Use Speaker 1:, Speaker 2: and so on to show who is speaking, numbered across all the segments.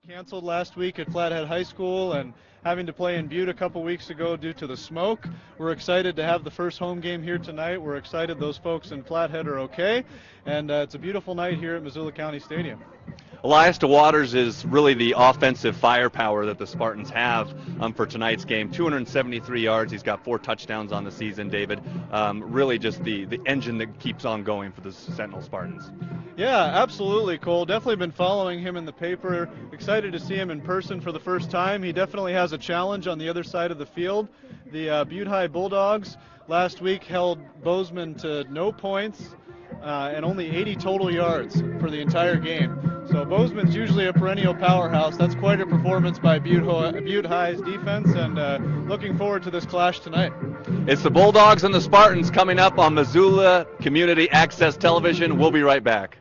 Speaker 1: Canceled last week at Flathead High School and having to play in Butte a couple weeks ago due to the smoke. We're excited to have the first home game here tonight. We're excited those folks in Flathead are okay, and it's a beautiful night here at Missoula County Stadium.
Speaker 2: Elias DeWaters is really the offensive firepower that the Spartans have for tonight's game. 273 yards. He's got 4 touchdowns on the season, David. Really just the engine that keeps on going for the Sentinel Spartans.
Speaker 1: Yeah, absolutely, Cole. Definitely been following him in the paper. Excited to see him in person for the first time. He definitely has a challenge on the other side of the field. The Butte High Bulldogs last week held Bozeman to no points and only 80 total yards for the entire game. So Bozeman's usually a perennial powerhouse. That's quite a performance by Butte High's defense, and looking forward to this clash tonight.
Speaker 2: It's the Bulldogs and the Spartans coming up on Missoula Community Access Television. We'll be right back.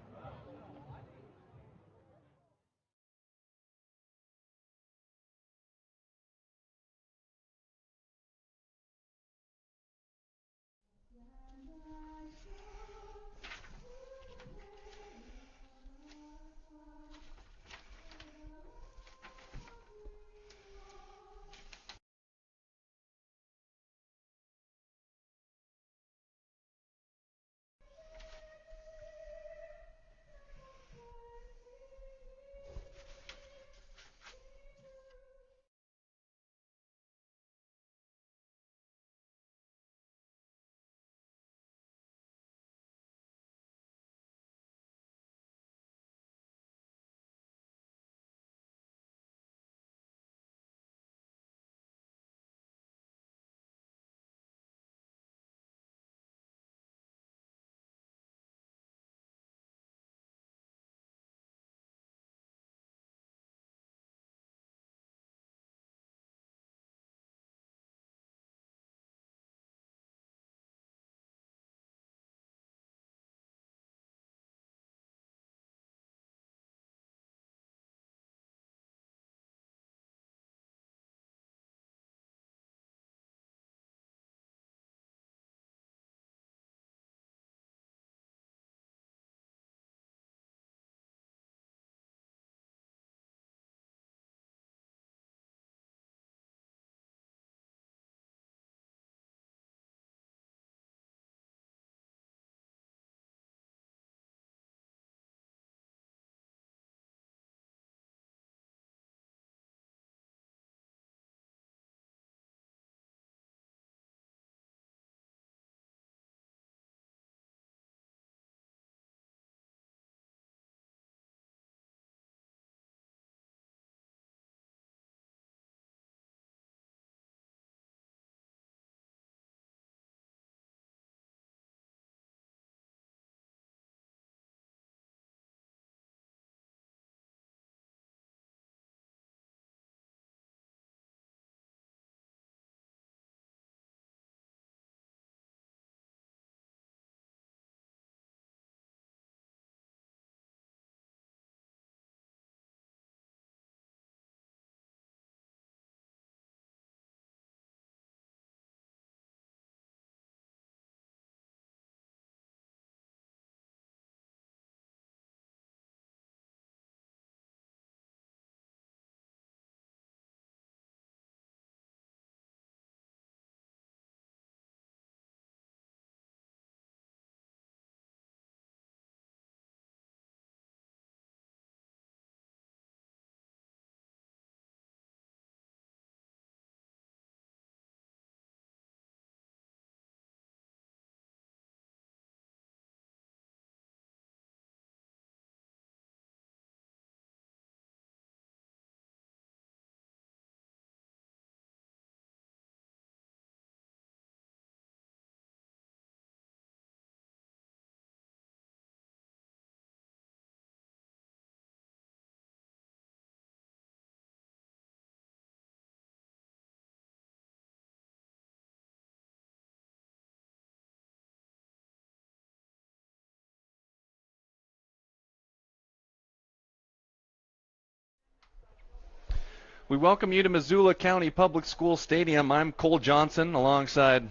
Speaker 2: We welcome you to Missoula County Public School Stadium. I'm Cole Johnson alongside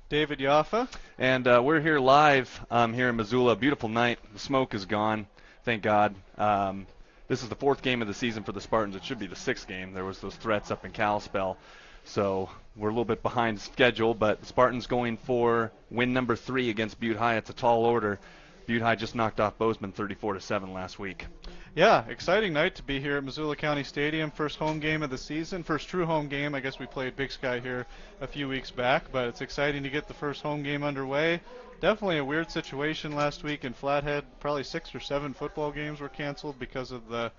Speaker 1: David Yaffa.
Speaker 2: And we're here live here in Missoula. Beautiful night. The smoke is gone, thank God. This is the 4th game of the season for the Spartans. It should be the 6th game. There was those threats up in Kalispell. So we're a little bit behind schedule, but the Spartans going for win number 3 against Butte High. It's a tall order. Butte High just knocked off Bozeman 34-7 last week.
Speaker 1: Yeah, exciting night to be here at Missoula County Stadium. First home game of the season, first true home game. I guess we played Big Sky here a few weeks back, but it's exciting to get the first home game underway. Definitely a weird situation last week in Flathead. Probably 6 or 7 football games were canceled because of the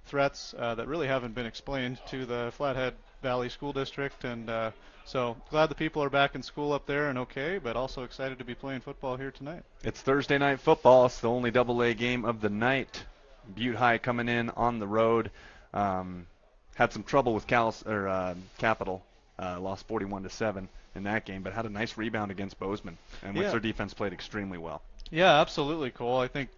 Speaker 1: threats that really haven't been explained to the Flathead Valley School District. And so glad the people are back in school up there and okay, but also excited to be playing football here tonight.
Speaker 2: It's Thursday night football. It's the only AA game of the night. Butte High coming in on the road. Had some trouble with Capital. Lost 41-7 in that game, but had a nice rebound against Bozeman, and which their defense played extremely well.
Speaker 1: Yeah, absolutely, Cole. I think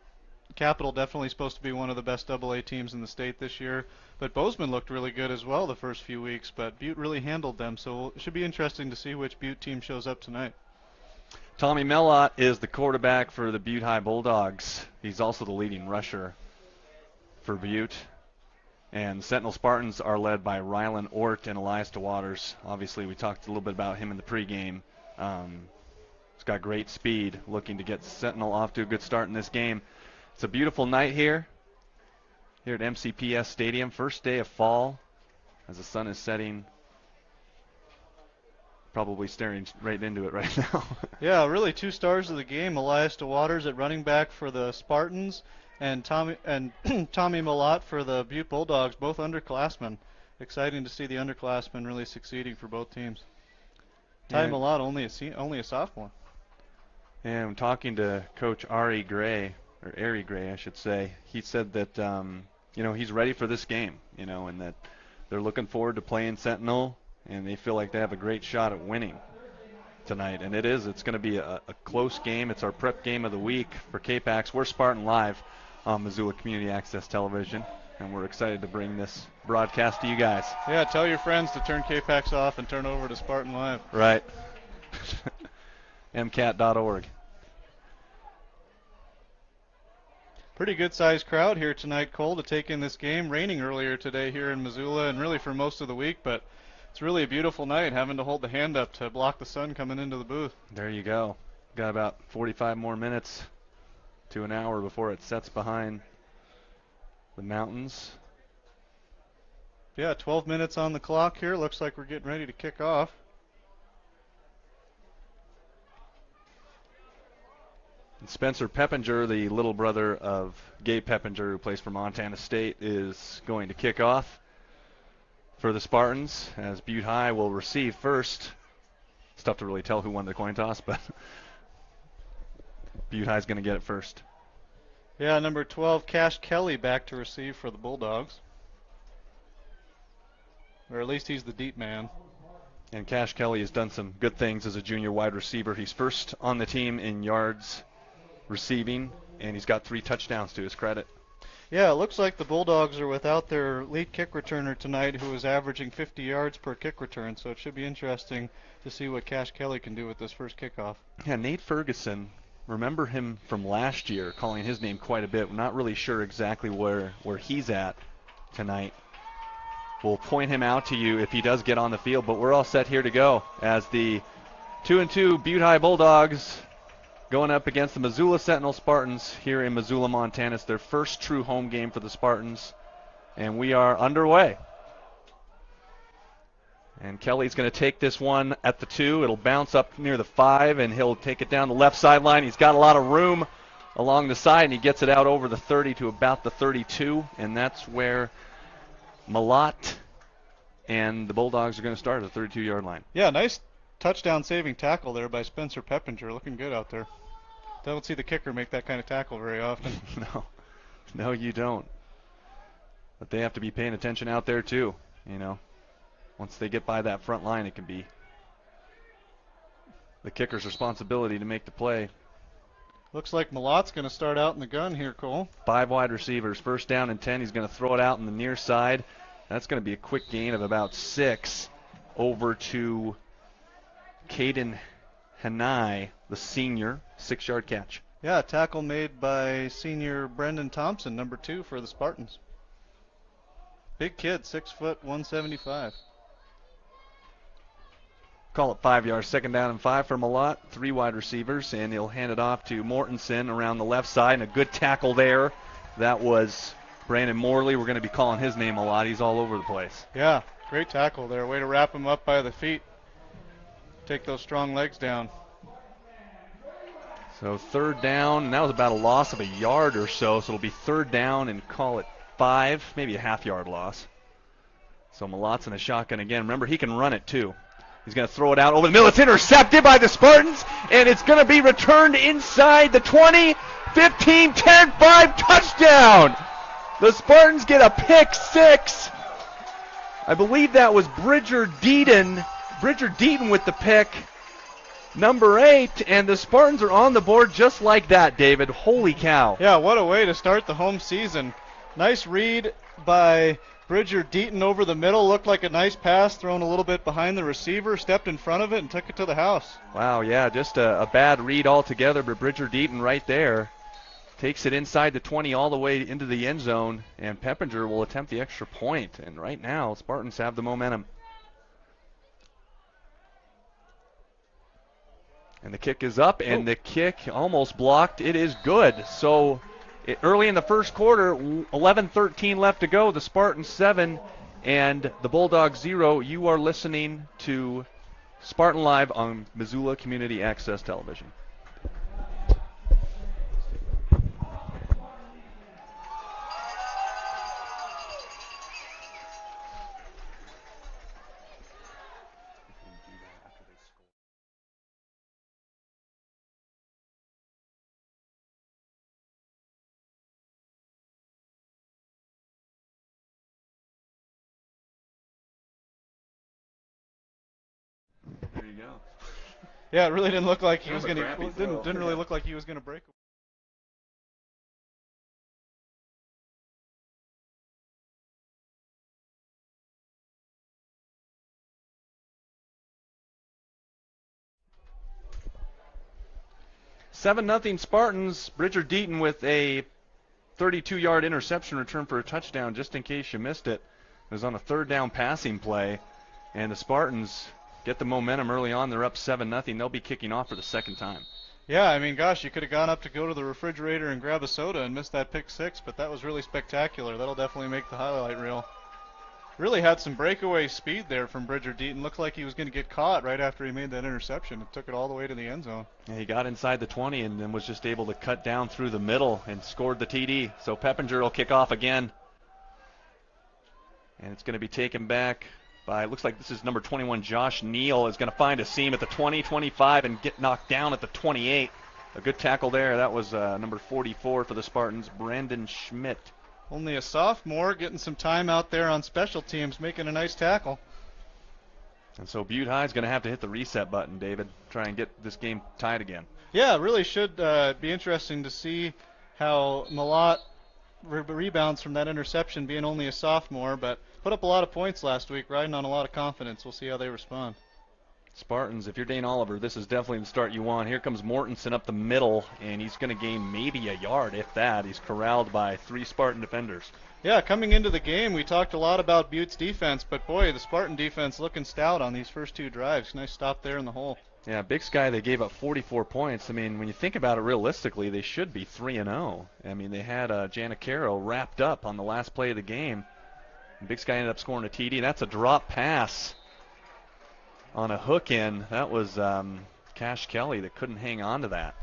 Speaker 1: Capital definitely supposed to be one of the best AA teams in the state this year, but Bozeman looked really good as well the first few weeks, but Butte really handled them, so it should be interesting to see which Butte team shows up tonight.
Speaker 2: Tommy Mellott is the quarterback for the Butte High Bulldogs. He's also the leading rusher for Butte. And the Sentinel Spartans are led by Rylan Ort and Elias DeWaters. Obviously, we talked a little bit about him in the pregame. He's got great speed, looking to get Sentinel off to a good start in this game. It's a beautiful night here at MCPS Stadium. First day of fall as the sun is setting. Probably staring right into it right now.
Speaker 1: Yeah, really 2 stars of the game. Elias DeWaters at running back for the Spartans, and Tommy Mellott for the Butte Bulldogs, both underclassmen. Exciting to see the underclassmen really succeeding for both teams. Ty Mellott only a sophomore.
Speaker 2: And I'm talking to Coach Ari Gray, I should say. He said that he's ready for this game, and that they're looking forward to playing Sentinel, and they feel like they have a great shot at winning tonight. And it's going to be a close game. It's our prep game of the week for KPAX. We're Spartan Live on Missoula Community Access Television, and we're excited to bring this broadcast to you guys.
Speaker 1: Yeah, tell your friends to turn KPAX off and turn over to Spartan Live.
Speaker 2: Right. MCAT.org.
Speaker 1: Pretty good sized crowd here tonight, Cole, to take in this game. Raining earlier today here in Missoula and really for most of the week, but it's really a beautiful night, having to hold the hand up to block the sun coming into the booth.
Speaker 2: There you go. Got about 45 more minutes to an hour before it sets behind the mountains.
Speaker 1: Yeah, 12 minutes on the clock here. Looks like we're getting ready to kick off.
Speaker 2: And Spencer Peppinger, the little brother of Gabe Peppinger, who plays for Montana State, is going to kick off for the Spartans, as Butte High will receive first. It's tough to really tell who won the coin toss, but Butte High's going to get it first.
Speaker 1: Yeah, number 12, Cash Kelly, back to receive for the Bulldogs. Or at least he's the deep man.
Speaker 2: And Cash Kelly has done some good things as a junior wide receiver. He's first on the team in yards receiving, and he's got 3 touchdowns to his credit.
Speaker 1: Yeah, it looks like the Bulldogs are without their lead kick returner tonight, who is averaging 50 yards per kick return, so it should be interesting to see what Cash Kelly can do with this first kickoff.
Speaker 2: Yeah, Nate Ferguson, remember him from last year, calling his name quite a bit. We're not really sure exactly where he's at tonight. We'll point him out to you if he does get on the field, but we're all set here to go as the 2-2 Butte High Bulldogs going up against the Missoula Sentinel Spartans here in Missoula, Montana. It's their first true home game for the Spartans, and we are underway. And Kelly's going to take this one at the 2. It'll bounce up near the 5, and he'll take it down the left sideline. He's got a lot of room along the side, and he gets it out over the 30 to about the 32, and that's where Mellott and the Bulldogs are going to start at the 32-yard line.
Speaker 1: Yeah, nice touchdown-saving tackle there by Spencer Peppinger. Looking good out there. Don't see the kicker make that kind of tackle very often.
Speaker 2: No, you don't. But they have to be paying attention out there too. Once they get by that front line, it can be the kicker's responsibility to make the play.
Speaker 1: Looks like Mellott's going to start out in the gun here, Cole.
Speaker 2: 5 wide receivers, first down and 10. He's going to throw it out in the near side. That's going to be a quick gain of about 6 over to Caden Hanai, the senior, 6-yard catch.
Speaker 1: Yeah, tackle made by senior Brendan Thompson, number 2 for the Spartans. Big kid, 6 foot, 175.
Speaker 2: Call it 5 yards. Second down and 5 for Malott. 3 wide receivers, and he'll hand it off to Mortensen around the left side. And a good tackle there. That was Brandon Morley. We're going to be calling his name a lot. He's all over the place.
Speaker 1: Yeah, great tackle there. Way to wrap him up by the feet. Take those strong legs down.
Speaker 2: So third down, and that was about a loss of a yard or so. So it'll be third down and call it 5, maybe a half-yard loss. So Malott's in a shotgun again. Remember, he can run it too. He's going to throw it out over the middle. It's intercepted by the Spartans, and it's going to be returned inside the 20, 15, 10, 5, touchdown. The Spartans get a pick 6. I believe that was Bridger Deaton. Bridger Deaton with the pick, number 8, and the Spartans are on the board just like that, David. Holy cow.
Speaker 1: Yeah, what a way to start the home season. Nice read by Bridger Deaton over the middle. Looked like a nice pass thrown a little bit behind the receiver, stepped in front of it and took it to the house.
Speaker 2: Wow, yeah, just a bad read altogether, but Bridger Deaton right there takes it inside the 20 all the way into the end zone, and Peppinger will attempt the extra point. And right now, Spartans have the momentum. And the kick is up, and the kick almost blocked. It is good. So early in the first quarter, 11-13 left to go. The Spartans 7 and the Bulldogs 0. You are listening to Spartan Live on Missoula Community Access Television. There you go.
Speaker 1: Yeah, it really didn't look like he was going to. Didn't really look like he was going to break.
Speaker 2: Seven 0 Spartans. Bridger Deaton with a 32-yard interception return for a touchdown. Just in case you missed it, it was on a third down passing play, and the Spartans get the momentum early on. They're up 7 0. They'll be kicking off for the second time.
Speaker 1: Yeah, I mean, gosh, you could have gone up to go to the refrigerator and grab a soda and missed that pick 6, but that was really spectacular. That'll definitely make the highlight reel. Really had some breakaway speed there from Bridger Deaton. Looked like he was going to get caught right after he made that interception. It took it all the way to the end zone.
Speaker 2: Yeah, he got inside the 20 and then was just able to cut down through the middle and scored the TD. So Peppinger will kick off again. And it's going to be taken back by, looks like this is number 21, Josh Neal, is going to find a seam at the 20, 25, and get knocked down at the 28. A good tackle there. That was number 44 for the Spartans, Brandon Schmidt.
Speaker 1: Only a sophomore, getting some time out there on special teams, making a nice tackle.
Speaker 2: And so Butte High is going to have to hit the reset button, David, try and get this game tied again.
Speaker 1: Yeah, it really should be interesting to see how Malott rebounds from that interception, being only a sophomore, but put up a lot of points last week, riding on a lot of confidence. We'll see how they respond.
Speaker 2: Spartans, if you're Dane Oliver, this is definitely the start you want. Here comes Mortensen up the middle, and he's going to gain maybe a yard, if that. He's corralled by 3 Spartan defenders.
Speaker 1: Yeah, coming into the game, we talked a lot about Butte's defense, but boy, the Spartan defense looking stout on these first 2 drives. Nice stop there in the hole.
Speaker 2: Yeah, Big Sky, they gave up 44 points. I mean, when you think about it realistically, they should be 3-0. I mean, they had Janicaro wrapped up on the last play of the game. And Big Sky ended up scoring a TD. That's a drop pass on a hook in. That was Cash Kelly that couldn't hang on to that.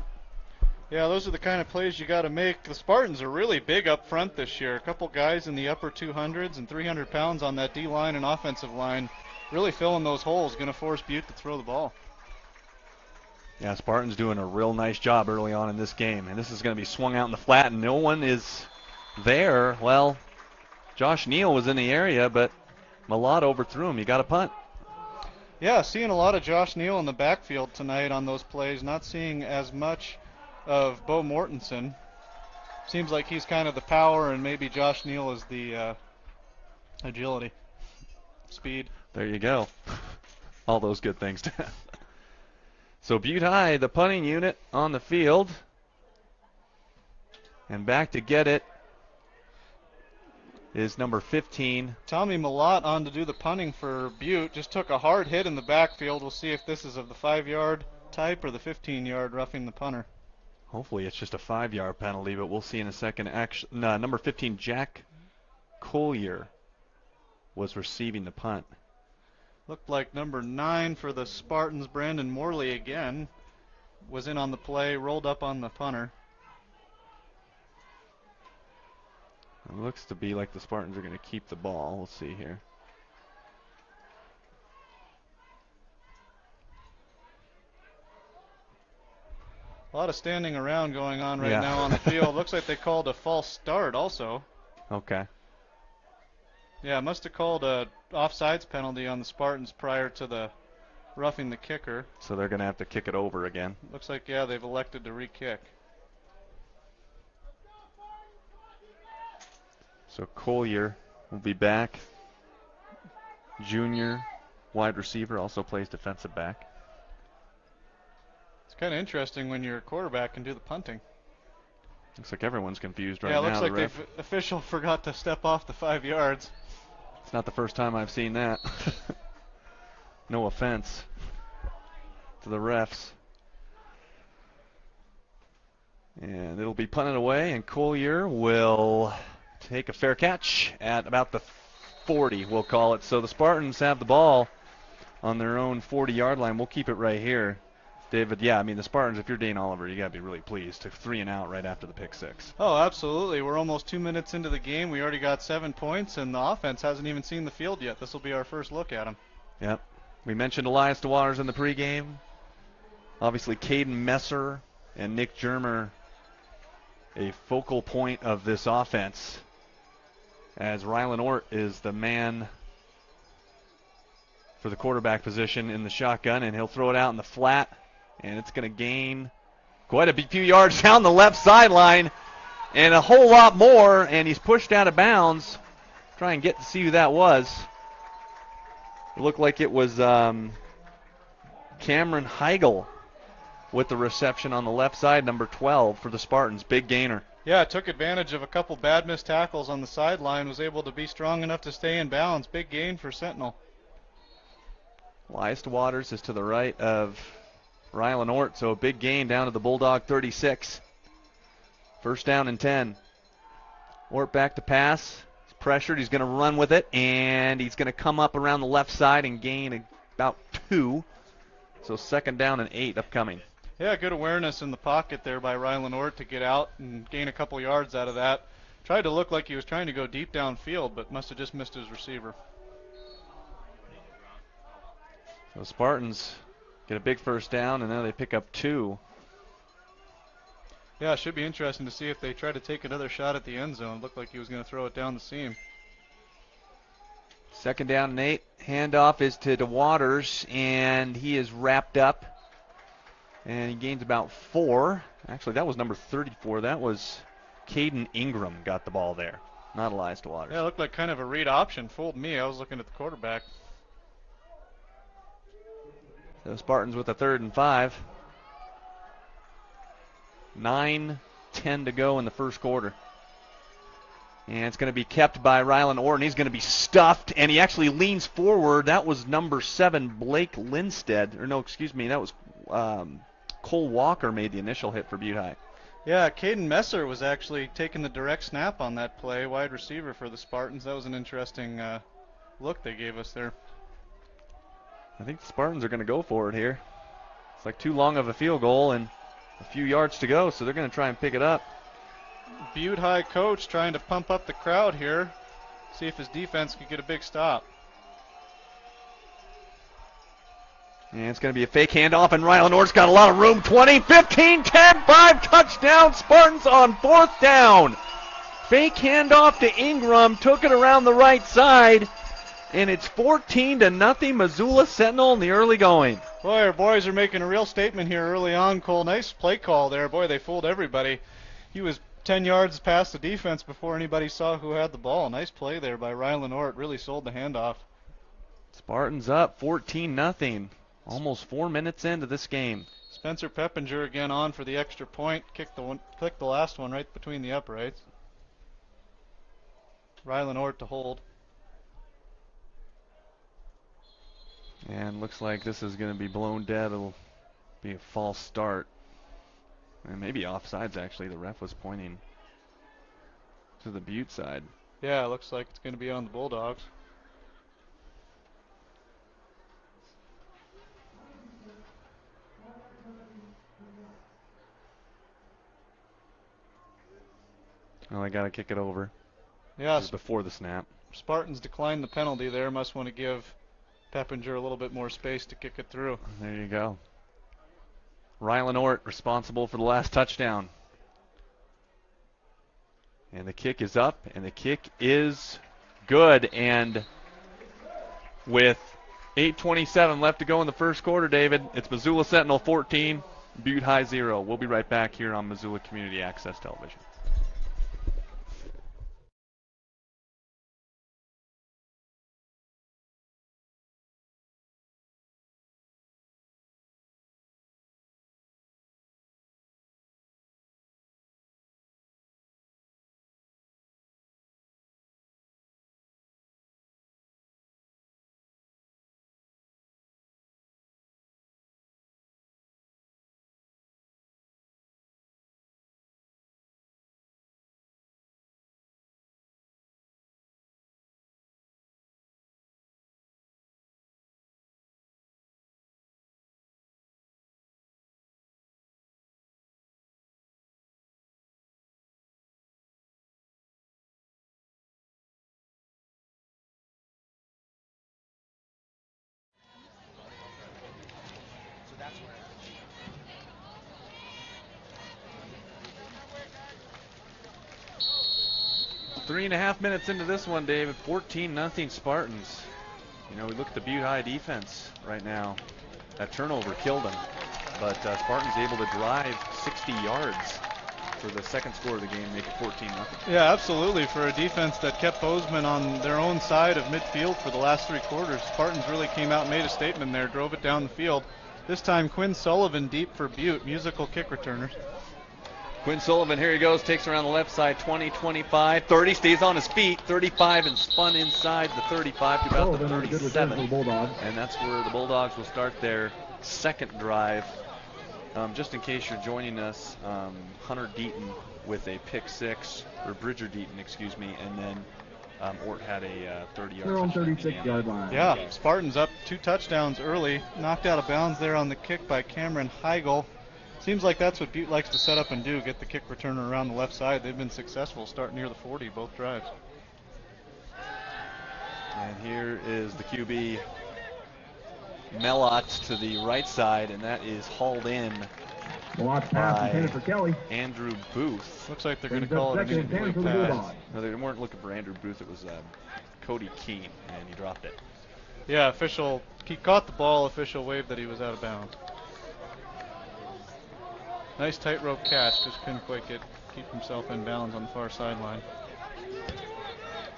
Speaker 1: Yeah, those are the kind of plays you got to make. The Spartans are really big up front this year. A couple guys in the upper 200s and 300 pounds on that D-line and offensive line, really filling those holes, going to force Butte to throw the ball.
Speaker 2: Yeah, Spartans doing a real nice job early on in this game. And this is going to be swung out in the flat, and no one is there. Well, Josh Neal was in the area, but Malott overthrew him. You got a punt.
Speaker 1: Yeah, seeing a lot of Josh Neal in the backfield tonight on those plays. Not seeing as much of Bo Mortensen. Seems like he's kind of the power, and maybe Josh Neal is the agility, speed.
Speaker 2: There you go. All those good things. So Butte High, the punting unit on the field. And back to get it is number 15.
Speaker 1: Tommy Malott on to do the punting for Butte. Just took a hard hit in the backfield. We'll see if this is of the 5-yard type or the 15-yard roughing the punter.
Speaker 2: Hopefully it's just a 5-yard penalty, but we'll see in a second. No, number 15, Jack Collier, was receiving the punt.
Speaker 1: Looked like number 9 for the Spartans, Brandon Morley again, was in on the play, rolled up on the punter.
Speaker 2: It looks to be like the Spartans are going to keep the ball. We'll see here.
Speaker 1: A lot of standing around going on right now on the field. Looks like they called a false start also.
Speaker 2: Okay.
Speaker 1: Yeah, must have called a offsides penalty on the Spartans prior to the roughing the kicker.
Speaker 2: So they're going to have to kick it over again.
Speaker 1: Looks like, yeah, they've elected to re-kick.
Speaker 2: So Collier will be back. Junior wide receiver, also plays defensive back.
Speaker 1: It's kind of interesting when your quarterback can do the punting.
Speaker 2: Looks like everyone's confused right now.
Speaker 1: Yeah, looks like
Speaker 2: the
Speaker 1: the official forgot to step off the 5 yards.
Speaker 2: It's not the first time I've seen that. No offense to the refs. And it'll be punted away, and Collier will take a fair catch at about the 40, we'll call it. So the Spartans have the ball on their own 40-yard line. We'll keep it right here. David, yeah, I mean, the Spartans, if you're Dane Oliver, you got to be really pleased to 3 and out right after the pick 6.
Speaker 1: Oh, absolutely. We're almost 2 minutes into the game. We already got 7 points, and the offense hasn't even seen the field yet. This will be our first look at them.
Speaker 2: Yep. We mentioned Elias DeWaters in the pregame. Obviously, Caden Messer and Nick Germer, a focal point of this offense, as Rylan Ort is the man for the quarterback position in the shotgun, and he'll throw it out in the flat, and it's going to gain quite a few yards down the left sideline and a whole lot more, and he's pushed out of bounds. Try and get to see who that was. It looked like it was Cameron Heigl with the reception on the left side, number 12 for the Spartans. Big gainer.
Speaker 1: Yeah, took advantage of a couple bad missed tackles on the sideline, was able to be strong enough to stay in bounds. Big gain for Sentinel.
Speaker 2: Elias DeWaters is to the right of Rylan Ort, so a big gain down to the Bulldog 36. First down and 10. Ort back to pass. He's pressured. He's going to run with it, and he's going to come up around the left side and gain about 2. So second down and 8 upcoming.
Speaker 1: Yeah, good awareness in the pocket there by Rylan Ort to get out and gain a couple yards out of that. Tried to look like he was trying to go deep downfield, but must have just missed his receiver.
Speaker 2: So Spartans get a big first down, and now they pick up 2.
Speaker 1: Yeah, it should be interesting to see if they try to take another shot at the end zone. Looked like he was going to throw it down the seam.
Speaker 2: Second down and 8. Handoff is to DeWaters, and he is wrapped up. And he gains about 4. Actually, that was number 34. That was Caden Ingram got the ball there, not Elias DeWaters.
Speaker 1: Yeah, it looked like kind of a read option. Fooled me. I was looking at the quarterback.
Speaker 2: So Spartans with a 3rd and 5. 9:10 to go in the first quarter. And it's going to be kept by Rylan Ort, and he's going to be stuffed, and he actually leans forward. That was number 7, Blake Lindstedt. Or no, excuse me, that was Cole Walker made the initial hit for Butte High.
Speaker 1: Yeah, Caden Messer was actually taking the direct snap on that play, wide receiver for the Spartans. That was an interesting look they gave us there.
Speaker 2: I think the Spartans are going to go for it here. It's like too long of a field goal and a few yards to go, so they're going to try and pick it up.
Speaker 1: Butte High coach trying to pump up the crowd here, see if his defense could get a big stop.
Speaker 2: And it's going to be a fake handoff, and Rylan Ort's got a lot of room. 20, 15, 10, 5, touchdown, Spartans on 4th down. Fake handoff to Ingram, took it around the right side, and it's 14-0 Missoula Sentinel in the early going.
Speaker 1: Boy, our boys are making a real statement here early on, Cole. Nice play call there. Boy, they fooled everybody. He was 10 yards past the defense before anybody saw who had the ball. Nice play there by Rylan Ort. Really sold the handoff.
Speaker 2: Spartans up 14-0. Almost 4 minutes into this game.
Speaker 1: Spencer Peppinger again on for the extra point. Clicked the last one right between the uprights. Rylan Ort to hold.
Speaker 2: And looks like this is going to be blown dead. It'll be a false start. And maybe offsides, actually. The ref was pointing to the Butte side.
Speaker 1: Yeah, it looks like it's going to be on the Bulldogs.
Speaker 2: Well, I got to kick it over.
Speaker 1: Yeah,
Speaker 2: This is before the snap.
Speaker 1: Spartans declined the penalty there. Must want to give Peppinger a little bit more space to kick it through.
Speaker 2: There you go. Rylan Ort responsible for the last touchdown. And the kick is up, and the kick is good. And with 8:27 left to go in the first quarter, David, it's Missoula Sentinel 14, Butte High 0. We'll be right back here on Missoula Community Access Television. Three and a half minutes into this one, David. 14-0 Spartans. You know, we look at the Butte High defense right now. That turnover killed them. But Spartans able to drive 60 yards for the second score of the game, make it 14-0.
Speaker 1: Yeah, absolutely. For a defense that kept Bozeman on their own side of midfield for the last three quarters, Spartans really came out and made a statement there, drove it down the field. This time Quinn Sullivan deep for Butte, musical kick returners.
Speaker 2: Quinn Sullivan, here he goes, takes around the left side, 20, 25, 30, stays on his feet, 35, and spun inside the 35 to about the 37. And that's where the Bulldogs will start their second drive. Just in case you're joining us, Hunter Deaton with a pick six, or Bridger Deaton, excuse me, and then Ort had a 30-yard
Speaker 3: They're on 36-yard line.
Speaker 1: Yeah, Spartans up 2 touchdowns early, knocked out of bounds there on the kick by Cameron Heigl. Seems like that's what Butte likes to set up and do, get the kick returner around the left side. They've been successful starting near the 40 both drives.
Speaker 2: And here is the QB Melott to the right side, and that is hauled in
Speaker 3: Melott's pass intended for Kelly.
Speaker 2: Andrew Booth.
Speaker 1: Looks like they're going to call it an incomplete pass.
Speaker 2: No, they weren't looking for Andrew Booth. It was Cody Keene, and he dropped it.
Speaker 1: Yeah, official, he caught the ball, official waved that he was out of bounds. Nice tightrope catch, just couldn't quite keep himself in bounds on the far sideline.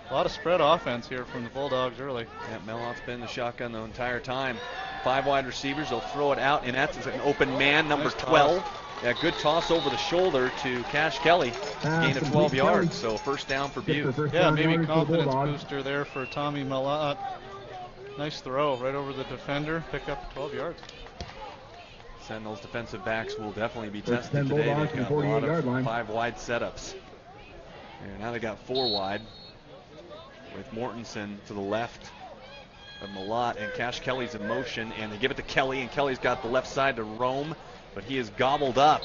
Speaker 1: A lot of spread offense here from the Bulldogs early.
Speaker 2: Yeah, Melott's been the shotgun the entire time. 5 wide receivers, they'll throw it out, and that's an open man, number
Speaker 1: Nice
Speaker 2: 12. Yeah, good toss over the shoulder to Cash Kelly. Gain of 12 yards, so first down for Butte.
Speaker 1: Yeah, maybe confidence booster there for Tommy Melott. Nice throw right over the defender, pick up 12 yards.
Speaker 2: Sentinel's defensive backs will definitely be tested today. They've got a lot of 5 wide setups. And now they got 4 wide with Mortensen to the left of Melott, and Cash Kelly's in motion, and they give it to Kelly, and Kelly's got the left side to roam, but he is gobbled up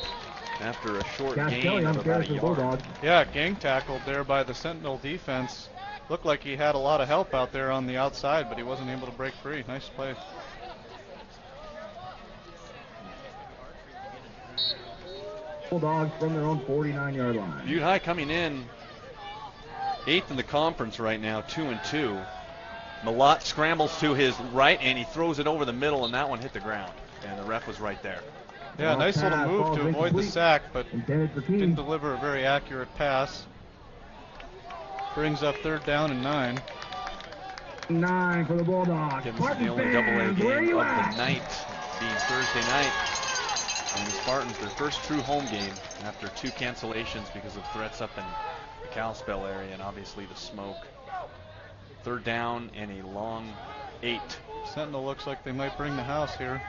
Speaker 2: after a short gain of about a yard.
Speaker 1: Yeah, gang tackled there by the Sentinel defense. Looked like he had a lot of help out there on the outside, but he wasn't able to break free. Nice play.
Speaker 3: Bulldogs from their own 49-yard line.
Speaker 2: Butte High coming in 8th in the conference right now, 2-2. Melott scrambles to his right, and he throws it over the middle, and that one hit the ground. And the ref was right there.
Speaker 1: Yeah, nice little move to avoid the sack, but didn't deliver a very accurate pass. Brings up 3rd down and 9.
Speaker 3: 9 for the Bulldogs.
Speaker 2: Again, this is the only double-A game of the night, being Thursday night. And the Spartans, their first true home game after 2 cancellations because of threats up in the Kalispell area and obviously the smoke. 3rd down and a long 8.
Speaker 1: Sentinel looks like they might bring the house here.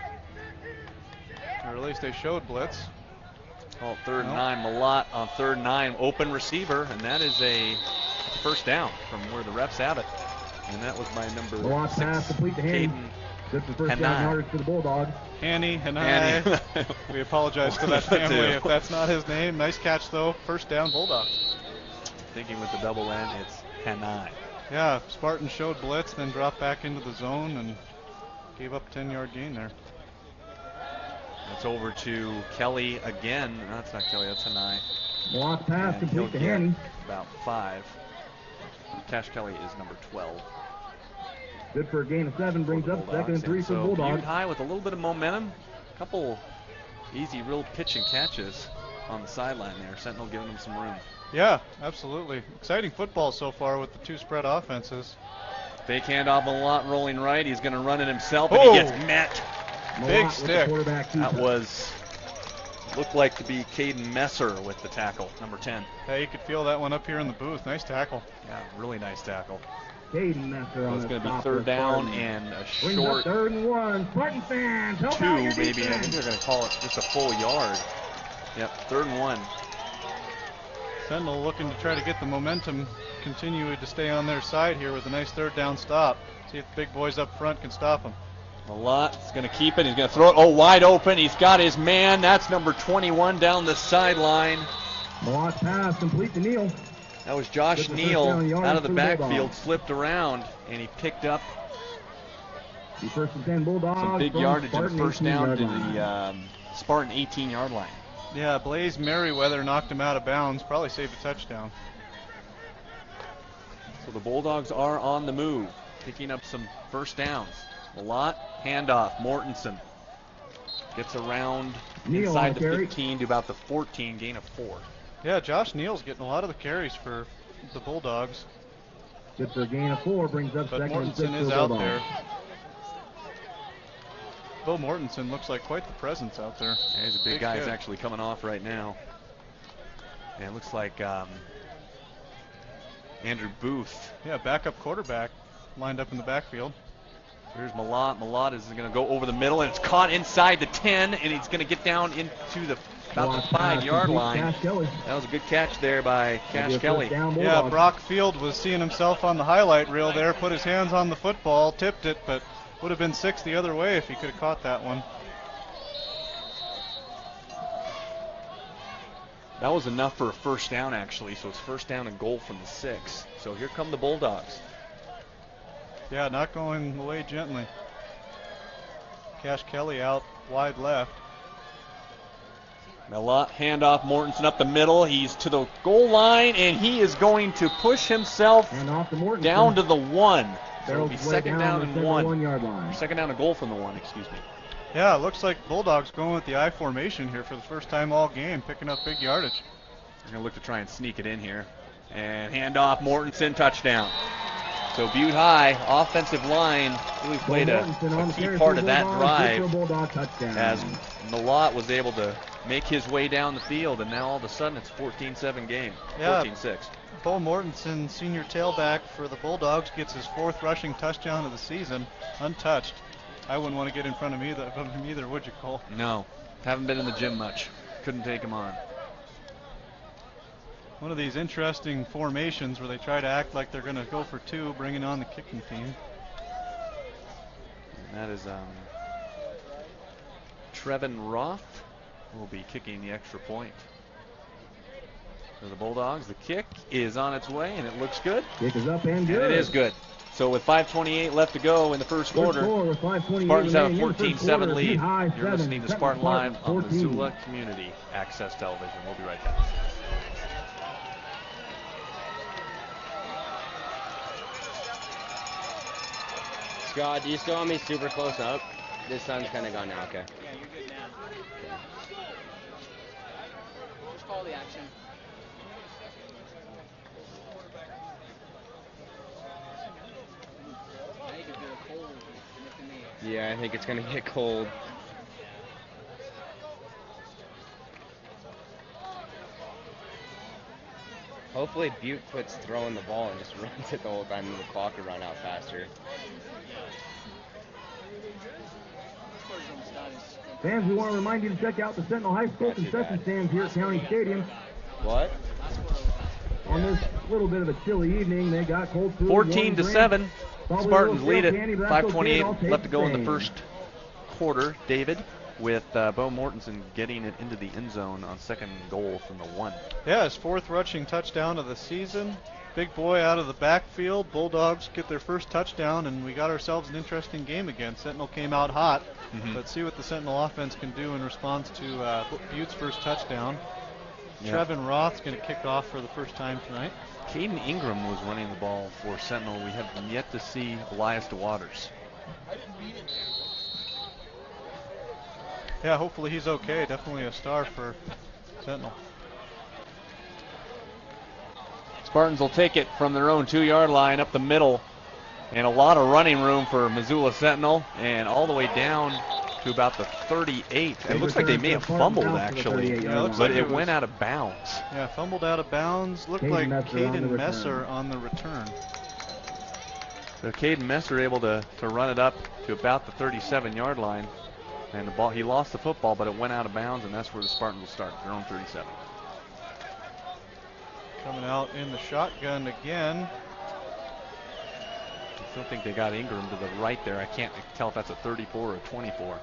Speaker 1: Or at least they showed blitz.
Speaker 2: Call it 3rd and 9. Malott on 3rd and 9. Open receiver, and that is a first down from where the refs have it. And that was by number 6, Caden.
Speaker 3: Good for first down yardage for the Bulldogs.
Speaker 1: Hanny. We apologize to that family if that's not his name. Nice catch, though. First down, Bulldogs.
Speaker 2: Thinking with the double N, it's Hanai.
Speaker 1: Yeah, Spartans showed blitz, then dropped back into the zone and gave up a 10-yard gain there.
Speaker 2: It's over to Kelly again. No, that's not Kelly, that's Hanai.
Speaker 3: Block pass complete to Hanny.
Speaker 2: About 5. Cash Kelly is number 12.
Speaker 3: Good for a gain of 7, brings up 2nd and 3 for the Bulldogs.
Speaker 2: Butte High with a little bit of momentum. A couple easy real pitch and catches on the sideline there. Sentinel giving them some room.
Speaker 1: Yeah, absolutely. Exciting football so far with the 2 spread offenses.
Speaker 2: Fake handoff, a lot rolling right. He's going to run it himself, and he gets met.
Speaker 1: Big stick.
Speaker 2: That looked like to be Caden Messer with the tackle, number 10.
Speaker 1: Yeah, you could feel that one up here in the booth. Nice tackle.
Speaker 2: Yeah, really nice tackle.
Speaker 3: Caden Messer on
Speaker 2: it's going to be 3rd down and a short
Speaker 3: 3rd and 1. Spartan fans, help
Speaker 2: 2
Speaker 3: out your
Speaker 2: maybe.
Speaker 3: defense.
Speaker 2: I think they're going to call it just a full yard. Yep, 3rd and 1.
Speaker 1: Sentinel looking to try to get the momentum, continue to stay on their side here with a nice 3rd down stop. See if the big boys up front can stop them.
Speaker 2: Malott's going to keep it. He's going to throw it. Oh, wide open. He's got his man. That's number 21 down the sideline.
Speaker 3: Malott pass complete to Neal.
Speaker 2: That was Josh Neal out of the backfield, flipped around, and he picked up
Speaker 3: the 1st and 10 Bulldogs.
Speaker 2: Some big yardage and first down to the Spartan 18-yard line.
Speaker 1: Yeah, Blaze Merriweather knocked him out of bounds. Probably saved a touchdown.
Speaker 2: So the Bulldogs are on the move, picking up some first downs. Malott, handoff, Mortensen gets around inside the 15 to about the 14, gain of 4.
Speaker 1: Yeah, Josh Neal's getting a lot of the carries for the Bulldogs.
Speaker 3: Good for a gain of 4, brings up
Speaker 1: but
Speaker 3: 2nd and 6
Speaker 1: Mortensen is out there. Bo Mortensen looks like quite the presence out there.
Speaker 2: Yeah, he's a big guy. He's actually coming off right now. And it looks like Andrew Booth.
Speaker 1: Yeah, backup quarterback lined up in the backfield.
Speaker 2: Here's Malott. Malott is going to go over the middle, and it's caught inside the 10, and he's going to get down into the about the 5-yard line. That was a good catch there by Cash Kelly.
Speaker 1: Yeah, Brock Field was seeing himself on the highlight reel there, put his hands on the football, tipped it, but would have been 6 the other way if he could have caught that one.
Speaker 2: That was enough for a first down, actually, so it's first down and goal from the 6. So here come the Bulldogs.
Speaker 1: Yeah, not going away gently. Cash Kelly out wide left.
Speaker 2: Malott, handoff, Mortensen up the middle. He's to the goal line, and he is going to push himself down to the 1. So it'll be second down and 1. Second down and goal from the 1, excuse me.
Speaker 1: Yeah, it looks like Bulldogs going with the I formation here for the first time all game, picking up big yardage.
Speaker 2: They're going to look to try and sneak it in here. And handoff, Mortensen, touchdown. So Butte High, offensive line, really played a key part of that drive as Malott was able to make his way down the field, and now all of a sudden it's 14-7 game, 14-6.
Speaker 1: Bo Mortensen, senior tailback for the Bulldogs, gets his 4th rushing touchdown of the season, untouched. I wouldn't want to get in front of him either, would you, Cole?
Speaker 2: No, haven't been in the gym much. Couldn't take him on.
Speaker 1: One of these interesting formations where they try to act like they're going to go for 2, bringing on the kicking team.
Speaker 2: And that is Trevin Roth will be kicking the extra point. For the Bulldogs, the kick is on its way, and it looks good.
Speaker 3: Kick is up and good.
Speaker 2: And it is good. So with 5:28 left to go in the first quarter, Spartans have a 14-7 lead. You're listening to Spartan Live on Missoula Community Access Television. We'll be right back.
Speaker 4: Scott, do you still want me super close up? This sun's kind of gone now, okay.
Speaker 5: Yeah, you're good now. Okay. Just call the action. I think it's really cold.
Speaker 4: Yeah, I think it's going to get cold. Hopefully Butte quits throwing the ball and just runs it the whole time and the clock will run out faster.
Speaker 3: Fans, we want to remind you to check out the Sentinel High School
Speaker 4: Not too
Speaker 3: concession
Speaker 4: bad.
Speaker 3: stands here at County Stadium.
Speaker 4: What?
Speaker 3: On this little bit of a chilly evening, they got cold food,
Speaker 6: 14 to
Speaker 3: warm
Speaker 6: 7.
Speaker 3: drinks, probably a
Speaker 6: Spartans
Speaker 3: little
Speaker 6: lead it.
Speaker 3: candy, but that's okay,
Speaker 6: 5:28
Speaker 3: I'll take
Speaker 6: left to go in the
Speaker 3: same.
Speaker 6: first quarter. David, with Bo Mortensen getting it into the end zone on second goal from the 1.
Speaker 1: Yeah, his 4th rushing touchdown of the season. Big boy out of the backfield. Bulldogs get their first touchdown, and we got ourselves an interesting game again. Sentinel came out hot. Let's see what the Sentinel offense can do in response to Butte's first touchdown.
Speaker 6: Yep.
Speaker 1: Trevin Roth's going to kick off for the first time tonight.
Speaker 6: Caden Ingram was running the ball for Sentinel. We have yet to see Elias DeWaters.
Speaker 1: Yeah, hopefully he's okay. Definitely a star for Sentinel.
Speaker 6: Spartans will take it from their own 2-yard line up the middle. And a lot of running room for Missoula Sentinel. And all the way down to about the 38. It looks like they may have fumbled, actually.
Speaker 1: Yeah,
Speaker 6: but it went out of bounds.
Speaker 1: Yeah, fumbled out of bounds. Looked like Caden Messer on the return.
Speaker 6: So Caden Messer able to run it up to about the 37-yard line. And the ball, he lost the football, but it went out of bounds, and that's where the Spartans will start, their own 37.
Speaker 1: Coming out in the shotgun again.
Speaker 6: I still think they got Ingram to the right there. I can't tell if that's a 34 or a 24.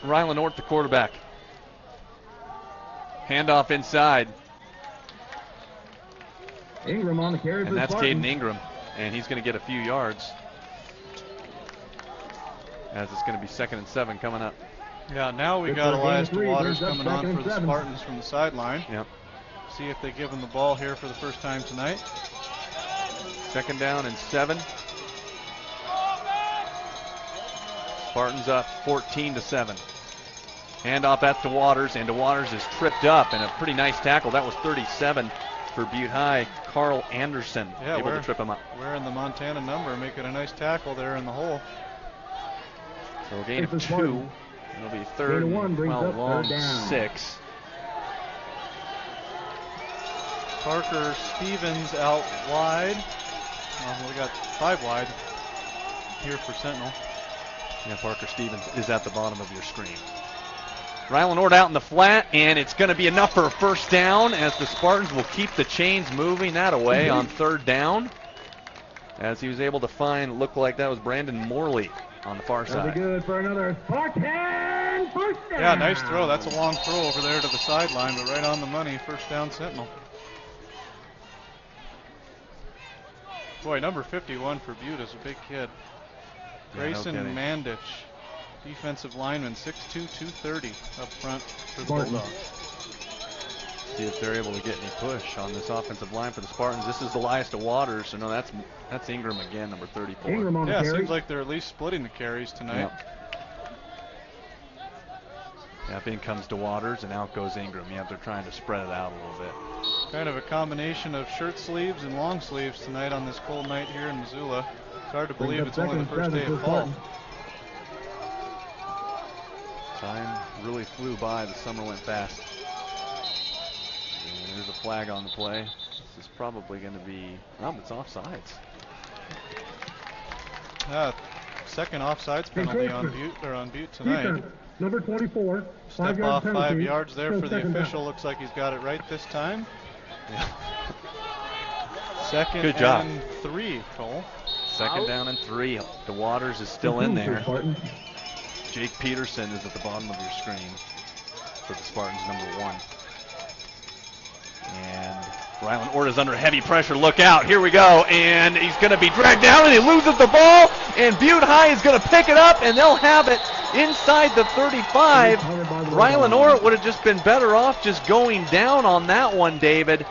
Speaker 6: Rylan Orth, the quarterback. Handoff inside.
Speaker 3: Ingram on the carry for
Speaker 6: And
Speaker 3: the
Speaker 6: that's
Speaker 3: Spartans.
Speaker 6: Caden Ingram. And he's going to get a few yards. As it's going to be 2nd and 7 coming up.
Speaker 1: Yeah, now we
Speaker 3: It's
Speaker 1: got
Speaker 3: a
Speaker 1: Elias
Speaker 3: gain of 3,
Speaker 1: DeWaters
Speaker 3: brings up
Speaker 1: coming on
Speaker 3: 2nd
Speaker 1: for the
Speaker 3: and 7.
Speaker 1: Spartans from the sideline.
Speaker 6: Yep.
Speaker 1: See if they give him the ball here for the first time tonight.
Speaker 6: 2nd down and 7. Spartans up 14 to 7. Handoff at DeWaters, and DeWaters is tripped up, and a pretty nice tackle. That was 37 for Butte High. Carl Anderson able to trip him up.
Speaker 1: Wearing the Montana number, making a nice tackle there in the hole.
Speaker 6: So a gain of 2. It'll be 3rd and
Speaker 3: 1 brings up
Speaker 6: long
Speaker 3: 3rd down.
Speaker 6: 6.
Speaker 1: Parker Stevens out wide. We got 5 wide here for Sentinel.
Speaker 6: Yeah, Parker Stevens is at the bottom of your screen. Rylan Ord out in the flat, and it's going to be enough for a first down as the Spartans will keep the chains moving that away on 3rd down. As he was able to find, looked like that was Brandon Morley on the far
Speaker 3: That'll
Speaker 6: side.
Speaker 3: be good for another Spartan first down.
Speaker 1: Yeah, nice throw. That's a long throw over there to the sideline, but right on the money. First down, Sentinel. Boy, number 51 for Butte is a big kid. Grayson Mandich, defensive lineman, 6'2", 230 up front for the Bulldogs.
Speaker 6: See if they're able to get any push on this offensive line for the Spartans. This is Elias DeWaters, so no, that's Ingram again, number 34.
Speaker 3: Ingram on the
Speaker 1: Yeah,
Speaker 3: carry.
Speaker 1: seems like they're at least splitting the carries tonight.
Speaker 6: Yep, in comes DeWaters, and out goes Ingram. Yeah, they're trying to spread it out a little bit.
Speaker 1: Kind of a combination of shirt sleeves and long sleeves tonight on this cold night here in Missoula. It's hard to believe it's only the first day of fall.
Speaker 6: Time really flew by. The summer went fast. And there's a flag on the play. This is probably going to be, it's offsides.
Speaker 1: Second offsides penalty on Butte tonight.
Speaker 3: Number 24.
Speaker 1: Step off 5 yards there for the official. Looks like he's got it right this time.
Speaker 6: Yeah.
Speaker 1: Second
Speaker 6: Good job.
Speaker 1: and 3, Cole.
Speaker 6: 2nd down and 3. DeWaters is still in there. Jake Peterson is at the bottom of your screen for the Spartans, number 1. And Rylan Ord is under heavy pressure. Look out. Here we go. And he's going to be dragged down, and he loses the ball. And Butte High is going to pick it up, and they'll have it inside the 35. Rylan Ord would have just been better off just going down on that one, David.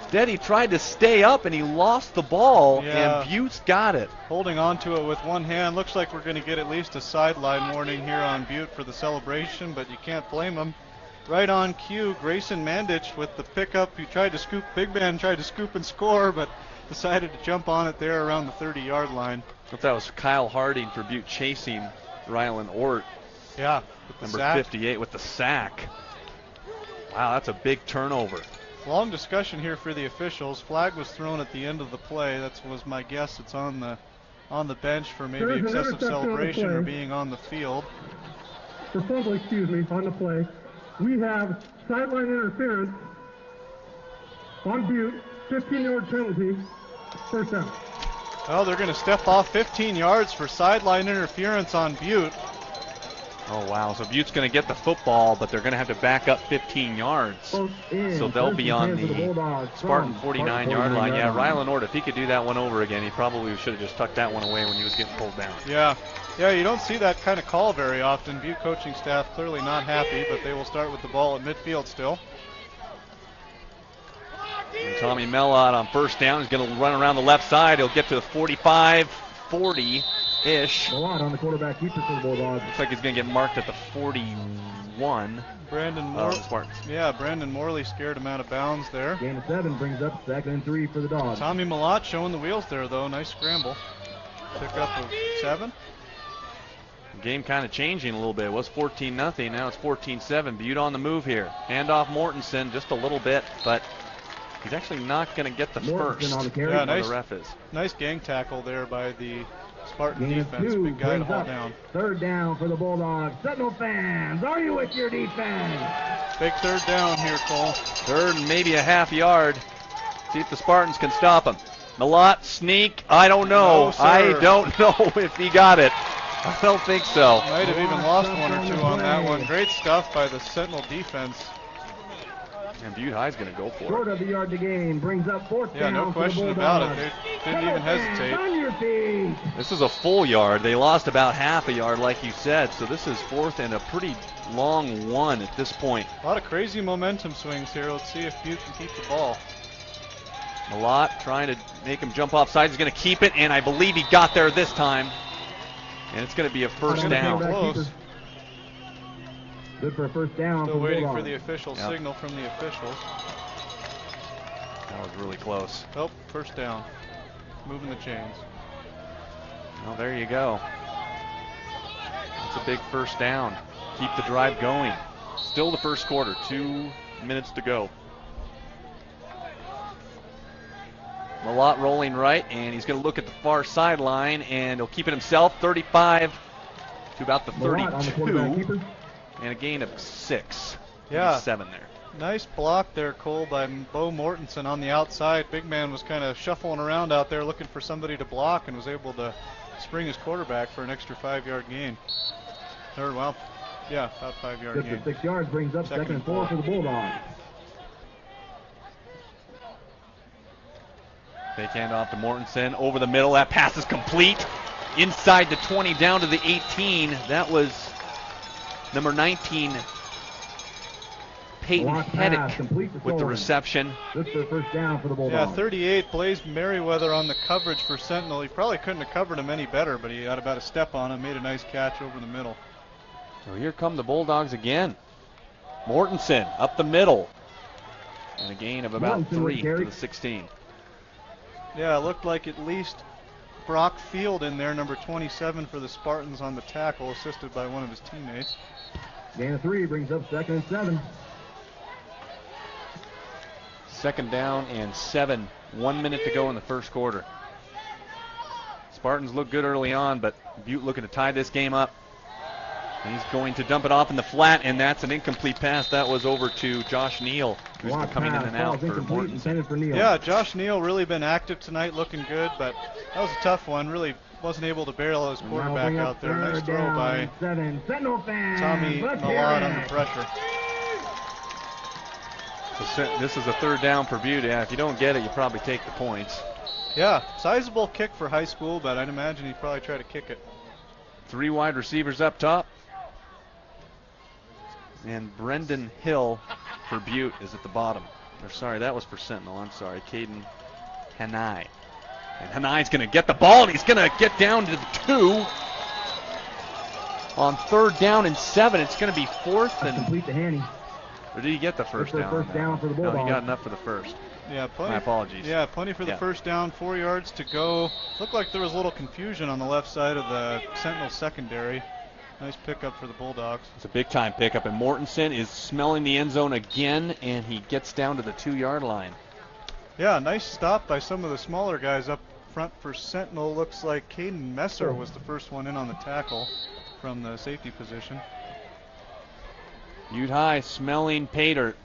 Speaker 6: Instead, he tried to stay up, and he lost the ball, and Butte's got it.
Speaker 1: Holding on to it with one hand. Looks like we're going to get at least a sideline warning here on Butte for the celebration, but you can't blame him. Right on cue, Grayson Mandich with the pickup. He tried to scoop, big man tried to scoop and score, but decided to jump on it there around the 30-yard line.
Speaker 6: I thought that was Kyle Harding for Butte chasing Rylan Ort.
Speaker 1: Yeah,
Speaker 6: number 58 with the sack. Wow, that's a big turnover.
Speaker 1: Long discussion here for the officials. Flag was thrown at the end of the play. That was my guess. It's on the bench for maybe
Speaker 3: There's an
Speaker 1: excessive
Speaker 3: interception on the
Speaker 1: celebration or
Speaker 3: play.
Speaker 1: being on the field.
Speaker 3: For fumble, excuse me, on the play. We have sideline interference on Butte, 15-yard penalty, first down.
Speaker 1: Well, they're going to step off 15 yards for sideline interference on Butte.
Speaker 6: Oh, wow. So Butte's going to get the football, but they're going to have to back up 15 yards. So they'll be on the Spartan 49-yard line. Yeah, Rylan Ord, if he could do that one over again, he probably should have just tucked that one away when he was getting pulled down.
Speaker 1: Yeah, you don't see that kind of call very often. Butte coaching staff clearly not happy, but they will start with the ball at midfield still.
Speaker 6: And Tommy Mellott on first down is going to run around the left side. He'll get to the 45, 40-ish.
Speaker 3: Mellott on the quarterback keeper for the Bulldogs.
Speaker 6: Looks like he's going to get marked at the 41.
Speaker 1: Brandon Morley scared him out of bounds there.
Speaker 3: Gain of 7 brings up 2nd and 3 for the Dogs.
Speaker 1: Tommy Mellott showing the wheels there, though. Nice scramble. Pick up of 7.
Speaker 6: Game kind of changing a little bit. It was 14-0. Now it's 14-7. Butte on the move here. Handoff Mortensen just a little bit, but he's actually not going to get the first.
Speaker 3: On the carry.
Speaker 1: Yeah,
Speaker 6: The ref is.
Speaker 1: Nice gang tackle there by the Spartan
Speaker 3: Gain of
Speaker 1: defense.
Speaker 3: 2
Speaker 1: Big guy to
Speaker 3: brings
Speaker 1: hold
Speaker 3: up
Speaker 1: down.
Speaker 3: 3rd down for the Bulldogs. Sentinel fans, are you with your defense?
Speaker 1: Big 3rd down here, Cole.
Speaker 6: 3rd and maybe a half yard. See if the Spartans can stop him. Mellott sneak. I don't know.
Speaker 1: No, sir.
Speaker 6: I don't know if he got it. I don't think so.
Speaker 1: Might have even lost 1 or 2 on that one. Great stuff by the Sentinel defense.
Speaker 6: And Butte High's going to go for
Speaker 3: Short
Speaker 6: it.
Speaker 3: of the yard to gain, brings up 4th
Speaker 1: Yeah,
Speaker 3: down
Speaker 1: no
Speaker 3: for the
Speaker 1: question
Speaker 3: Bulldogs.
Speaker 1: about it. They didn't even hesitate.
Speaker 3: On your feet.
Speaker 6: This is a full yard. They lost about half a yard, like you said. So this is 4th and a pretty long one at this point.
Speaker 1: A lot of crazy momentum swings here. Let's see if Butte can keep the ball.
Speaker 6: Mellott trying to make him jump off sides. He's going to keep it, and I believe he got there this time. And it's going to be a first down.
Speaker 1: Close.
Speaker 3: Good for a first down.
Speaker 1: Still
Speaker 3: for
Speaker 1: waiting
Speaker 3: Bulldogs.
Speaker 1: for the official signal from the officials.
Speaker 6: That was really close.
Speaker 1: Oh, first down. Moving the chains.
Speaker 6: Well, there you go. That's a big first down. Keep the drive going. Still the first quarter. 2 minutes to go. Mellott rolling right, and he's going to look at the far sideline, and he'll keep it himself. 35 to about the
Speaker 3: Mellott on the quarterback
Speaker 6: 32,
Speaker 3: keeper.
Speaker 6: and a gain of 6.
Speaker 1: Yeah.
Speaker 6: 7 there.
Speaker 1: Nice block there, Cole, by Bo Mortensen on the outside. Big man was kind of shuffling around out there looking for somebody to block and was able to spring his quarterback for an extra 5-yard gain. About 5-yard
Speaker 3: Good
Speaker 1: gain.
Speaker 3: for 6 yards, brings up 2nd and 4 for the Bulldogs.
Speaker 6: Fake handoff to Mortensen over the middle. That pass is complete. Inside the 20, down to the 18. That was number 19, Peyton
Speaker 3: Block pass,
Speaker 6: Heddick,
Speaker 3: complete to
Speaker 6: with the
Speaker 3: Sullivan.
Speaker 6: reception.
Speaker 3: Good for a first down for the
Speaker 1: Yeah,
Speaker 3: Bulldogs.
Speaker 1: 38, Blaze Merriweather on the coverage for Sentinel. He probably couldn't have covered him any better, but he had about a step on him, made a nice catch over the middle.
Speaker 6: So here come the Bulldogs again. Mortensen up the middle. And a gain of about
Speaker 3: Mortensen with
Speaker 6: 3 to
Speaker 3: carry.
Speaker 6: the 16.
Speaker 1: Yeah, it looked like at least Brock Field in there, number 27 for the Spartans on the tackle, assisted by one of his teammates.
Speaker 3: Gain of 3 brings up 2nd and 7.
Speaker 6: 2nd down and 7. 1 minute to go in the first quarter. Spartans look good early on, but Butte looking to tie this game up. And he's going to dump it off in the flat, and that's an incomplete pass. That was over to Josh Neal, who's been
Speaker 3: Block
Speaker 6: coming in
Speaker 3: pass,
Speaker 6: and out
Speaker 3: falls
Speaker 6: for
Speaker 3: incomplete,
Speaker 6: Mortensen.
Speaker 3: intended for Neal.
Speaker 1: Yeah, Josh Neal really been active tonight, looking good, but that was a tough one. Really wasn't able to barrel his
Speaker 3: Now
Speaker 1: quarterback
Speaker 3: bring up
Speaker 1: out there. Nice
Speaker 3: 3rd
Speaker 1: throw
Speaker 3: down
Speaker 1: by
Speaker 3: and 7. Sentinel fans,
Speaker 1: Tommy
Speaker 3: let's hear
Speaker 1: Millard
Speaker 3: it.
Speaker 1: under pressure.
Speaker 6: So this is a 3rd down for Butte. Yeah, if you don't get it, you probably take the points.
Speaker 1: Yeah, sizable kick for high school, but I'd imagine he'd probably try to kick it.
Speaker 6: 3 wide receivers up top. And Brendan Hill for Butte is at the bottom. Or sorry, that was for Sentinel. I'm sorry. Caden Hanai. And Hanai's going to get the ball, and he's going to get down to the 2. On 3rd down and 7, it's going to be 4th and...
Speaker 3: Complete to Hanny.
Speaker 6: Or did he get the first
Speaker 3: for
Speaker 6: down?
Speaker 3: first down for the
Speaker 6: No, he
Speaker 3: Bulldogs.
Speaker 6: got enough for the first.
Speaker 1: Yeah, plenty.
Speaker 6: My apologies.
Speaker 1: Yeah, plenty for the
Speaker 6: Yeah.
Speaker 1: first down. 4 yards to go. Looked like there was a little confusion on the left side of the Sentinel secondary. Nice pickup for the Bulldogs.
Speaker 6: It's a big-time pickup, and Mortensen is smelling the end zone again, and he gets down to the 2-yard line.
Speaker 1: Yeah, nice stop by some of the smaller guys up front for Sentinel. Looks like Caden Messer was the first one in on the tackle from the safety position.
Speaker 6: Butte High smelling pay dirt.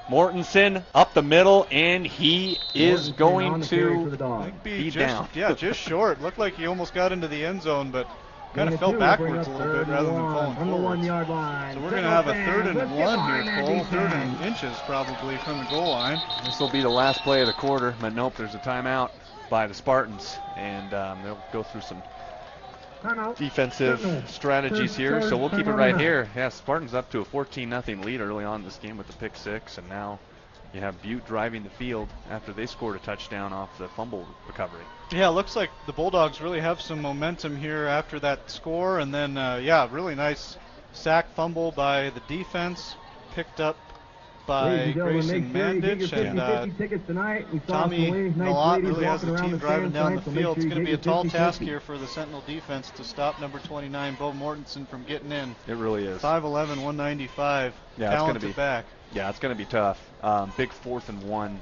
Speaker 6: Mortensen up the middle, and he is going to be down.
Speaker 1: Yeah, just short. Looked like he almost got into the end zone, but kind of fell backwards a little bit rather than falling forward. So we're going to have a 3rd and 1 here, Cole. 3rd and inches probably from the goal line.
Speaker 6: This will be the last play of the quarter, but nope, there's a timeout by the Spartans, and they'll go through some defensive strategies here, so we'll keep it right here. Yeah, Spartans up to a 14-0 lead early on in this game with the pick 6, and now you have Butte driving the field after they scored a touchdown off the fumble recovery.
Speaker 1: Yeah, looks like the Bulldogs really have some momentum here after that score, and then, yeah, really nice sack fumble by the defense, picked up by Grayson Mandich, and Tommy Malott really has the team driving down the field. It's going to be a tall task here for the Sentinel defense to stop number 29, Bo Mortensen, from getting in.
Speaker 6: It really is.
Speaker 1: 5'11", 195,
Speaker 6: yeah,
Speaker 1: talented back.
Speaker 6: Yeah, it's going to be tough. Big 4th and 1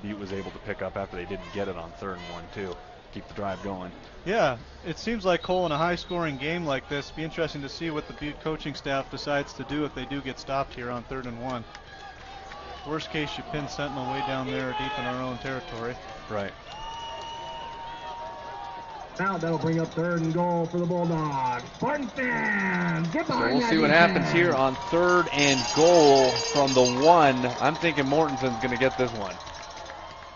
Speaker 6: Butte was able to pick up after they didn't get it on 3rd and 1 too. Keep the drive going.
Speaker 1: Yeah, it seems like, Cole, in a high-scoring game like this, it'd be interesting to see what the Butte coaching staff decides to do if they do get stopped here on 3rd and 1. Worst case, you pin Sentinel way down there deep in our own territory.
Speaker 6: Right.
Speaker 3: Now that'll bring up 3rd and goal for the Bulldogs. Spartan fans, get
Speaker 6: So
Speaker 3: behind
Speaker 6: we'll
Speaker 3: that
Speaker 6: see what
Speaker 3: defense.
Speaker 6: happens here on 3rd and goal from the 1. I'm thinking Mortensen's going to get this one.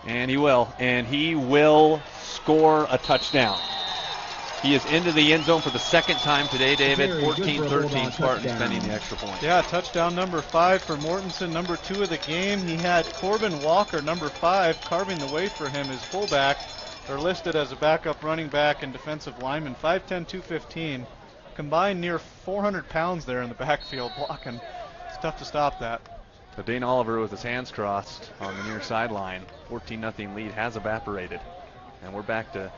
Speaker 6: And he will. And he will score a touchdown. He is into the end zone for the 2nd time today, David. 14-13 Spartans pending the extra point.
Speaker 1: Yeah, touchdown number 5 for Mortensen, number 2 of the game. He had Corbin Walker, number 5, carving the way for him, his fullback. They're listed as a backup running back and defensive lineman, 5'10", 215. Combined near 400 pounds there in the backfield blocking. It's tough to stop that.
Speaker 6: So Dane Oliver with his hands crossed on the near sideline. 14-0 lead has evaporated. And we're back to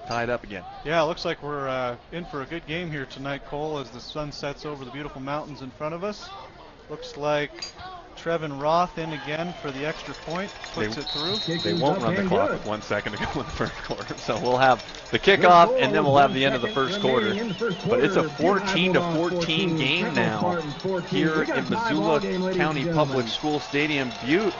Speaker 6: tied up again.
Speaker 1: Yeah, it looks like we're in for a good game here tonight, Cole, as the sun sets over the beautiful mountains in front of us. Looks like Trevin Roth in again for the extra point, puts it through.
Speaker 6: They won't run the clock with 1 second to go in the first quarter. So we'll have the kickoff, and then we'll have the end of the first quarter. But it's a 14-14 game now here in Missoula County Public School Stadium. Butte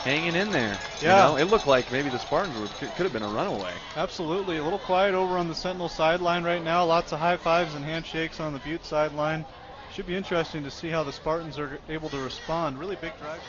Speaker 6: hanging in there.
Speaker 1: Yeah.
Speaker 6: You know, it looked like maybe the Spartans could have been a runaway.
Speaker 1: Absolutely. A little quiet over on the Sentinel sideline right now. Lots of high fives and handshakes on the Butte sideline. Should be interesting to see how the Spartans are able to respond. Really big drive.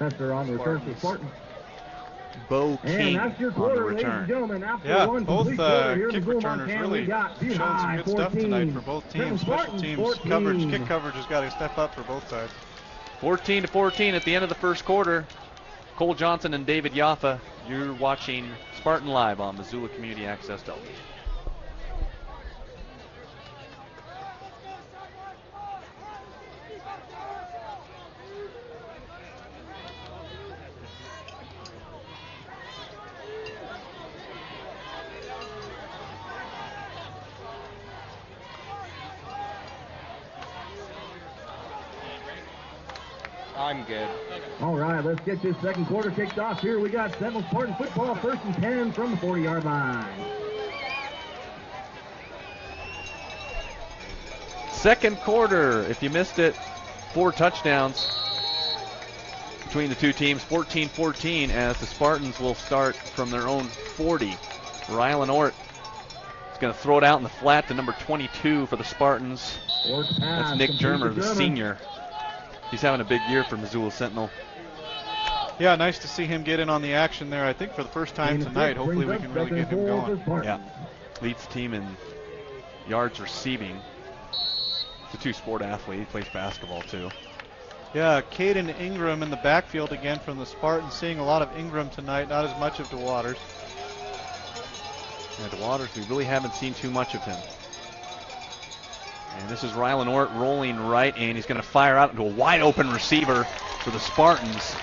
Speaker 3: Spencer on the return for Spartans.
Speaker 6: Bo King
Speaker 3: And that's your
Speaker 6: on the
Speaker 3: quarter, ladies and
Speaker 6: return.
Speaker 3: gentlemen. After
Speaker 1: Yeah,
Speaker 3: one
Speaker 1: both
Speaker 3: complete quarter here in
Speaker 1: kick
Speaker 3: Missoula,
Speaker 1: returners
Speaker 3: Montana,
Speaker 1: really
Speaker 3: we got
Speaker 1: showing
Speaker 3: Butte
Speaker 1: some
Speaker 3: High,
Speaker 1: good stuff
Speaker 3: 14.
Speaker 1: tonight for both teams. Special
Speaker 3: Spartans,
Speaker 1: teams
Speaker 3: 14.
Speaker 1: coverage, kick coverage has got to step up for both sides.
Speaker 6: 14-14 at the end of the first quarter. Cole Johnson and David Yaffa. You're watching Spartan Live on Missoula Community Access Television.
Speaker 4: I'm good.
Speaker 7: All right, let's get this second quarter kicked off here. We got Sentinel Spartan football, 1st and 10 from the 40-yard line.
Speaker 6: Second quarter, if you missed it, 4 touchdowns between the two teams, 14-14, as the Spartans will start from their own 40. Rylan Ort is going to throw it out in the flat to number 22 for the Spartans. That's Nick Germer, the senior. He's having a big year for Missoula Sentinel.
Speaker 1: Yeah, nice to see him get in on the action there. I think for the first time tonight, hopefully we can really get him going.
Speaker 6: Yeah, leads the team in yards receiving. He's a two-sport athlete. He plays basketball too.
Speaker 1: Yeah, Caden Ingram in the backfield again from the Spartans. Seeing a lot of Ingram tonight, not as much of DeWaters.
Speaker 6: Yeah, DeWaters, we really haven't seen too much of him. And this is Rylan Ort rolling right, and he's going to fire out into a wide open receiver for the Spartans.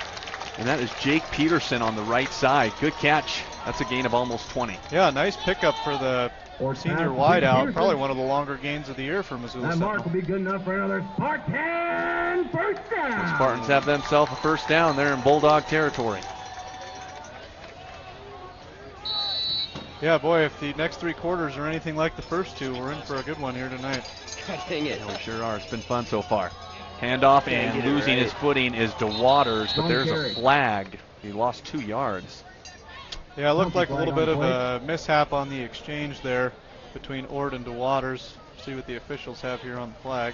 Speaker 6: And that is Jake Peterson on the right side. Good catch. That's a gain of almost 20.
Speaker 1: Yeah, nice pickup for the senior wideout. Probably one of the longer gains of the year for Missoula
Speaker 7: That
Speaker 1: Sentinel.
Speaker 7: mark will be good enough for another Spartan first down.
Speaker 6: The Spartans have themselves a first down there in Bulldog territory.
Speaker 1: Yeah, boy, if the next 3 quarters are anything like the first 2, we're in for a good one here tonight.
Speaker 4: Dang it.
Speaker 6: Yeah, we sure are. It's been fun so far. Handoff, and losing his footing is DeWaters, but there's a flag. He lost 2 yards.
Speaker 1: Yeah, it looked like a little bit of a mishap on the exchange there between Ort and DeWaters. See what the officials have here on the flag.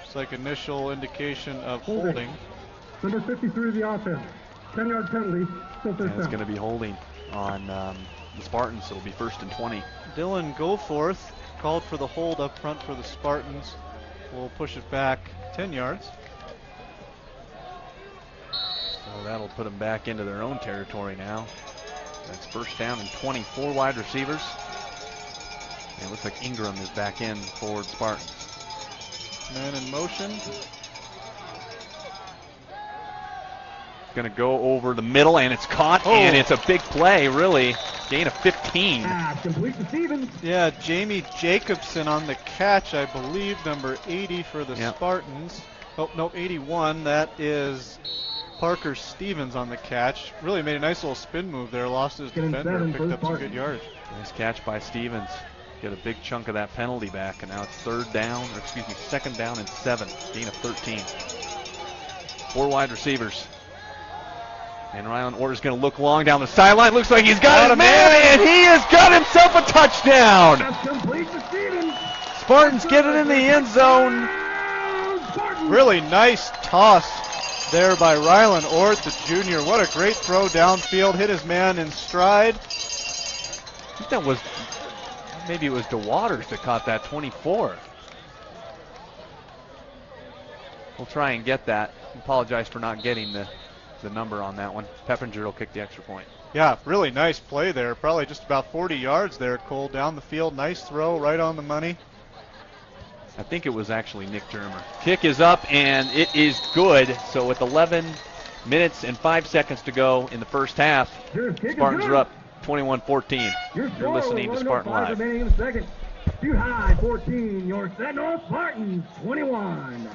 Speaker 1: It's like initial indication of holding.
Speaker 3: Number 53 of the offense. 10-yard penalty. Still first
Speaker 6: And it's
Speaker 3: down.
Speaker 6: going to be holding on the Spartans. It'll be 1st and 20.
Speaker 1: Dylan Goforth called for the hold up front for the Spartans. We'll push it back 10 yards.
Speaker 6: So that'll put them back into their own territory now. That's 1st down and 24 wide receivers. And it looks like Ingram is back in for the Spartans.
Speaker 1: Man in motion.
Speaker 6: Going to go over the middle, and it's caught, and it's a big play, really. Gain of 15.
Speaker 7: Complete to Stevens.
Speaker 1: Yeah, Jamie Jacobson on the catch, I believe, number 80 for the Spartans. Oh, no, 81. That is Parker Stevens on the catch. Really made a nice little spin move there. Lost his defender, picked up some good yards.
Speaker 6: Nice catch by Stevens. Get a big chunk of that penalty back, and now it's 2nd down and 7. Gain of 13. 4 wide receivers. And Rylan Orter's going to look long down the sideline. Looks like he's got a man, and he has got himself a touchdown.
Speaker 7: That's complete to Stevens.
Speaker 6: Spartans get it in the end zone.
Speaker 1: Really nice toss there by Rylan Ort, the junior. What a great throw downfield. Hit his man in stride.
Speaker 6: I think that was, maybe it was DeWaters that caught that 24. We'll try and get that. Apologize for not getting the number on that one. Peppinger will kick the extra point.
Speaker 1: Yeah, really nice play there. Probably just about 40 yards there, Cole, down the field. Nice throw, right on the money.
Speaker 6: I think it was actually Nick Germer. Kick is up, and it is good. So with 11 minutes and 5 seconds to go in the first half, Spartans are up 21-14. You're listening to Spartan Live.
Speaker 7: Remaining in the second. Butte High 14, your Sentinel Spartans 21.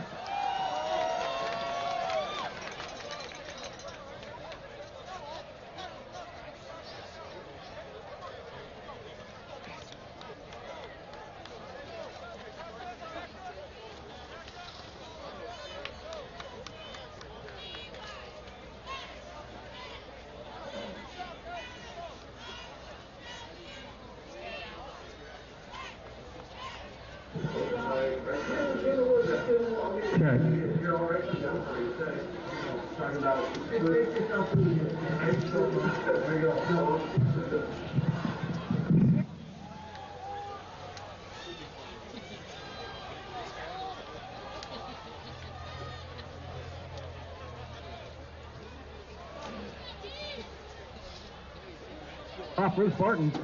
Speaker 7: Off for the Spartans.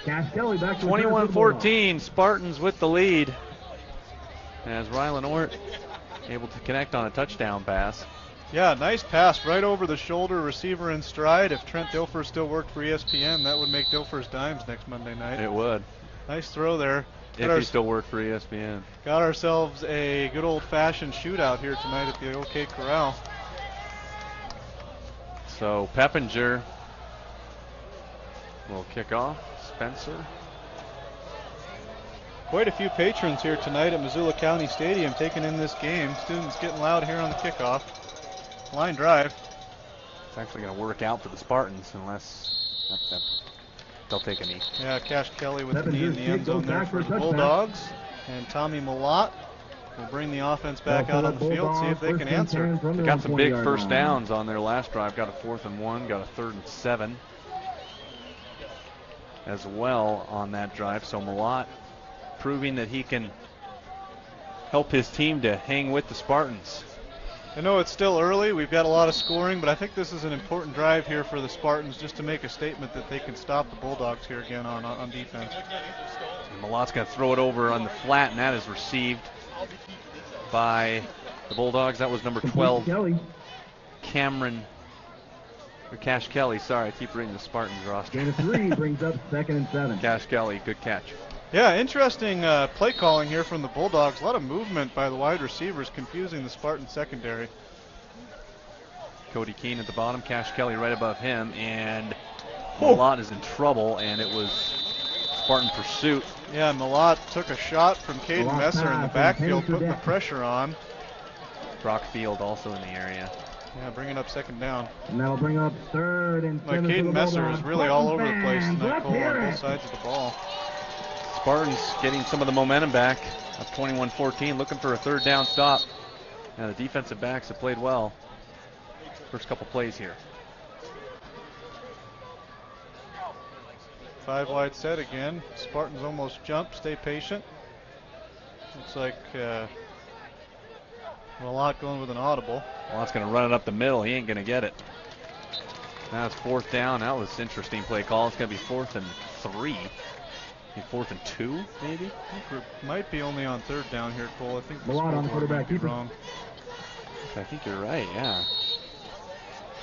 Speaker 7: Cash Kelly back to
Speaker 6: 21-14, Spartans with the lead. As Rylan Ort able to connect on a touchdown pass.
Speaker 1: Yeah, nice pass right over the shoulder, receiver in stride. If Trent Dilfer still worked for ESPN, that would make Dilfer's dimes next Monday night.
Speaker 6: It would.
Speaker 1: Nice throw there.
Speaker 6: If he still worked for ESPN.
Speaker 1: Got ourselves a good old-fashioned shootout here tonight at the OK Corral.
Speaker 6: So Peppinger will kick off. Spencer.
Speaker 1: Quite a few patrons here tonight at Missoula County Stadium taking in this game. Students getting loud here on the kickoff. Line drive.
Speaker 6: It's actually going to work out for the Spartans unless they'll take a knee.
Speaker 1: Yeah, Cash Kelly with the knee in the end zone there for the Bulldogs. And Tommy Malott will bring the offense back out on the field, see if they can answer.
Speaker 6: They got some big first downs on their last drive. Got a 4th and 1, got a 3rd and 7 as well on that drive. So Malott proving that he can help his team to hang with the Spartans.
Speaker 1: I know it's still early. We've got a lot of scoring, but I think this is an important drive here for the Spartans just to make a statement that they can stop the Bulldogs here again on defense.
Speaker 6: And Malott's going to throw it over on the flat, and that is received by the Bulldogs. That was number 12, Cameron, or Cash Kelly. Sorry, I keep reading the Spartans roster.
Speaker 7: Gain of 3 brings up 2nd and 7.
Speaker 6: Cash Kelly, good catch.
Speaker 1: Yeah, interesting play calling here from the Bulldogs. A lot of movement by the wide receivers, confusing the Spartan secondary.
Speaker 6: Cody Keene at the bottom, Cash Kelly right above him, and Malott is in trouble, and it was Spartan pursuit.
Speaker 1: Yeah, Malott took a shot from Caden Messer in the backfield, putting the pressure on.
Speaker 6: Brock Field also in the area.
Speaker 1: Yeah, bringing up 2nd down.
Speaker 7: And that'll bring up 3rd and 7.
Speaker 1: Caden Messer is really all over the place tonight, Cole, on both sides of the ball.
Speaker 6: Spartans getting some of the momentum back, up 21-14, looking for a 3rd down stop. Now the defensive backs have played well. First couple plays here.
Speaker 1: 5 wide set again. Spartans almost jumped. Stay patient. Looks like Malott going with an audible.
Speaker 6: Malott's going to run it up the middle. He ain't going to get it. Now it's 4th down. That was an interesting play call. It's going to be 4th and 3. 4th and 2, maybe?
Speaker 1: I think we might be only on 3rd down here, Cole. I think
Speaker 7: Malott on the quarterback keeper.
Speaker 1: Wrong.
Speaker 6: I think you're right, yeah.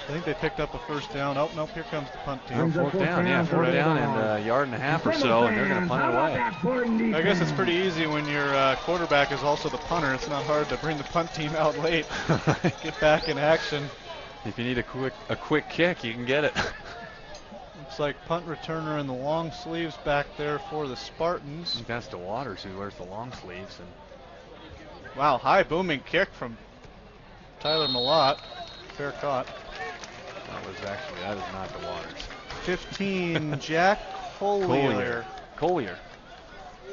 Speaker 1: I think they picked up a 1st down. Oh, nope, here comes the punt team.
Speaker 6: 4th down, yeah, 4th down and a yard and a half or so, and they're going to punt it away.
Speaker 1: I guess it's pretty easy when your quarterback is also the punter. It's not hard to bring the punt team out late, get back in action.
Speaker 6: If you need a quick kick, you can get it.
Speaker 1: Looks like punt returner in the long sleeves back there for the Spartans.
Speaker 6: I think that's DeWaters who wears the long sleeves. And
Speaker 1: wow, high booming kick from Tyler Malott. Fair caught.
Speaker 6: That is not DeWaters.
Speaker 1: 15, Jack Collier.
Speaker 6: Collier.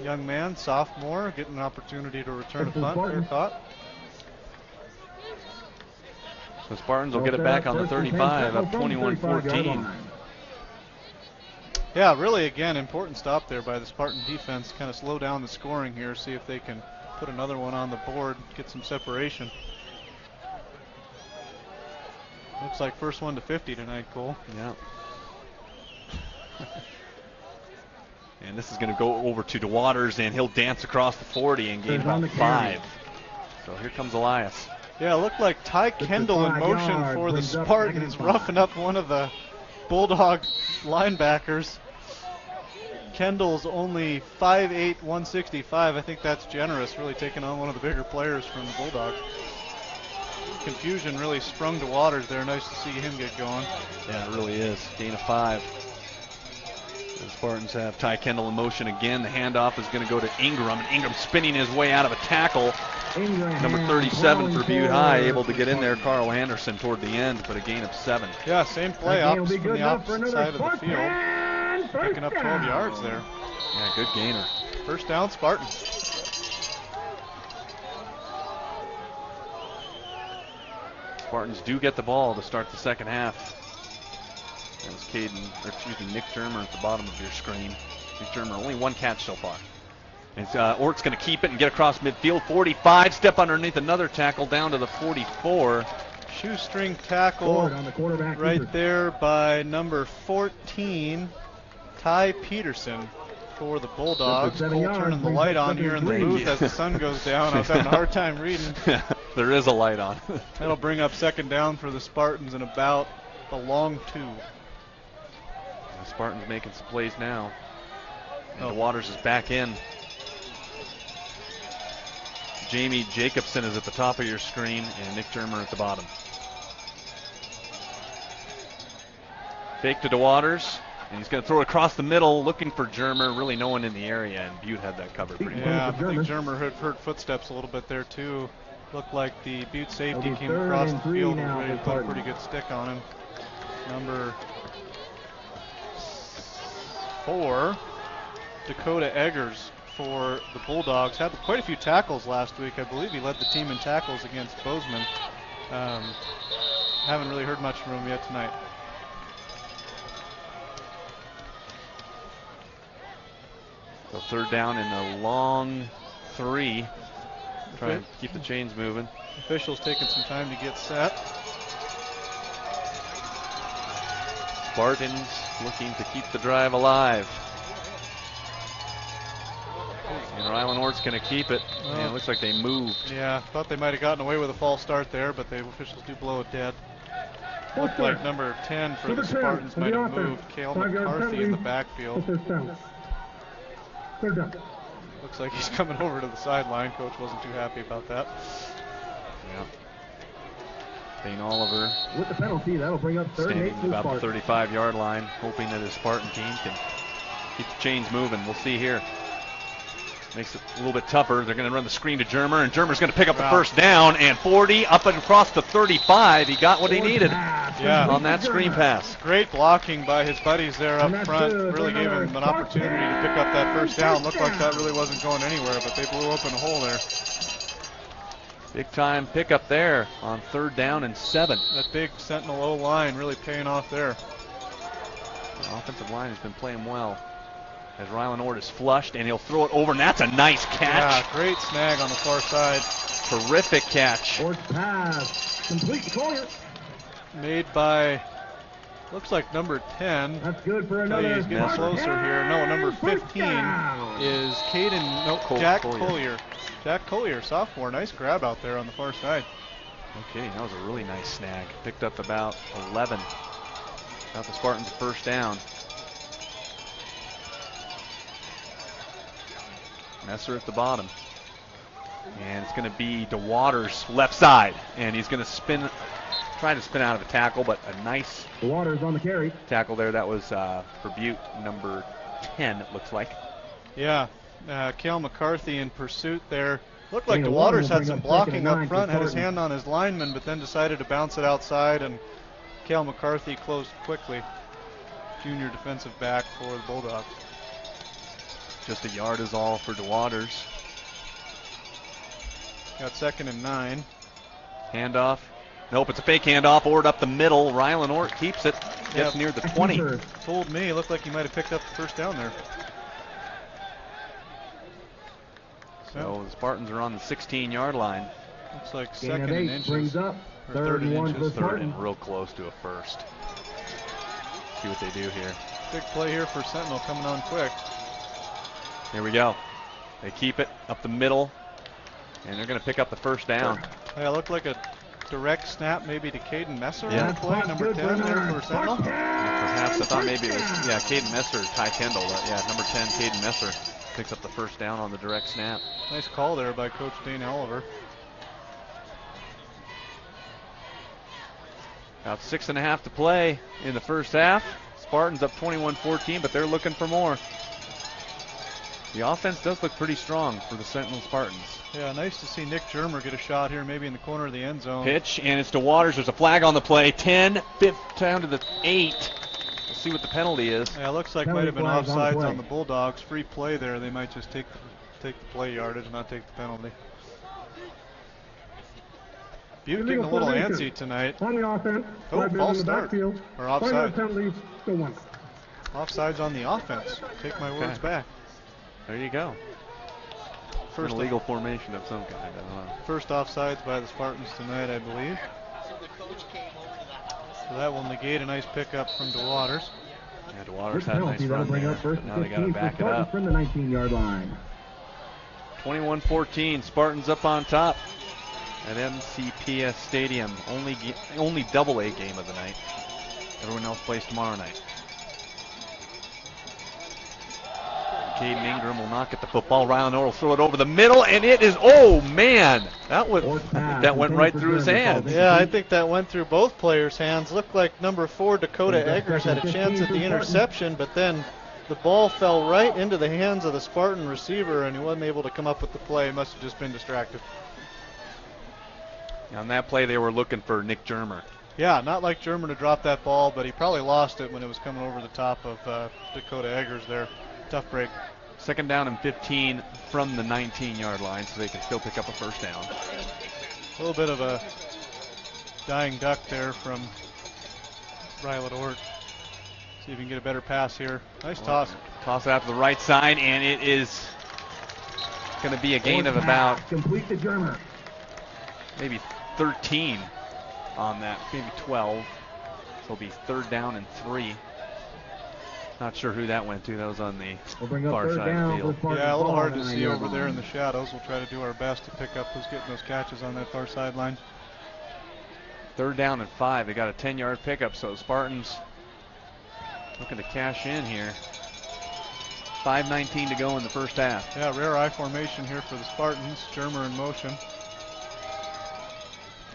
Speaker 1: Young man, sophomore, getting an opportunity to return a punt. Fair caught.
Speaker 6: The Spartans will get it back on the 35, up 21-14.
Speaker 1: Yeah, really, again, important stop there by the Spartan defense. Kind of slow down the scoring here, see if they can put another one on the board, get some separation. Looks like first one to 50 tonight, Cole.
Speaker 6: Yeah. And this is going to go over to DeWaters, and he'll dance across the 40 and gain about 5. So here comes Elias.
Speaker 1: Yeah, it looked like Ty Kendall in motion for the Spartans, roughing up one of the Bulldog linebackers. Kendall's only 5'8", 165. I think that's generous, really taking on one of the bigger players from the Bulldogs. Confusion really sprung to Waters there. Nice to see him get going.
Speaker 6: Yeah, it really is. Gain of 5. The Spartans have Ty Kendall in motion again. The handoff is going to go to Ingram, and Ingram spinning his way out of a tackle. Number 37 for Butte High, able to get in there. Carl Anderson toward the end, but a gain of 7.
Speaker 1: Yeah, same play, from the opposite side of the field. Picking up 12 yards there.
Speaker 6: Yeah, good gainer.
Speaker 1: First down, Spartans.
Speaker 6: Spartans do get the ball to start the second half. That's Nick Germer at the bottom of your screen. Nick Germer, only 1 catch so far. And Ort's going to keep it and get across midfield. 45, step underneath another tackle down to the 44.
Speaker 1: Shoestring tackle right there by number 14, Ty Peterson for the Bulldogs. Cole turning the light on here in the booth as the sun goes down. I was having a hard time reading.
Speaker 6: There is a light on.
Speaker 1: That'll bring up second down for the Spartans in about a long 2.
Speaker 6: The Spartans making some plays now. And DeWaters is back in. Jamie Jacobson is at the top of your screen and Nick Germer at the bottom. Fake to DeWaters, and he's going to throw it across the middle, looking for Germer. Really no one in the area, and Butte had that covered pretty well.
Speaker 1: Yeah, I think Germer heard footsteps a little bit there too. Looked like the Butte safety came across the field and ready to put a pretty good stick on him. Number 4, Dakota Eggers for the Bulldogs. Had quite a few tackles last week. I believe he led the team in tackles against Bozeman. Haven't really heard much from him yet tonight.
Speaker 6: So third down in a long 3. Try and keep the chains moving.
Speaker 1: Officials taking some time to get set.
Speaker 6: Spartans looking to keep the drive alive. And Ryland Ort's going to keep it. And it looks like they moved.
Speaker 1: Yeah, thought they might have gotten away with a false start there, but the officials do blow it dead. Looked like number 10 for the Spartans might have moved. Cale McCarthy in the backfield.
Speaker 3: Third down.
Speaker 1: Looks like he's coming over to the sideline. Coach wasn't too happy about that.
Speaker 6: Yeah. Dane Oliver
Speaker 7: With the penalty, that'll bring up third and 8
Speaker 6: standing
Speaker 7: for
Speaker 6: about the
Speaker 7: Spartans.
Speaker 6: 35-yard line, hoping that his Spartan team can keep the chains moving. We'll see here. Makes it a little bit tougher. They're going to run the screen to Germer, and Germer's going to pick up the first down, and 40 up and across the 35. He got what he needed on that screen pass.
Speaker 1: Great blocking by his buddies there up front. Really gave him an opportunity to pick up that first down. Looked like that really wasn't going anywhere, but they blew open a hole there.
Speaker 6: Big time pickup there on third down and 7.
Speaker 1: That big Sentinel O-line really paying off there.
Speaker 6: The offensive line has been playing well. As Ryland Ort is flushed, and he'll throw it over, and that's a nice catch.
Speaker 1: Yeah, great snag on the far side.
Speaker 6: Terrific catch.
Speaker 7: Ort's pass, complete to Collier.
Speaker 1: Made by, looks like number 10.
Speaker 7: That's good for another.
Speaker 1: He's getting closer here. No, number 15 is Jack Collier. Jack Collier, sophomore. Nice grab out there on the far side.
Speaker 6: Okay, that was a really nice snag. Picked up about 11. Got the Spartans first down. Messer at the bottom. And it's going to be DeWaters left side. And he's going to try to spin out of a tackle, but a nice
Speaker 7: DeWaters on the carry.
Speaker 6: Tackle there. That was for Butte, number 10, it looks like.
Speaker 1: Yeah, Cale McCarthy in pursuit there. Looked like DeWaters had some blocking up front, had his hand on his lineman, but then decided to bounce it outside, and Cale McCarthy closed quickly. Junior defensive back for the Bulldogs.
Speaker 6: Just a yard is all for DeWaters.
Speaker 1: Got 2nd and 9.
Speaker 6: Handoff. Nope, it's a fake handoff. Ort up the middle. Ryland Ort keeps it. Gets near the 20.
Speaker 1: Told me, it looked like he might have picked up the first down there.
Speaker 6: So the Spartans are on the 16-yard line.
Speaker 1: Looks like 2nd and inches.
Speaker 7: Brings up third and 1 for the
Speaker 6: Third and
Speaker 7: Spartans.
Speaker 6: real close to a first. See what they do here.
Speaker 1: Big play here for Sentinel coming on quick.
Speaker 6: Here we go. They keep it up the middle, and they're going to pick up the first down.
Speaker 1: Yeah, looked like a direct snap maybe to Caden Messer on
Speaker 6: Yeah.
Speaker 1: the play, number 10 there for Sentinel.
Speaker 6: Perhaps I thought maybe it was, Caden Messer, Ty Kendall. Number 10, Caden Messer picks up the first down on the direct snap.
Speaker 1: Nice call there by Coach Dane Oliver.
Speaker 6: About 6.5 to play in the first half. Spartans up 21-14, but they're looking for more. The offense does look pretty strong for the Sentinel Spartans.
Speaker 1: Yeah, nice to see Nick Germer get a shot here, maybe in the corner of the end zone.
Speaker 6: Pitch, and it's DeWaters. There's a flag on the play. 10, 5 down to the 8. We'll see what the penalty is.
Speaker 1: Yeah, looks like might have been offsides on the Bulldogs. Free play there. They might just take the play yardage, not take the penalty. Butte getting a little antsy tonight.
Speaker 3: On the offense.
Speaker 1: Oh, false start. Or offside.
Speaker 3: Penalty, still 1.
Speaker 1: Offsides on the offense. Take my words back.
Speaker 6: There you go.
Speaker 1: First
Speaker 6: an illegal formation of some kind. I don't know.
Speaker 1: First offsides by the Spartans tonight, I believe. So that will negate a nice pickup from DeWaters.
Speaker 6: Yeah, DeWaters had a nice run there, but now they got to back it up.
Speaker 7: From the 19-yard line.
Speaker 6: 21-14, Spartans up on top at MCPS Stadium. Only double-A game of the night. Everyone else plays tomorrow night. Caden Ingram will not get the football. Rylan Orr will throw it over the middle, and it is, oh man, that went right through his hands.
Speaker 1: Yeah, I think that went through both players' hands. Looked like number 4, Dakota Eggers, had a chance at the interception, but then the ball fell right into the hands of the Spartan receiver, and he wasn't able to come up with the play. He must have just been distracted.
Speaker 6: On that play, they were looking for Nick Germer.
Speaker 1: Yeah, not like Germer to drop that ball, but he probably lost it when it was coming over the top of Dakota Eggers there. Tough break.
Speaker 6: 2nd down and 15 from the 19-yard line, so they can still pick up a first down.
Speaker 1: A little bit of a dying duck there from Rylan Ort. See if we can get a better pass here. Nice toss.
Speaker 6: Toss out to the right side, and it is going to be a gain of about
Speaker 7: complete to Germer.
Speaker 6: Maybe 13 on that, maybe 12. So it'll be 3rd down and 3. Not sure who that went to. That was on the far side of the field.
Speaker 1: Yeah, a little hard to see over there in the shadows. We'll try to do our best to pick up who's getting those catches on that far sideline.
Speaker 6: 3rd down and 5. They got a 10-yard pickup, so Spartans looking to cash in here. 5:19 to go in the first half.
Speaker 1: Yeah, rare I formation here for the Spartans. Germer in motion.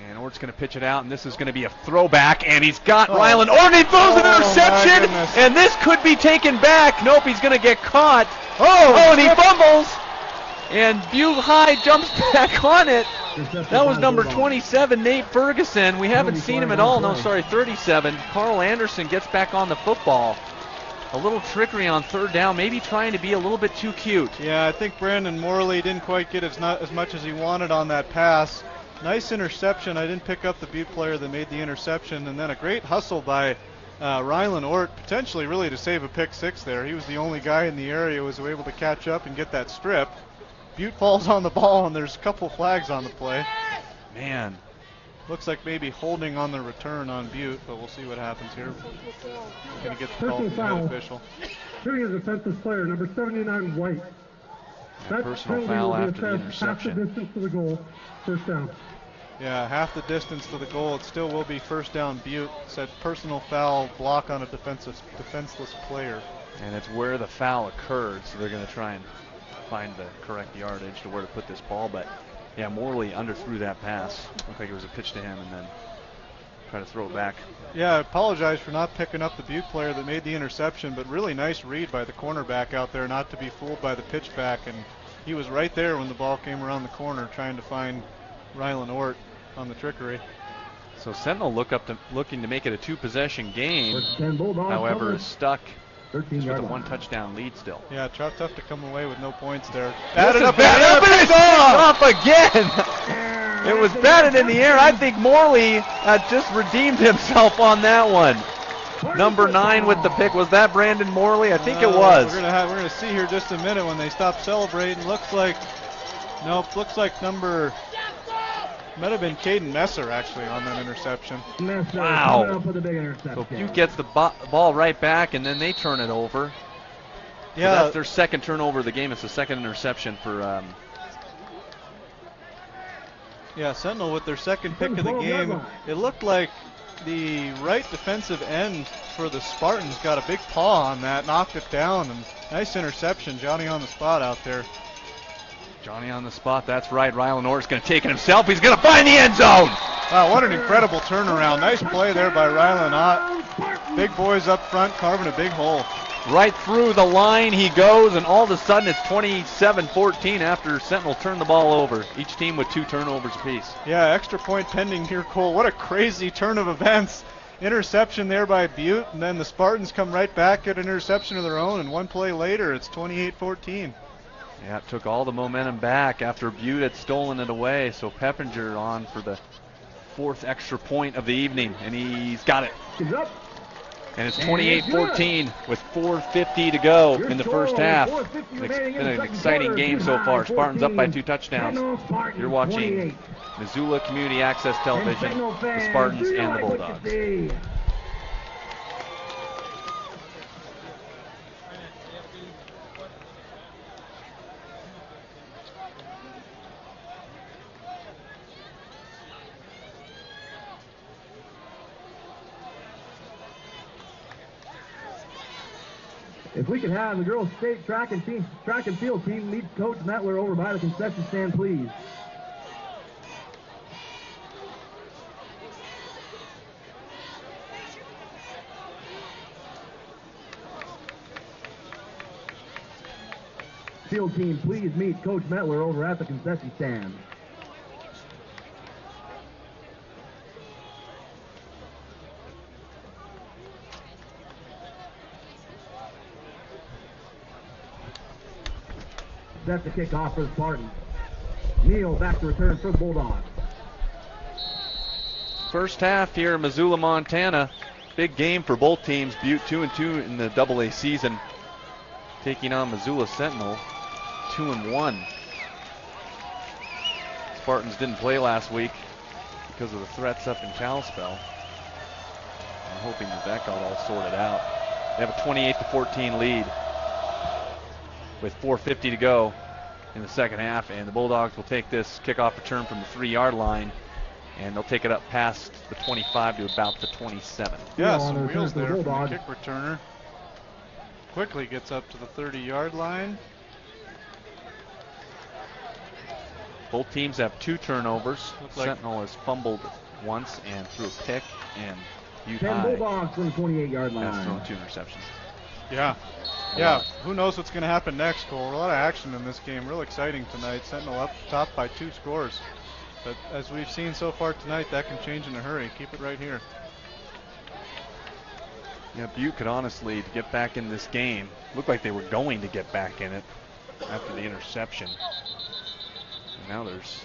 Speaker 6: And Ort's going to pitch it out, and this is going to be a throwback, and he's got Rylan Ort, and he throws an interception, and this could be taken back. Nope, he's going to get caught. And he fumbles, and Butte High jumps back on it. That was number 27, Nate Ferguson. We haven't seen him at all. No, sorry, 37. Carl Anderson gets back on the football. A little trickery on 3rd down, maybe trying to be a little bit too cute.
Speaker 1: Yeah, I think Brandon Morley didn't quite get as much as he wanted on that pass. Nice interception. I didn't pick up the Butte player that made the interception, and then a great hustle by Rylan Ort, potentially really to save a pick 6 there. He was the only guy in the area who was able to catch up and get that strip. Butte falls on the ball, and there's a couple flags on the play.
Speaker 6: Man.
Speaker 1: Looks like maybe holding on the return on Butte, but we'll see what happens here. Going to get the call from the head official.
Speaker 3: Shooting a defensive player, number 79, White.
Speaker 6: That personal foul after the interception.
Speaker 3: Half the distance to the goal, first down.
Speaker 1: Yeah, half the distance to the goal. It still will be first down Butte. Said personal foul, block on a defenseless player.
Speaker 6: And it's where the foul occurred, so they're going to try and find the correct yardage to where to put this ball. But yeah, Morley underthrew that pass. Looked like it was a pitch to him, and then try to throw it back.
Speaker 1: Yeah, I apologize for not picking up the Butte player that made the interception, but really nice read by the cornerback out there not to be fooled by the pitch back, and he was right there when the ball came around the corner trying to find Rylan Ort on the trickery.
Speaker 6: So Sentinel looking to make it a 2-possession game, however is stuck with a 1-touchdown lead still.
Speaker 1: Yeah, tough to come away with no points there.
Speaker 6: Batted up, and it's off again. It was batted in the air. I think Morley just redeemed himself on that one. Number 9 with the pick. Was that Brandon Morley? I think it was.
Speaker 1: We're gonna see here just a minute when they stop celebrating. Looks like number might have been Caden Messer actually on that interception.
Speaker 6: Wow. So Butte gets the ball right back, and then they turn it over. Yeah, so that's their second turnover of the game. It's the second interception for.
Speaker 1: Yeah, Sentinel with their second pick of the game. It looked like the right defensive end for the Spartans got a big paw on that, knocked it down, and nice interception. Johnny on the spot out there.
Speaker 6: Johnny on the spot, that's right. Rylan Orr's going to take it himself. He's going to find the end zone.
Speaker 1: Wow, what an incredible turnaround. Nice play there by Rylan Ott. Big boys up front carving a big hole.
Speaker 6: Right through the line he goes, and all of a sudden it's 27-14 after Sentinel turned the ball over. Each team with 2 turnovers apiece.
Speaker 1: Yeah, extra point pending here, Cole. What a crazy turn of events. Interception there by Butte, and then the Spartans come right back, get an interception of their own, and one play later it's 28-14.
Speaker 6: Yeah, it took all the momentum back after Butte had stolen it away, so Peppinger on for the 4th extra point of the evening, and he's got it.
Speaker 7: He's up.
Speaker 6: And it's 28-14 with 4:50 to go in the first half. It's been an exciting game so far. Spartans up by 2 touchdowns. You're watching Missoula Community Access Television, the Spartans and the Bulldogs.
Speaker 7: If we could have the girls' state track and field team meet Coach Metler over by the concession stand, please. Field team, please meet Coach Metler over at the concession stand. Set the kickoff for the Spartans. Neal back to return for the Bulldogs.
Speaker 6: First half here in Missoula, Montana. Big game for both teams. Butte 2-2 in the AA season, taking on Missoula Sentinel 2-1. Spartans didn't play last week because of the threats up in Kalispell. I'm hoping that got all sorted out. They have a 28-14 lead with 4:50 to go in the second half, and the Bulldogs will take this kickoff return from the 3-yard line, and they'll take it up past the 25 to about the 27.
Speaker 1: Yeah, some wheels there from the kick returner. Quickly gets up to the 30-yard line.
Speaker 6: Both teams have 2 turnovers. Sentinel has fumbled once and threw a pick, and Butte High
Speaker 7: Bulldogs from the 28-yard line
Speaker 6: has thrown 2 interceptions.
Speaker 1: Yeah, who knows what's going to happen next, Cole. A lot of action in this game. Real exciting tonight. Sentinel up top by 2 scores. But as we've seen so far tonight, that can change in a hurry. Keep it right here.
Speaker 6: Yeah, Butte could honestly get back in this game. Looked like they were going to get back in it after the interception. And now there's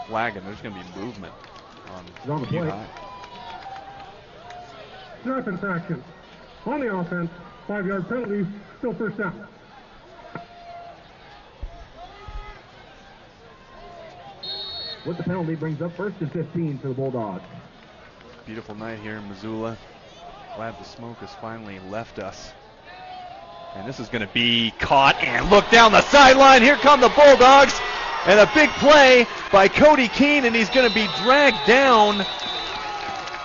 Speaker 6: flagging. There's going to be movement on Butte High.
Speaker 3: Snap infraction. On the offense, 5-yard penalty, still first down.
Speaker 7: With the penalty brings up 1st and 15 for the Bulldogs.
Speaker 6: Beautiful night here in Missoula. Glad the smoke has finally left us. And this is going to be caught, and look down the sideline. Here come the Bulldogs, and a big play by Cody Keene, and he's going to be dragged down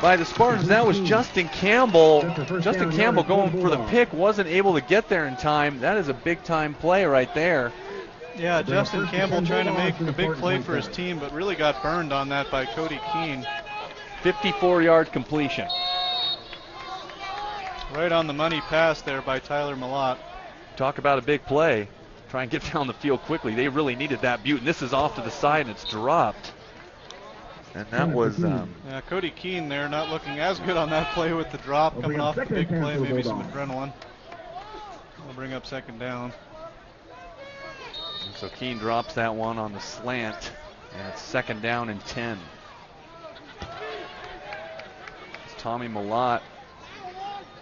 Speaker 6: by the Spartans. That was Justin Campbell. Justin Campbell going for the pick, wasn't able to get there in time. That is a big-time play right there.
Speaker 1: Yeah, Justin Campbell trying to make a big play for his team, but really got burned on that by Cody Keene.
Speaker 6: 54-yard completion.
Speaker 1: Right on the money pass there by Tyler Malott.
Speaker 6: Talk about a big play. Try and get down the field quickly. They really needed that. Butte, and this is off to the side, and it's dropped. And that was...
Speaker 1: yeah, Cody Keene there not looking as good on that play with the drop, coming off the big play, maybe some adrenaline. We'll bring up second down.
Speaker 6: And so Keene drops that one on the slant, and it's second down and 10. It's Tommy Malott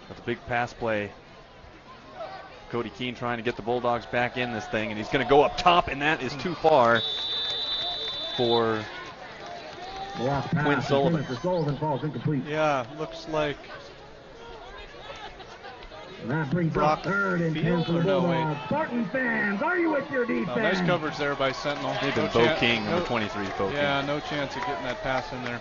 Speaker 6: with a big pass play. Cody Keene trying to get the Bulldogs back in this thing, and he's going to go up top, and that is too far for Quinn Sullivan.
Speaker 7: Falls incomplete.
Speaker 1: Yeah, looks like
Speaker 7: and that brings
Speaker 1: Brock
Speaker 7: up 3rd and 10 for the Bulldogs. Spartan fans, are you with your defense?
Speaker 1: Nice coverage there by Sentinel.
Speaker 6: They've been Bo King, number 23, Bo King.
Speaker 1: Yeah, no chance of getting that pass in there.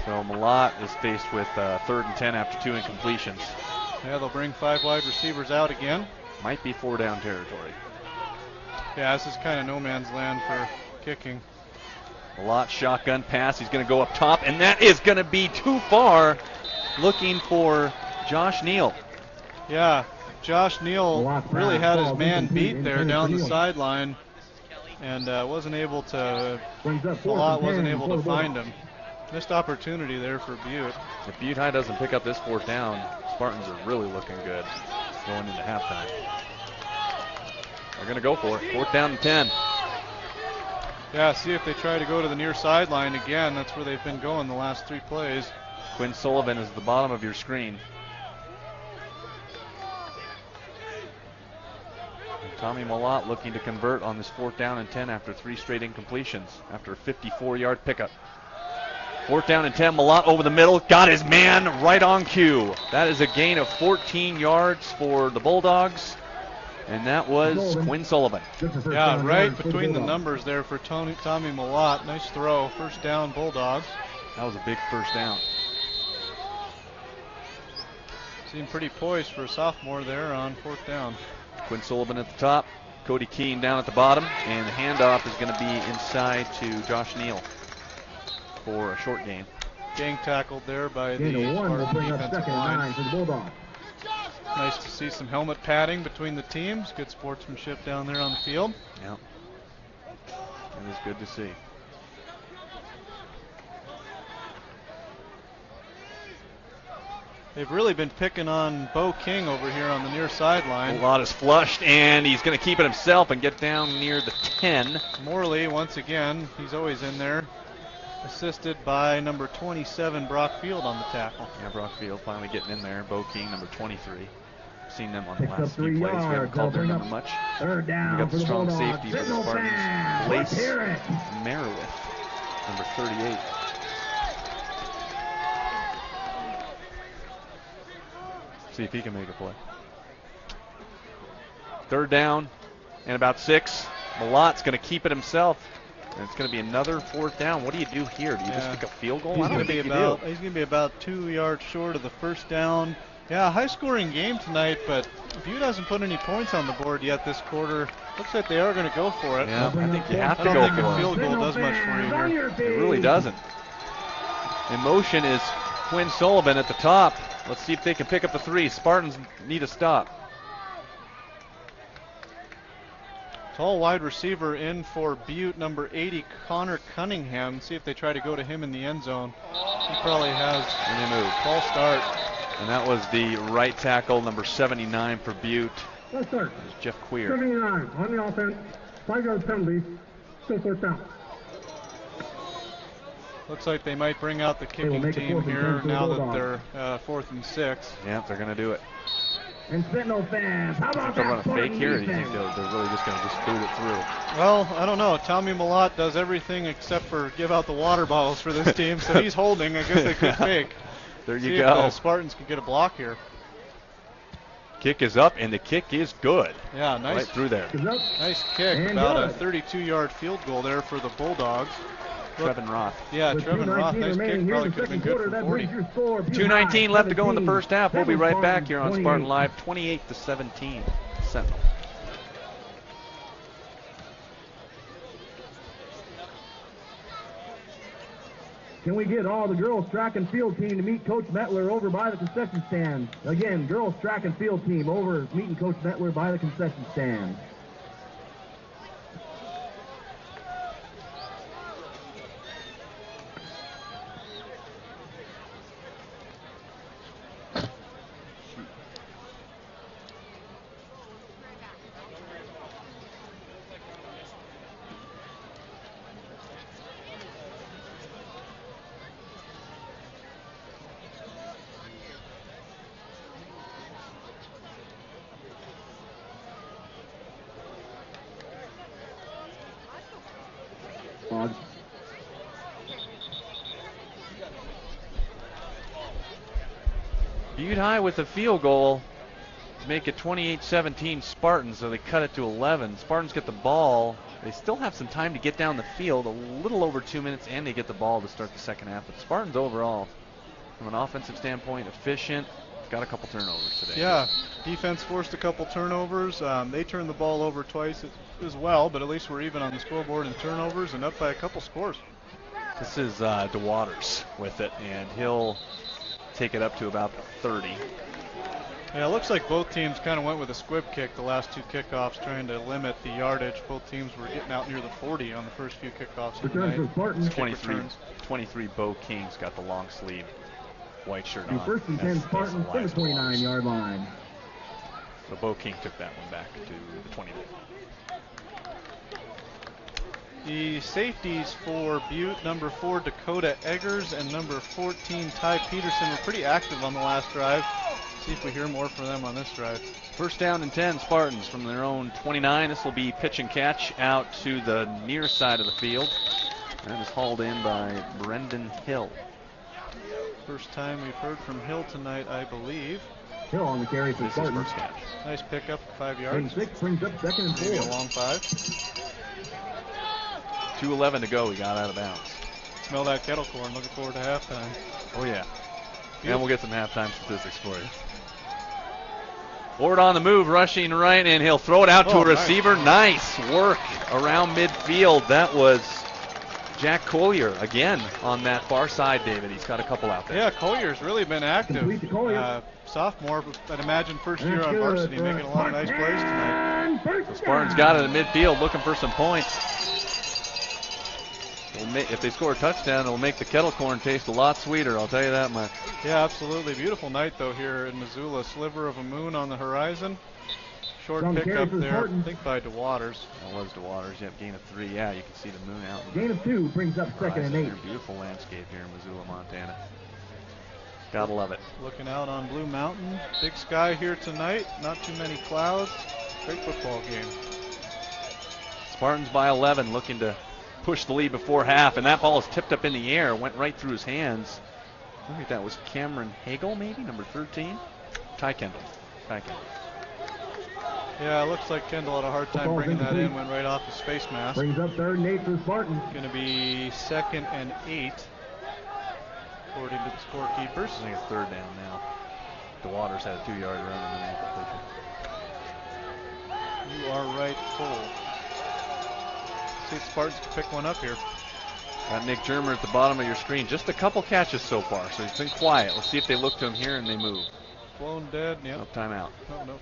Speaker 6: So Malott is faced with 3rd and 10 after 2 incompletions.
Speaker 1: Yeah, they'll bring 5 wide receivers out again.
Speaker 6: Might be 4-down territory.
Speaker 1: Yeah, this is kind of no man's land for kicking.
Speaker 6: Malott shotgun pass. He's going to go up top, and that is going to be too far. Looking for Josh Neal.
Speaker 1: Yeah, Josh Neal really had his man beat there down the sideline, and wasn't able to. Malott wasn't able to find him. Missed opportunity there for Butte.
Speaker 6: If Butte High doesn't pick up this 4th down, Spartans are really looking good going into halftime. They're going to go for it. 4th down and 10.
Speaker 1: Yeah, see if they try to go to the near sideline again. That's where they've been going the last 3 plays.
Speaker 6: Quinn Sullivan is at the bottom of your screen. And Tommy Malott looking to convert on this 4th down and 10 after 3 straight incompletions after a 54-yard pickup. 4th down and 10, Malott over the middle, got his man right on cue. That is a gain of 14 yards for the Bulldogs, and that was Quinn Sullivan.
Speaker 1: Yeah, right between the numbers there for Tommy Malott. Nice throw, 1st down Bulldogs.
Speaker 6: That was a big 1st down.
Speaker 1: Seemed pretty poised for a sophomore there on 4th down.
Speaker 6: Quinn Sullivan at the top, Cody Keene down at the bottom, and the handoff is going to be inside to Josh Neal for a short gain.
Speaker 1: Gang tackled there by
Speaker 7: Gain
Speaker 1: the
Speaker 7: of 1 will
Speaker 1: Spartan
Speaker 7: bring up
Speaker 1: defensive
Speaker 7: 2nd and
Speaker 1: line.
Speaker 7: 9 for the Bulldogs.
Speaker 1: Nice to see some helmet padding between the teams. Good sportsmanship down there on the field.
Speaker 6: Yeah, that is good to see.
Speaker 1: They've really been picking on Bo King over here on the near sideline.
Speaker 6: A lot is flushed, and he's going to keep it himself and get down near the 10.
Speaker 1: Morley, once again, he's always in there, assisted by number 27, Brock Field on the tackle.
Speaker 6: Yeah, Brock Field finally getting in there. Bo King, number 23. Seen them on the
Speaker 7: Picks up
Speaker 6: last few
Speaker 7: 3
Speaker 6: plays. We haven't
Speaker 7: yards.
Speaker 6: called their
Speaker 7: They'll
Speaker 6: number
Speaker 7: bring
Speaker 6: much.
Speaker 7: 3rd down
Speaker 6: We got
Speaker 7: for
Speaker 6: the
Speaker 7: the
Speaker 6: strong
Speaker 7: Bulldogs.
Speaker 6: safety for the
Speaker 7: Sentinel
Speaker 6: Spartans.
Speaker 7: fans. Let's
Speaker 6: Lace
Speaker 7: hear it.
Speaker 6: Merowith, number 38. See if he can make a play. 3rd down and about 6. Malot's going to keep it himself. And it's going to be another 4th down. What do you do here? Do you just kick a field goal?
Speaker 1: He's
Speaker 6: I don't
Speaker 1: going to be
Speaker 6: think you do.
Speaker 1: he's going to be about 2 yards short of the 1st down. Yeah, high-scoring game tonight, but Butte hasn't put any points on the board yet this quarter. Looks like they are going to go for it.
Speaker 6: Yeah, I think you have
Speaker 1: I
Speaker 6: to
Speaker 1: don't
Speaker 6: go
Speaker 1: think a
Speaker 6: for it.
Speaker 1: field goal does much for you here.
Speaker 6: It really doesn't. In motion is Quinn Sullivan at the top. Let's see if they can pick up the 3. Spartans need a stop.
Speaker 1: Tall wide receiver in for Butte, number 80, Connor Cunningham. See if they try to go to him in the end zone. He probably has
Speaker 6: And they move.
Speaker 1: false start.
Speaker 6: And that was the right tackle, number 79 for Butte.
Speaker 3: Let's start.
Speaker 6: It was Jeff Queer.
Speaker 3: 79 on the offense. 5-yard penalty. Still 4th down.
Speaker 1: Looks like they might bring out the
Speaker 7: will
Speaker 1: kicking
Speaker 7: make a
Speaker 1: team
Speaker 7: 4th and 10
Speaker 1: here
Speaker 7: for the
Speaker 1: now that
Speaker 7: Bulldogs.
Speaker 1: they're 4th and 6.
Speaker 6: Yeah, they're going to do it.
Speaker 7: And Sentinel fans, how about
Speaker 6: They'll
Speaker 7: that
Speaker 6: run a fake
Speaker 7: Spartan
Speaker 6: here, or do you think
Speaker 7: defense?
Speaker 6: they're really just going to just boot it through?
Speaker 1: Well, I don't know. Tommy Malott does everything except for give out the water bottles for this team, so he's holding. I guess they could fake.
Speaker 6: There
Speaker 1: See
Speaker 6: you
Speaker 1: if
Speaker 6: go.
Speaker 1: the Spartans can get a block here.
Speaker 6: Kick is up, and the kick is good.
Speaker 1: Yeah, nice.
Speaker 6: Right through there.
Speaker 7: Is up.
Speaker 1: Nice kick.
Speaker 7: And
Speaker 1: About a
Speaker 7: good.
Speaker 1: 32-yard field goal there for the Bulldogs.
Speaker 6: Trevin Roth.
Speaker 1: Yeah,
Speaker 7: With
Speaker 1: Trevin Roth.
Speaker 7: 2:19
Speaker 1: Nice
Speaker 7: remaining
Speaker 1: kick.
Speaker 7: here
Speaker 1: Probably
Speaker 7: in the
Speaker 1: could have been
Speaker 7: second quarter.
Speaker 1: good for
Speaker 7: That
Speaker 1: 40.
Speaker 7: brings your score. Butte
Speaker 6: 2:19
Speaker 7: High,
Speaker 6: left to go in the
Speaker 7: 17.
Speaker 6: first half. We'll be
Speaker 7: Sentinel
Speaker 6: right back here on
Speaker 7: Spartans,
Speaker 6: Spartan
Speaker 7: 28.
Speaker 6: Live, 28-17. Sentinel.
Speaker 7: Can we get all the girls track and field team to meet Coach Metler over by the concession stand? Again, girls track and field team over meeting Coach Metler by the concession stand.
Speaker 6: Butte High with the field goal to make it 28-17 Spartans, so they cut it to 11. Spartans get the ball. They still have some time to get down the field, a little over 2 minutes, and they get the ball to start the second half. But Spartans overall, from an offensive standpoint, efficient. Got a couple turnovers today.
Speaker 1: Yeah, defense forced a couple turnovers. They turned the ball over twice as well, but at least we're even on the scoreboard in turnovers and up by a couple scores.
Speaker 6: This is DeWaters with it, and he'll take it up to about the 30.
Speaker 1: Yeah, it looks like both teams kind of went with a squib kick the last two kickoffs, trying to limit the yardage. Both teams were getting out near the 40 on the first few kickoffs of the
Speaker 7: Return for
Speaker 1: night.
Speaker 7: Spartans.
Speaker 1: Kick
Speaker 6: 23,
Speaker 1: returns.
Speaker 6: 23 Bo King's got the long sleeve white shirt
Speaker 7: The
Speaker 6: on.
Speaker 7: first and 10
Speaker 6: That's the
Speaker 7: Spartans from the
Speaker 6: last one.
Speaker 7: 29-yard line.
Speaker 6: So Bo King took that one back to the 29.
Speaker 1: The safeties for Butte, number 4 Dakota Eggers and number 14 Ty Peterson, were pretty active on the last drive. See if we hear more from them on this drive.
Speaker 6: First down and 10 Spartans from their own 29. This will be pitch and catch out to the near side of the field. That is hauled in by Brendan Hill.
Speaker 1: First time we've heard from Hill tonight, I believe.
Speaker 7: Hill on the carry for
Speaker 6: This is
Speaker 7: Spartans.
Speaker 6: first catch.
Speaker 1: Nice pickup, 5
Speaker 7: And
Speaker 1: yards.
Speaker 7: 6 brings up second and
Speaker 1: Maybe a
Speaker 7: 4.
Speaker 1: long 5.
Speaker 6: 2:11 to go. We got out of bounds.
Speaker 1: Smell that kettle corn. Looking forward to halftime.
Speaker 6: Oh, yeah. And we'll get some halftime statistics for you. Ort on the move, rushing right, and he'll throw it out to a
Speaker 1: nice.
Speaker 6: receiver. Nice work around midfield. That was Jack Collier again on that far side, David. He's got a couple out there.
Speaker 1: Yeah, Collier's really been active.
Speaker 7: Complete to Collier.
Speaker 1: Sophomore, but I'd imagine first year
Speaker 7: That's
Speaker 1: on
Speaker 7: good
Speaker 1: varsity,
Speaker 7: for
Speaker 1: making a lot of nice plays tonight.
Speaker 7: And first
Speaker 6: The Spartans
Speaker 7: down.
Speaker 6: got it in midfield looking for some points. If they score a touchdown, it'll make the kettle corn taste a lot sweeter, I'll tell you that much.
Speaker 1: Yeah, absolutely. Beautiful night, though, here in Missoula. Sliver of a moon on the horizon. Short
Speaker 7: Some
Speaker 1: pickup
Speaker 7: carry for the
Speaker 1: there, I
Speaker 7: Spartans.
Speaker 1: think by DeWaters.
Speaker 6: That was DeWaters. Yep, gain of 3. Yeah, you can see the moon out.
Speaker 7: Gain of 2 brings up second and 8.
Speaker 6: There. Beautiful landscape here in Missoula, Montana. Gotta love it.
Speaker 1: Looking out on Blue Mountain. Big sky here tonight. Not too many clouds. Great football game.
Speaker 6: Spartans by 11, looking to push the lead before half, and that ball is tipped up in the air, went right through his hands. I think that was Cameron Hagel, maybe, number 13. Ty Kendall.
Speaker 1: Yeah, it looks like Kendall had a hard time
Speaker 7: Football's
Speaker 1: bringing that in.
Speaker 7: incomplete.
Speaker 1: Went right off his face mask.
Speaker 7: Brings up third and 8 for the Spartans.
Speaker 1: Going to be 2nd and 8, according to the scorekeepers.
Speaker 6: I think it's third down now. DeWaters had a 2-yard run and then incompletion.
Speaker 1: You are right, Cole. See if Spartans can pick one up here.
Speaker 6: Got Nick Germer at the bottom of your screen. Just a couple catches so far, so he's been quiet. Let's see if they look to him here and they move.
Speaker 1: Blown dead. Yep.
Speaker 6: No timeout.
Speaker 1: No timeout.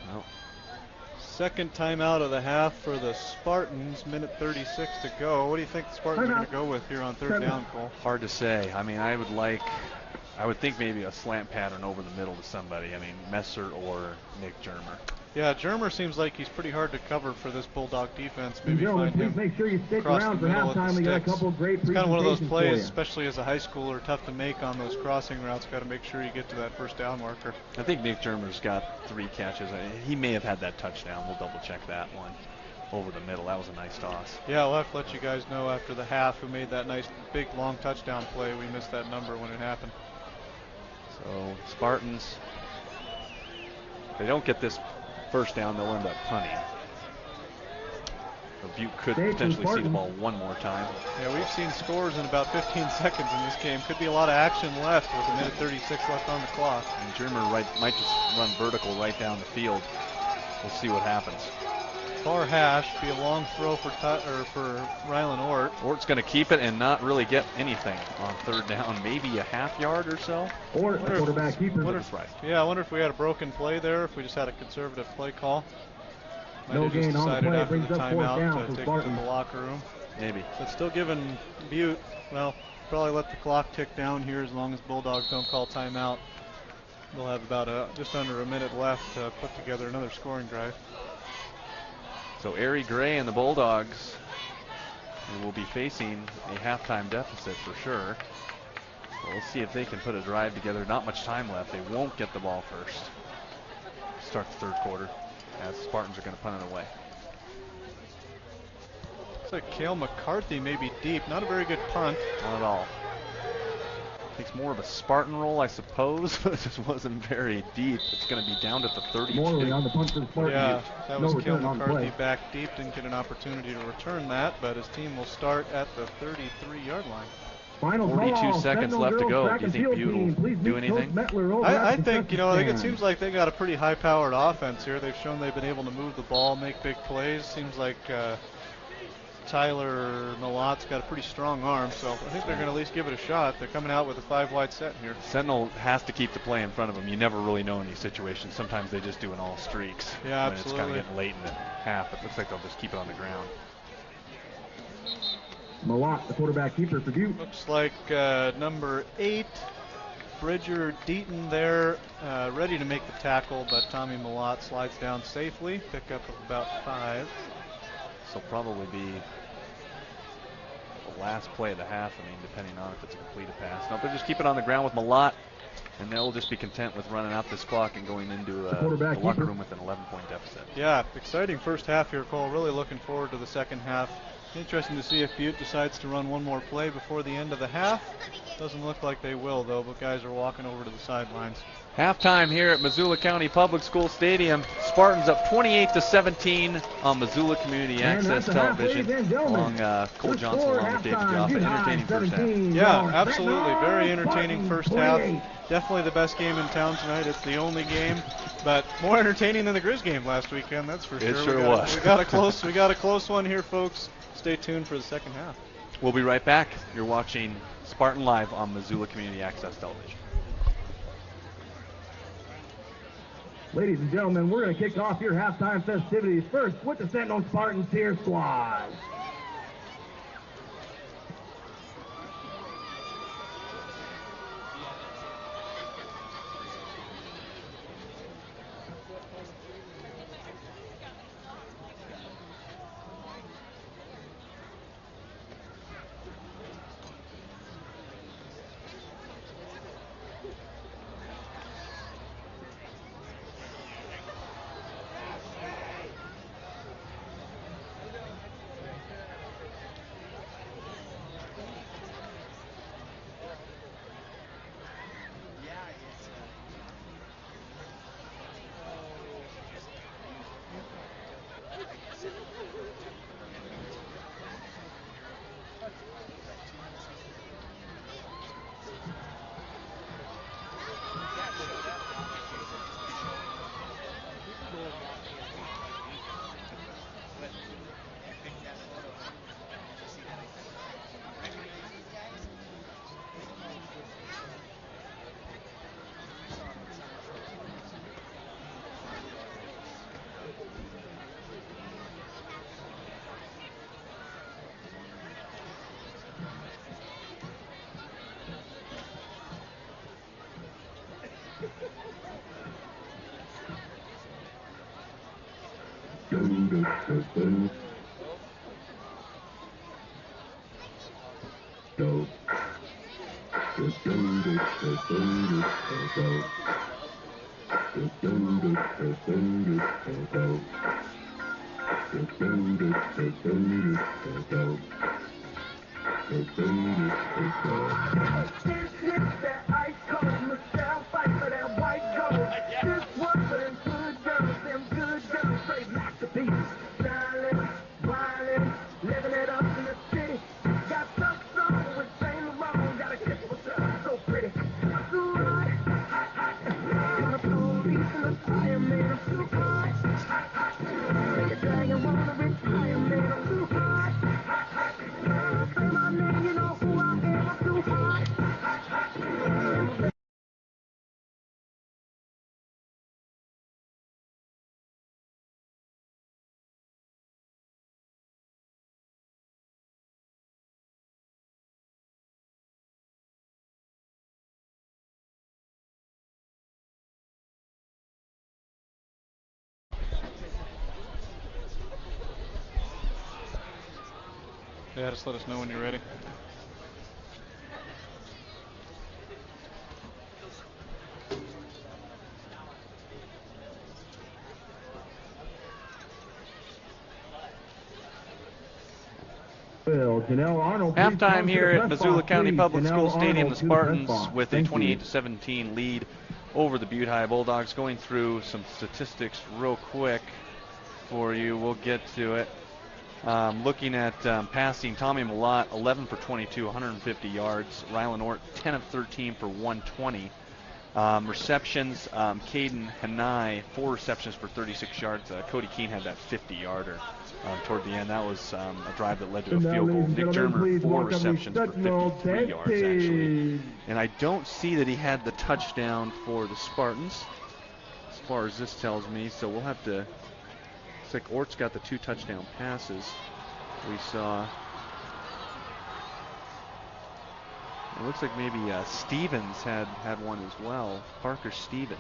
Speaker 6: No.
Speaker 1: Second timeout of the half for the Spartans. Minute 36 to go. What do you think the Spartans are going to go with here on third down, Cole?
Speaker 6: Hard to say. I mean, I would think maybe a slant pattern over the middle to somebody. I mean, Messer or Nick Germer.
Speaker 1: Yeah, Germer seems like he's pretty hard to cover for this Bulldog defense. Maybe
Speaker 7: Gentlemen,
Speaker 1: find
Speaker 7: please
Speaker 1: him
Speaker 7: make sure you stick
Speaker 1: across
Speaker 7: around
Speaker 1: the
Speaker 7: for
Speaker 1: middle with the
Speaker 7: halftime. We got a
Speaker 1: sticks.
Speaker 7: couple of great
Speaker 1: It's kind of one of those
Speaker 7: presentations
Speaker 1: plays,
Speaker 7: for you.
Speaker 1: especially as a high schooler, tough to make on those crossing routes. Got to make sure you get to that first down marker.
Speaker 6: I think Nick Germer's got 3 catches. He may have had that touchdown. We'll double check that one over the middle. That was a nice toss.
Speaker 1: Yeah, we'll have to let you guys know after the half who made that nice big long touchdown play. We missed that number when it happened.
Speaker 6: So Spartans, if they don't get this first down, they'll end up punting. So Butte could
Speaker 7: Safety
Speaker 6: potentially see the
Speaker 7: Spartans.
Speaker 6: ball one more time.
Speaker 1: Yeah, we've seen scores in about 15 seconds in this game. Could be a lot of action left with a minute 36 left on the clock.
Speaker 6: And Germer might just run vertical right down the field. We'll see what happens.
Speaker 1: Far hash, be a long throw for Rylan Ort.
Speaker 6: Ort's going to keep it and not really get anything on third down. Maybe a half yard or so.
Speaker 7: Or the quarterback keeper.
Speaker 6: That's right.
Speaker 1: Yeah, I wonder if we had a broken play there, if we just had a conservative play call. Might
Speaker 7: No
Speaker 1: have just
Speaker 7: gain on the
Speaker 1: decided
Speaker 7: play.
Speaker 1: after
Speaker 7: Brings
Speaker 1: the
Speaker 7: up fourth down
Speaker 1: timeout
Speaker 7: for
Speaker 1: to take it to
Speaker 7: Spartans.
Speaker 1: the locker room.
Speaker 6: Maybe.
Speaker 1: But still giving Butte, well, probably let the clock tick down here as long as Bulldogs don't call timeout. They'll have about just under a minute left to put together another scoring drive.
Speaker 6: So Ari Gray and the Bulldogs will be facing a halftime deficit for sure. So we'll see if they can put a drive together. Not much time left. They won't get the ball first. Start the third quarter as the Spartans are going to punt it away.
Speaker 1: Looks like Cale McCarthy may be deep. Not a very good punt.
Speaker 6: Not at all. It's more of a Spartan roll, I suppose, but it just wasn't very deep. It's going to be down at the 32.
Speaker 7: Morley on the punt for the Spartans.
Speaker 1: Yeah, that was
Speaker 7: No
Speaker 1: Cale
Speaker 7: return on the
Speaker 1: McCarthy
Speaker 7: play.
Speaker 1: back deep. Didn't get an opportunity to return that, but his team will start at the 33-yard line.
Speaker 7: Final
Speaker 6: 42
Speaker 7: call,
Speaker 6: seconds
Speaker 7: Sentinel
Speaker 6: left to
Speaker 7: girls
Speaker 6: go.
Speaker 7: track
Speaker 6: Do you
Speaker 7: and
Speaker 6: think
Speaker 7: field
Speaker 6: Butte
Speaker 7: team.
Speaker 6: will
Speaker 7: Please
Speaker 6: do
Speaker 7: meet Coach
Speaker 6: anything?
Speaker 7: Mettler over
Speaker 1: I
Speaker 7: at the
Speaker 1: think,
Speaker 7: concession
Speaker 1: it
Speaker 7: stand.
Speaker 1: seems like they got a pretty high-powered offense here. They've shown they've been able to move the ball, make big plays. Seems like Tyler Malot's got a pretty strong arm, so I think they're going to at least give it a shot. They're coming out with a 5-wide set here.
Speaker 6: Sentinel has to keep the play in front of them. You never really know in these situations. Sometimes they just do an all streaks.
Speaker 1: Yeah,
Speaker 6: when it's kind of
Speaker 1: absolutely.
Speaker 6: getting late in the half. It looks like they'll just keep it on the ground.
Speaker 7: Malott, the quarterback keeper for Butte.
Speaker 1: Looks like number 8, Bridger Deaton there, ready to make the tackle, but Tommy Malott slides down safely. Pickup of about 5.
Speaker 6: So probably be the last play of the half, I mean, depending on if it's a completed pass. No, they'll just keep it on the ground with Malott, and they'll just be content with running out this clock and going into the
Speaker 7: quarterback
Speaker 6: locker
Speaker 7: keeper.
Speaker 6: room with an 11-point deficit.
Speaker 1: Yeah, exciting first half here, Cole. Really looking forward to the second half. Interesting to see if Butte decides to run one more play before the end of the half. Doesn't look like they will, though, but guys are walking over to the sidelines.
Speaker 6: Halftime here at Missoula County Public School Stadium. Spartans up 28-17 on Missoula Community Access Television. Along Cole Johnson along with David Jaffa. Entertaining first half.
Speaker 1: Yeah, absolutely. Very entertaining first half. Definitely the best game in town tonight. It's the only game, but more entertaining than the Grizz game last weekend, that's for sure.
Speaker 6: It sure was.
Speaker 1: We got a close one here, folks. Stay tuned for the second half.
Speaker 6: We'll be right back. You're watching Spartan Live on Missoula Community Access Television.
Speaker 7: Ladies and gentlemen, we're going to kick off your halftime festivities first with the Sentinel Spartans cheer squad.
Speaker 1: Yeah, just let us know when you're ready.
Speaker 6: Halftime here at Missoula County Public School Stadium. The Spartans with a 28-17 lead over the Butte High Bulldogs. Going through some statistics real quick for you. We'll get to it. Looking at passing, Tommy Malott, 11 for 22, 150 yards. Rylan Ort, 10 of 13 for 120. Receptions, Caden Hanai, 4 receptions for 36 yards. Cody Keene had that 50-yarder toward the end. That was a drive that led to a field goal. Nick Germer, 4 receptions for 53 yards, actually. And I don't see that he had the touchdown for the Spartans, as far as this tells me. So we'll have to... Looks like Ort's got the 2 touchdown passes we saw. It looks like maybe Stevens had one as well. Parker Stevens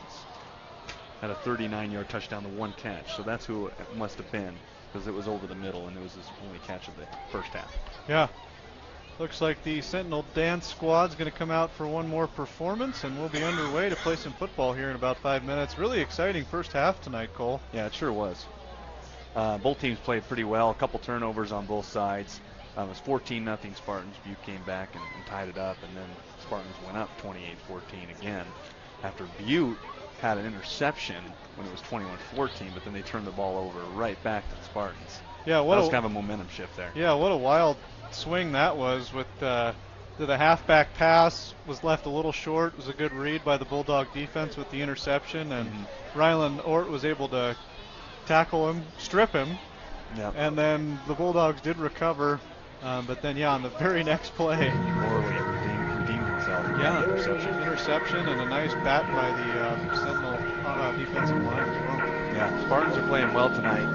Speaker 6: had a 39-yard touchdown to 1 catch. So that's who it must have been, because it was over the middle and it was his only catch of the first half.
Speaker 1: Yeah. Looks like the Sentinel dance squad's going to come out for one more performance, and we'll be underway to play some football here in about 5 minutes. Really exciting first half tonight, Cole.
Speaker 6: Yeah, it sure was. Both teams played pretty well. A couple turnovers on both sides. It was 14-0 Spartans. Butte came back and tied it up, and then Spartans went up 28-14 again after Butte had an interception when it was 21-14, but then they turned the ball over right back to the Spartans.
Speaker 1: Yeah,
Speaker 6: that was kind of a momentum shift there.
Speaker 1: Yeah, what a wild swing that was with the halfback pass was left a little short. It was a good read by the Bulldog defense with the interception, and Ryland Ort was able to tackle him, strip him, and then the Bulldogs did recover. But then, on the very next play,
Speaker 6: Morley redeemed himself.
Speaker 1: Yeah, interception and a nice bat by the Sentinel defensive line as well.
Speaker 6: Yeah, Spartans are playing well tonight.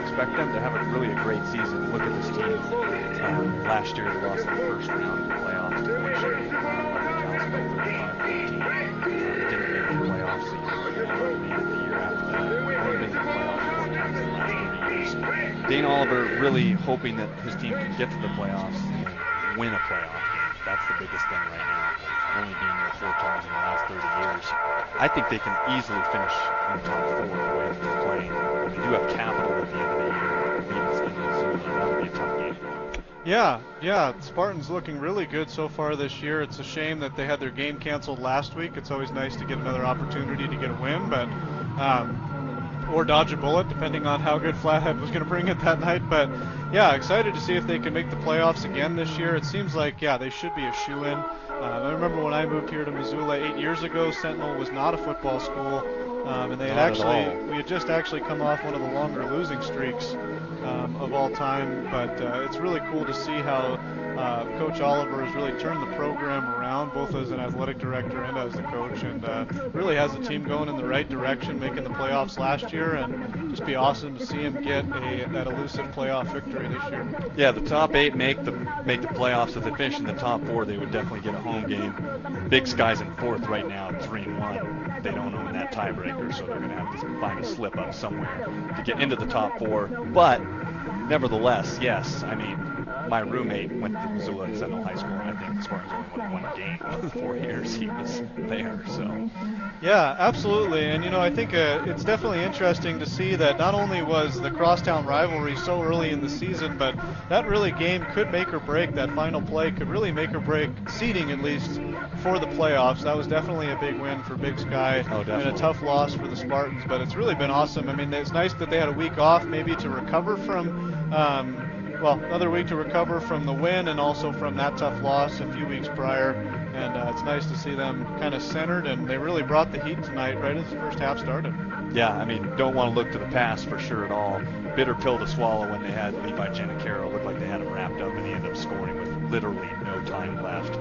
Speaker 6: Expect them to have really a great season. Look at this team. Last year they lost in the first round of the playoffs. Didn't make the playoffs the year after that. Only been in the playoffs 4 times in the last 30 years. Dane Oliver really hoping that his team can get to the playoffs and win a playoff game. That's the biggest thing right now. Only being there 4 times in the last 30 years. I think they can easily finish in the top 4 the way that they're playing. They do have capital at the end of the year. Beat Missoula. That would be a tough game.
Speaker 1: Yeah, Spartans looking really good so far this year. It's a shame that they had their game canceled last week. It's always nice to get another opportunity to get a win, but or dodge a bullet, depending on how good Flathead was going to bring it that night. But yeah, excited to see if they can make the playoffs again this year. It seems like, they should be a shoo-in. I remember when I moved here to Missoula 8 years ago, Sentinel was not a football school, and we had just actually come off one of the longer losing streaks of all time. But it's really cool to see how Coach Oliver has really turned the program around, both as an athletic director and as the coach, and really has the team going in the right direction, making the playoffs last year, and just be awesome to see him get that elusive playoff victory this year.
Speaker 6: Yeah, the top 8 make the playoffs. If they finish in the top 4, they would definitely get a home game. Big Sky's in 4th right now, 3-1. They don't own that tiebreaker, so they're going to have to find a slip up somewhere to get into the top 4. But nevertheless, yes, I mean, my roommate went to Missoula at Sentinel High School, and I think the Spartans only won 1 game in the 4 years he was there. So.
Speaker 1: Yeah, absolutely. And, I think it's definitely interesting to see that not only was the crosstown rivalry so early in the season, but that really game could make or break. That final play could really make or break seeding, at least, for the playoffs. That was definitely a big win for Big Sky and a tough loss for the Spartans. But it's really been awesome. I mean, it's nice that they had a week off maybe to recover from another week to recover from the win and also from that tough loss a few weeks prior. And it's nice to see them kind of centered, and they really brought the heat tonight right as the first half started.
Speaker 6: Yeah, I mean, don't want to look to the past for sure at all. Bitter pill to swallow when they had Levi Giannicaro. Looked like they had him wrapped up, and he ended up scoring with literally no time left.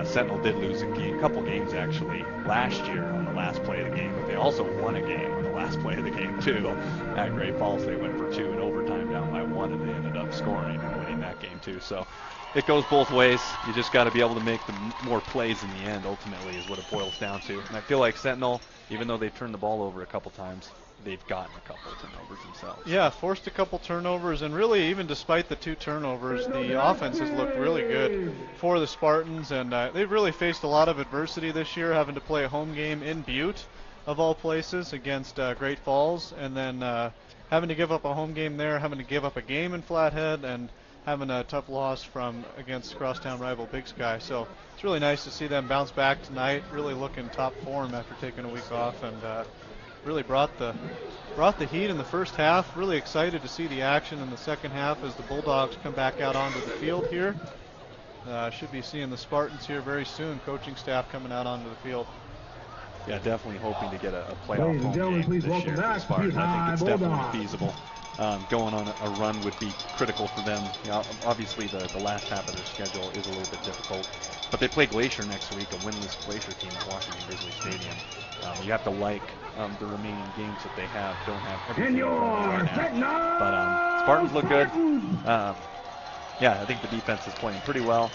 Speaker 6: Sentinel did lose a couple games, actually, last year on the last play of the game, but they also won a game on the last play of the game, too. At Great Falls, they went for 2 in overtime, down by 1, and they ended up scoring and winning that game, too. So it goes both ways. You just got to be able to make the more plays in the end, ultimately, is what it boils down to. And I feel like Sentinel, even though they've turned the ball over a couple times, they've gotten a couple of turnovers themselves.
Speaker 1: Yeah, forced a couple turnovers, and really, even despite the 2 turnovers, the offense has looked really good for the Spartans, and they've really faced a lot of adversity this year, having to play a home game in Butte, of all places, against Great Falls, and then having to give up a home game there, having to give up a game in Flathead, and having a tough loss against crosstown rival Big Sky. So it's really nice to see them bounce back tonight, really looking top form after taking a week off, and really brought the heat in the first half. Really excited to see the action in the second half as the Bulldogs come back out onto the field here. Should be seeing the Spartans here very soon, coaching staff coming out onto the field.
Speaker 6: Yeah, definitely hoping to get a playoff home game this year for the Spartans. I think it's definitely feasible. Going on a run would be critical for them. Obviously, the last half of their schedule is a little bit difficult, but they play Glacier next week, a winless Glacier team at Washington Grizzly Stadium. You have to like the remaining games that they have. Don't have everything right now. But Spartans look good. I think the defense is playing pretty well.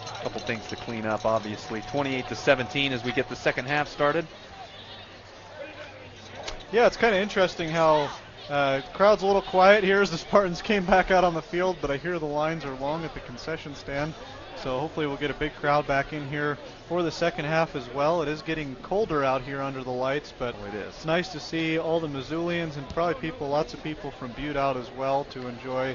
Speaker 6: A couple things to clean up, obviously. 28-17 as we get the second half started.
Speaker 1: Yeah, it's kind of interesting how crowd's a little quiet here as the Spartans came back out on the field, but I hear the lines are long at the concession stand. so hopefully we'll get a big crowd back in here for the second half as well. It is getting colder out here under the lights, but
Speaker 6: Oh, it is.
Speaker 1: it's nice to see all the Missoulians and probably lots of people from Butte out as well to enjoy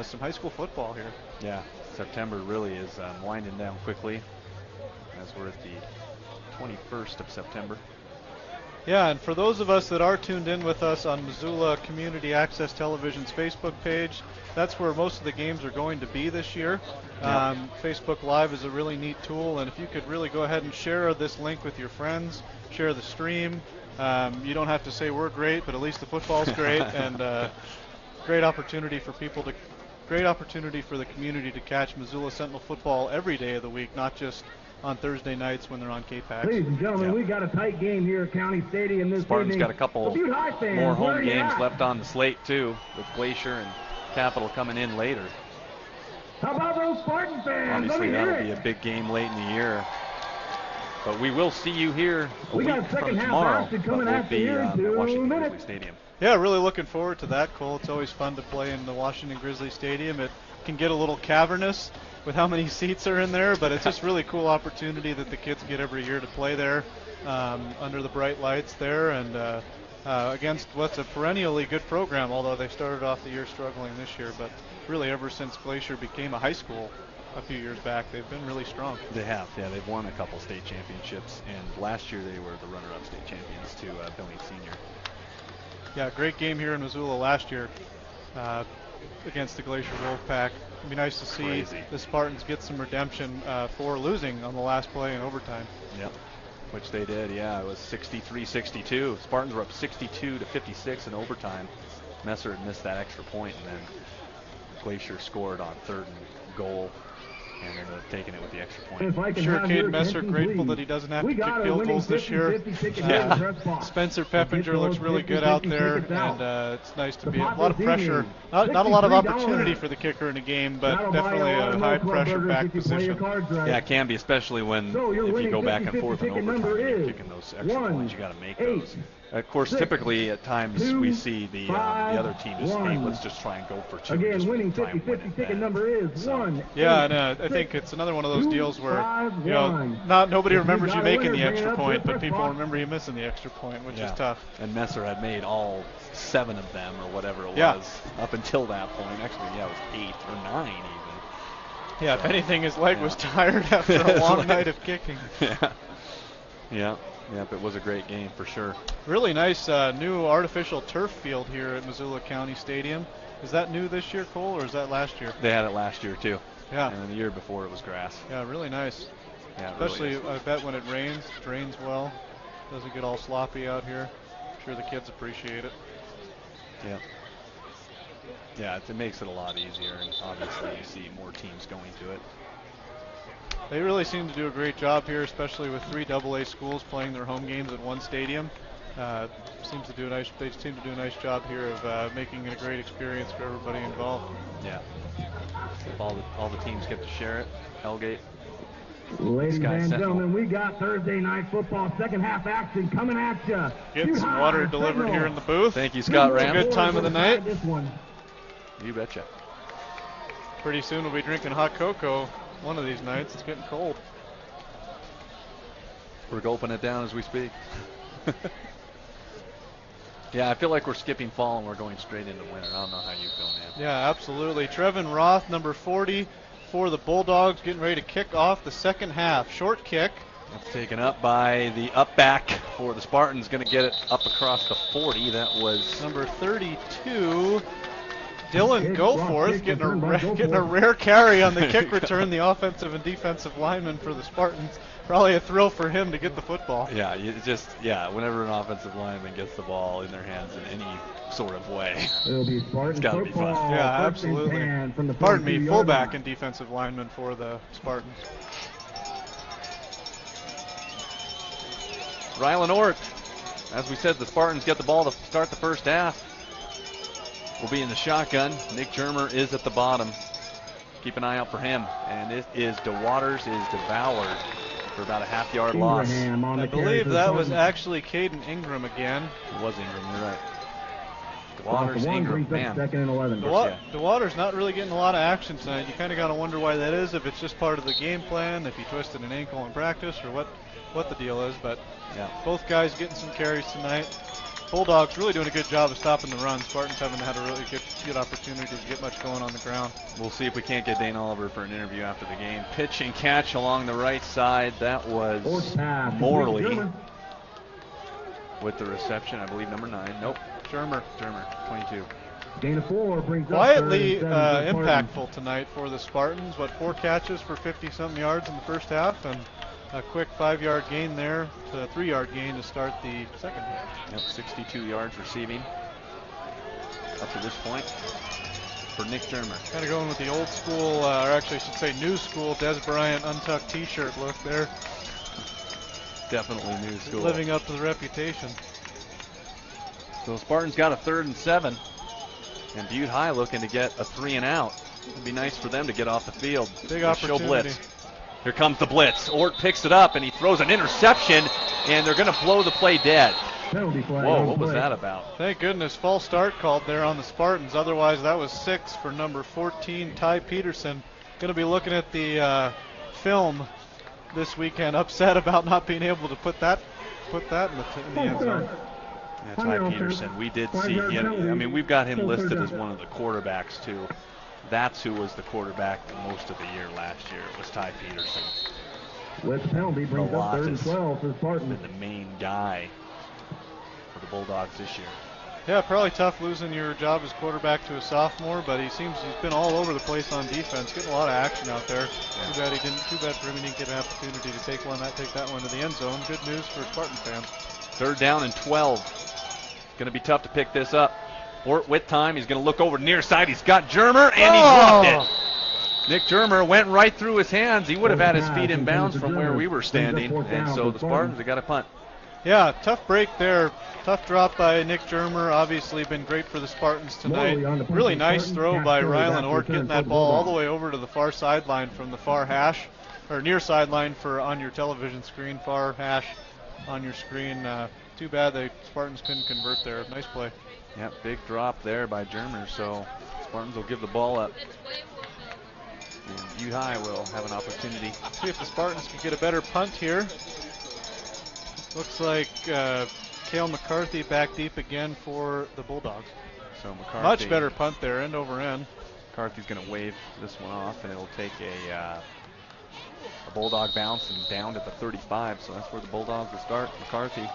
Speaker 1: some high school football here.
Speaker 6: Yeah, September really is winding down quickly as we're at the 21st of September.
Speaker 1: Yeah, and for those of us that are tuned in with us on Missoula Community Access Television's Facebook page, that's where most of the games are going to be this year.
Speaker 6: Yep.
Speaker 1: Facebook Live is a really neat tool, and if you could really go ahead and share this link with your friends, share the stream. You don't have to say we're great, but at least the football's great, and great opportunity for the community to catch Missoula Sentinel football every day of the week, not just on Thursday nights when they're on K-Pax.
Speaker 7: Ladies and gentlemen,
Speaker 6: Yeah.
Speaker 7: we got a tight game here at County Stadium this
Speaker 6: Spartans
Speaker 7: evening.
Speaker 6: got a couple
Speaker 7: The Butte High fans,
Speaker 6: more
Speaker 7: where
Speaker 6: home
Speaker 7: are you
Speaker 6: games
Speaker 7: at?
Speaker 6: left on the slate too, with Glacier and Capital coming in later.
Speaker 7: How about those Spartan fans? Let
Speaker 6: Obviously,
Speaker 7: me hear
Speaker 6: that'll
Speaker 7: it.
Speaker 6: be a big game late in the year. But we will see you here a
Speaker 7: We
Speaker 6: week
Speaker 7: got second
Speaker 6: from
Speaker 7: half
Speaker 6: tomorrow.
Speaker 7: action
Speaker 6: But
Speaker 7: coming
Speaker 6: we'll
Speaker 7: at you
Speaker 6: be
Speaker 7: here in
Speaker 6: at
Speaker 7: 2
Speaker 6: Washington
Speaker 7: minutes.
Speaker 6: Grizzly Stadium.
Speaker 1: Yeah, really looking forward to that, Cole. It's always fun to play in the Washington Grizzly Stadium. It can get a little cavernous with how many seats are in there, but it's just really cool opportunity that the kids get every year to play there under the bright lights there, and against what's a perennially good program, although they started off the year struggling this year. But really ever since Glacier became a high school a few years back, they've been really strong.
Speaker 6: They have, yeah. They've won a couple state championships, and last year they were the runner-up state champions to Billings Senior.
Speaker 1: Yeah, great game here in Missoula last year against the Glacier Wolfpack. It'd be nice to see
Speaker 6: Crazy.
Speaker 1: the Spartans get some redemption for losing on the last play in overtime.
Speaker 6: Yep, which they did, yeah. It was 63-62. Spartans were up 62-56 in overtime. Messer had missed that extra point, and then Glacier scored on 3rd and goal, and ended up taking it with the extra point.
Speaker 7: If I can
Speaker 1: Sure,
Speaker 7: have
Speaker 1: Cade
Speaker 7: your
Speaker 1: Messer
Speaker 7: attention,
Speaker 1: grateful
Speaker 7: please.
Speaker 1: that he doesn't have
Speaker 7: We
Speaker 1: to kick
Speaker 7: got a
Speaker 1: field
Speaker 7: winning
Speaker 1: goals this year.
Speaker 7: 50-50 ticket
Speaker 1: Yeah.
Speaker 7: to the press box.
Speaker 1: Spencer
Speaker 7: Get
Speaker 1: Peppinger looks
Speaker 7: those
Speaker 1: really good
Speaker 7: 50-50
Speaker 1: out there,
Speaker 7: tickets out.
Speaker 1: and it's nice to
Speaker 7: The
Speaker 1: be a
Speaker 7: pot
Speaker 1: lot of
Speaker 7: this
Speaker 1: pressure.
Speaker 7: evening,
Speaker 1: Not a lot of
Speaker 7: $63.
Speaker 1: opportunity for the kicker in a game, but
Speaker 7: That'll buy
Speaker 1: definitely
Speaker 7: lot
Speaker 1: a
Speaker 7: of
Speaker 1: high
Speaker 7: Club
Speaker 1: pressure
Speaker 7: burgers
Speaker 1: back
Speaker 7: if you play your
Speaker 1: position.
Speaker 7: cards right.
Speaker 6: Yeah, it can be, especially when
Speaker 7: So you're
Speaker 6: if you
Speaker 7: winning
Speaker 6: go back and
Speaker 7: 50-50
Speaker 6: forth in
Speaker 7: ticket
Speaker 6: overtime,
Speaker 7: number
Speaker 6: you're
Speaker 7: is
Speaker 6: kicking those extra
Speaker 7: 1,
Speaker 6: points. You got to make
Speaker 7: 8,
Speaker 6: those. Of course,
Speaker 7: 6,
Speaker 6: typically at times
Speaker 7: 2,
Speaker 6: we see the
Speaker 7: 5,
Speaker 6: other team just, hey,
Speaker 7: 1.
Speaker 6: let's just try and go for 2.
Speaker 7: Again,
Speaker 6: just
Speaker 7: winning
Speaker 6: try and win
Speaker 7: 50-50
Speaker 6: it
Speaker 7: ticket
Speaker 6: then.
Speaker 7: number is
Speaker 6: So,
Speaker 7: 1.
Speaker 1: Yeah,
Speaker 7: 8,
Speaker 1: and I
Speaker 7: 6,
Speaker 1: think it's another one of those
Speaker 7: 2,
Speaker 1: deals where
Speaker 7: 5,
Speaker 1: you know
Speaker 7: 1.
Speaker 1: nobody
Speaker 7: If you
Speaker 1: remembers you
Speaker 7: got a
Speaker 1: making
Speaker 7: winner,
Speaker 1: the
Speaker 7: bring it
Speaker 1: extra
Speaker 7: up to
Speaker 1: point,
Speaker 7: the
Speaker 1: but
Speaker 7: press
Speaker 1: people
Speaker 7: box.
Speaker 1: remember you missing the extra point, which is
Speaker 6: Yeah.
Speaker 1: tough.
Speaker 6: And Messer had made all 7 of them, or whatever it
Speaker 1: Yeah.
Speaker 6: was, up until that point. Actually, yeah, it was 8 or 9 even.
Speaker 1: Yeah, if anything, his leg
Speaker 6: Yeah.
Speaker 1: was tired after a
Speaker 6: His
Speaker 1: long
Speaker 6: leg.
Speaker 1: night of kicking.
Speaker 6: Yeah. Yep, it was a great game for sure.
Speaker 1: Really nice new artificial turf field here at Missoula County Stadium. Is that new this year, Cole, or is that last year?
Speaker 6: They had it last year too.
Speaker 1: Yeah.
Speaker 6: And then the year before it was grass.
Speaker 1: Yeah, really nice.
Speaker 6: Yeah, it
Speaker 1: Especially,
Speaker 6: really is.
Speaker 1: I bet when it rains, drains well. Doesn't get all sloppy out here. I'm sure the kids appreciate it.
Speaker 6: Yeah. Yeah, it makes it a lot easier, and obviously you see more teams going to it.
Speaker 1: They really seem to do a great job here, especially with 3 AA schools playing their home games at one stadium. They seem to do a nice job here of making it a great experience for everybody involved.
Speaker 6: Yeah. All the teams get to share it. Hellgate.
Speaker 7: Ladies
Speaker 6: Sky
Speaker 7: and
Speaker 6: Sentinel.
Speaker 7: gentlemen, we got Thursday night football second half action coming at you.
Speaker 1: Getting some water delivered here in the booth.
Speaker 6: Thank you, Scott
Speaker 1: It's a
Speaker 6: Ram.
Speaker 1: good time of the night.
Speaker 7: This one.
Speaker 6: You betcha.
Speaker 1: Pretty soon we'll be drinking hot cocoa one of these nights. It's getting cold.
Speaker 6: We're gulping it down as we speak. Yeah, I feel like we're skipping fall and we're going straight into winter. I don't know how you feel, man.
Speaker 1: Yeah, absolutely. Trevin Roth, number 40 for the Bulldogs, getting ready to kick off the second half. Short kick.
Speaker 6: That's taken up by the up back for the Spartans. Going to get it up across the 40. That was
Speaker 1: Number 32, Dylan
Speaker 7: Kick,
Speaker 1: Goforth,
Speaker 7: kick,
Speaker 1: getting
Speaker 7: return by
Speaker 1: getting a
Speaker 7: Goforth.
Speaker 1: rare carry on the kick return, the offensive and defensive lineman for the Spartans. Probably a thrill for him to get the football.
Speaker 6: Yeah, whenever an offensive lineman gets the ball in their hands in any sort of way.
Speaker 7: It'll be Spartan
Speaker 6: It's gotta be fun.
Speaker 7: football.
Speaker 1: Yeah,
Speaker 7: First and
Speaker 1: absolutely.
Speaker 7: 10 from the
Speaker 1: Pardon me,
Speaker 7: 42-yard
Speaker 1: fullback
Speaker 7: line.
Speaker 1: and defensive lineman for the Spartans.
Speaker 6: Rylan Ort, as we said, the Spartans get the ball to start the first half. Will be in the shotgun. Nick Germer is at the bottom. Keep an eye out for him. And it is DeWaters is devoured for about a half-yard loss. It
Speaker 7: Ingraham on
Speaker 1: I
Speaker 7: the carry
Speaker 1: believe
Speaker 7: for the
Speaker 1: that was
Speaker 7: Spartans.
Speaker 1: actually Caden Ingram again.
Speaker 6: was Ingram, you're right. DeWaters, Ingram, man.
Speaker 7: Second and 11.
Speaker 1: DeWater's not really getting a lot of action tonight. You kind of got to wonder why that is, if it's just part of the game plan, if he twisted an ankle in practice, or what the deal is. But
Speaker 6: yeah,
Speaker 1: both guys getting some carries tonight. Bulldogs really doing a good job of stopping the run. Spartans haven't had a really good opportunity to get much going on the ground.
Speaker 6: We'll see if we can't get Dane Oliver for an interview after the game. Pitch and catch along the right side. That was Morley with the reception. I believe number 9. Nope.
Speaker 1: Germer,
Speaker 6: 22.
Speaker 7: Gain of 4 brings
Speaker 1: quietly
Speaker 7: up third and 7
Speaker 1: impactful tonight for the Spartans. 4 catches for 50-something yards in the first half, and a quick 5-yard gain there to a 3-yard gain to start the second half.
Speaker 6: Yep, 62 yards receiving up to this point for Nick Germer.
Speaker 1: Kind of going with the old school, or actually I should say new school, Des Bryant untucked t-shirt look there.
Speaker 6: Definitely new school.
Speaker 1: Living up to the reputation.
Speaker 6: So Spartans got a 3rd and 7. And Butte High looking to get a 3 and out. It'd be nice for them to get off the field.
Speaker 1: Big
Speaker 6: Show
Speaker 1: opportunity.
Speaker 6: blitz. Here comes the blitz. Ort picks it up and he throws an interception, and they're going to blow the play dead.
Speaker 7: Penalty flag.
Speaker 6: Whoa, what was that about?
Speaker 1: Thank goodness, false start called there on the Spartans. Otherwise, that was 6 for number 14, Ty Peterson. Going to be looking at the film this weekend, upset about not being able to put that in the end zone.
Speaker 6: Yeah, Ty Peterson, we did see him. I mean, we've got him listed as one of the quarterbacks, too. That's who was the quarterback most of the year last year. It was Ty Peterson.
Speaker 7: With the penalty brings up 3rd and 12 for Spartans.
Speaker 6: Been the main guy for the Bulldogs this year.
Speaker 1: Yeah, probably tough losing your job as quarterback to a sophomore, but he's been all over the place on defense, getting a lot of action out there. Yeah. Too bad for him he didn't get an opportunity to take that one to the end zone. Good news for Spartan fans.
Speaker 6: 3rd down and 12. Going to be tough to pick this up. Ort with time. He's going to look over near side. He's got Germer, and he dropped it. Nick Germer went right through his hands. He would have had his feet in bounds from where we were standing, and so the Spartans have got a punt.
Speaker 1: Yeah, tough break there. Tough drop by Nick Germer. Obviously been great for the Spartans tonight. Really nice throw by Rylan Ort, getting that ball all the way over to the far sideline from the far hash, or near sideline for on your television screen, far hash on your screen. Too bad the Spartans couldn't convert there. Nice play.
Speaker 6: Yep, big drop there by Germer, so Spartans will give the ball up. And Butte High will have an opportunity.
Speaker 1: See if the Spartans can get a better punt here. Looks like Cale McCarthy back deep again for the Bulldogs.
Speaker 6: So McCarthy.
Speaker 1: Much better punt there, end over end.
Speaker 6: McCarthy's going to wave this one off, and it'll take a Bulldog bounce and down at the 35, so that's where the Bulldogs will start. McCarthy.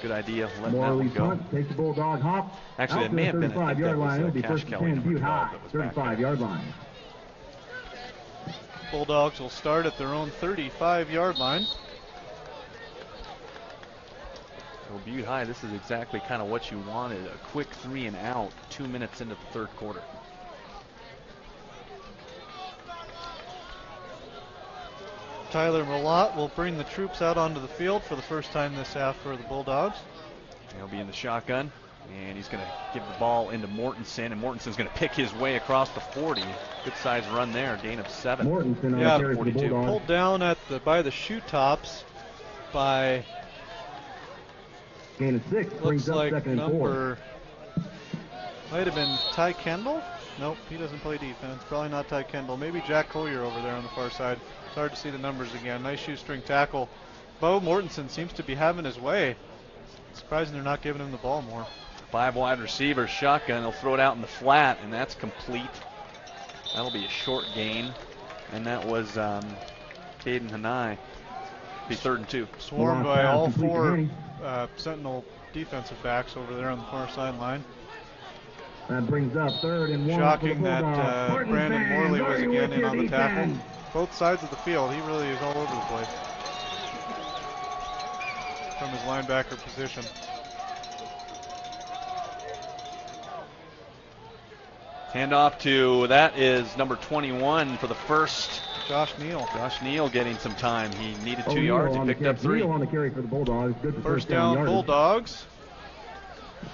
Speaker 6: Good idea, letting that one go.
Speaker 7: Takes the Bulldog hop.
Speaker 6: Actually, it may have been, I think that was Cash Kelly, number 12, that was back there.
Speaker 7: 35-yard line.
Speaker 1: Bulldogs will start at their own 35-yard line.
Speaker 6: So Butte High, this is exactly kind of what you wanted, a quick 3 and out, 2 minutes into the 3rd quarter.
Speaker 1: Tyler Malott will bring the troops out onto the field for the first time this half for the Bulldogs.
Speaker 6: He'll be in the shotgun, and he's going to give the ball into Mortensen, and Mortensen's going to pick his way across the 40. Good size run there, gain of 7.
Speaker 7: Mortensen
Speaker 1: yeah,
Speaker 7: 42.
Speaker 1: Pulled down at by the shoe tops by
Speaker 7: gain of 6.
Speaker 1: Looks like
Speaker 7: 2nd and 4.
Speaker 1: Might have been Ty Kendall. Nope, he doesn't play defense. Probably not Ty Kendall. Maybe Jack Collier over there on the far side. It's hard to see the numbers again. Nice shoestring tackle. Bo Mortensen seems to be having his way. Surprising they're not giving him the ball more.
Speaker 6: 5 wide receivers, shotgun. He'll throw it out in the flat, and that's complete. That'll be a short gain, and that was Caden Hanai. Be 3rd and 2.
Speaker 1: Swarmed by all 4 Sentinel defensive backs over there on the far sideline.
Speaker 7: That brings up 3rd and 1.
Speaker 1: Shocking that Brandon Morley was again in on the tackle. Both sides of the field, he really is all over the place from his linebacker position.
Speaker 6: Handoff to, that is number 21 for the first.
Speaker 1: Josh Neal.
Speaker 6: Josh Neal getting some time. He needed 2 yards. He picked up 3.
Speaker 7: Neal on the carry for the Bulldogs. Good for
Speaker 1: first down Bulldogs.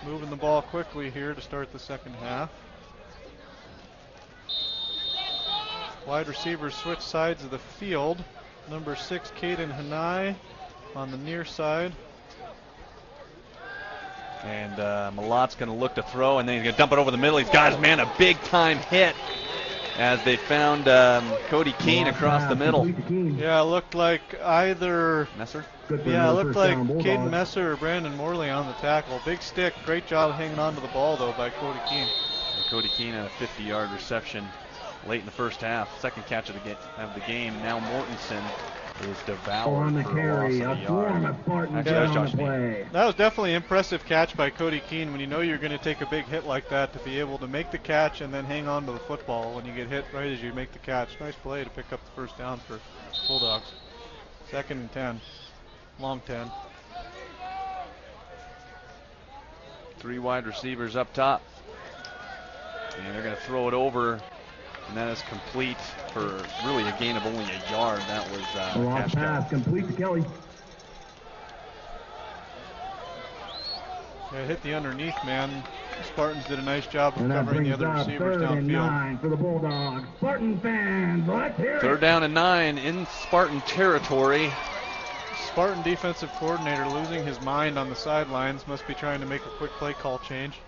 Speaker 1: Moving the ball quickly here to start the second half. Wide receivers switch sides of the field. Number 6, Caden Hanai on the near side.
Speaker 6: And Malot's going to look to throw, and then he's going to dump it over the middle. He's got his man a big-time hit as they found Cody Keene across the middle.
Speaker 1: Yeah, it looked like either
Speaker 6: Messer?
Speaker 1: Yeah, it looked like Caden Messer or Brandon Morley on the tackle. Big stick, great job hanging on to the ball though by Cody Keene.
Speaker 6: And Cody Keene had a 50-yard reception late in the first half. Second catch of the game. Now Mortensen is devoured
Speaker 7: on the
Speaker 6: for
Speaker 7: carry,
Speaker 6: a loss of
Speaker 7: a
Speaker 6: a
Speaker 7: swarm
Speaker 6: yard.
Speaker 7: of Spartans
Speaker 6: Actually,
Speaker 7: down
Speaker 6: that's
Speaker 7: on
Speaker 6: Josh
Speaker 7: the
Speaker 6: Mead.
Speaker 7: play.
Speaker 1: That was definitely an impressive catch by Cody Keene when you know you're going to take a big hit like that to be able to make the catch and then hang on to the football when you get hit right as you make the catch. Nice play to pick up the first down for Bulldogs. 2nd and 10. Long 10.
Speaker 6: 3 wide receivers up top. And they're going to throw it over. And that is complete for really a gain of only a yard. That was
Speaker 7: Lost
Speaker 6: Cash
Speaker 7: pass,
Speaker 6: Kelly.
Speaker 7: complete to Kelly.
Speaker 1: Yeah, hit the underneath, man. Spartans did a nice job of
Speaker 7: And that
Speaker 1: covering the
Speaker 7: brings
Speaker 1: other
Speaker 7: up
Speaker 1: receivers
Speaker 7: 3rd and
Speaker 1: downfield.
Speaker 7: 9 for the Bulldogs. Spartan fans, let's hear it.
Speaker 6: 3rd down and 9 in Spartan territory.
Speaker 1: Spartan defensive coordinator losing his mind on the sidelines. Must be trying to make a quick play call change.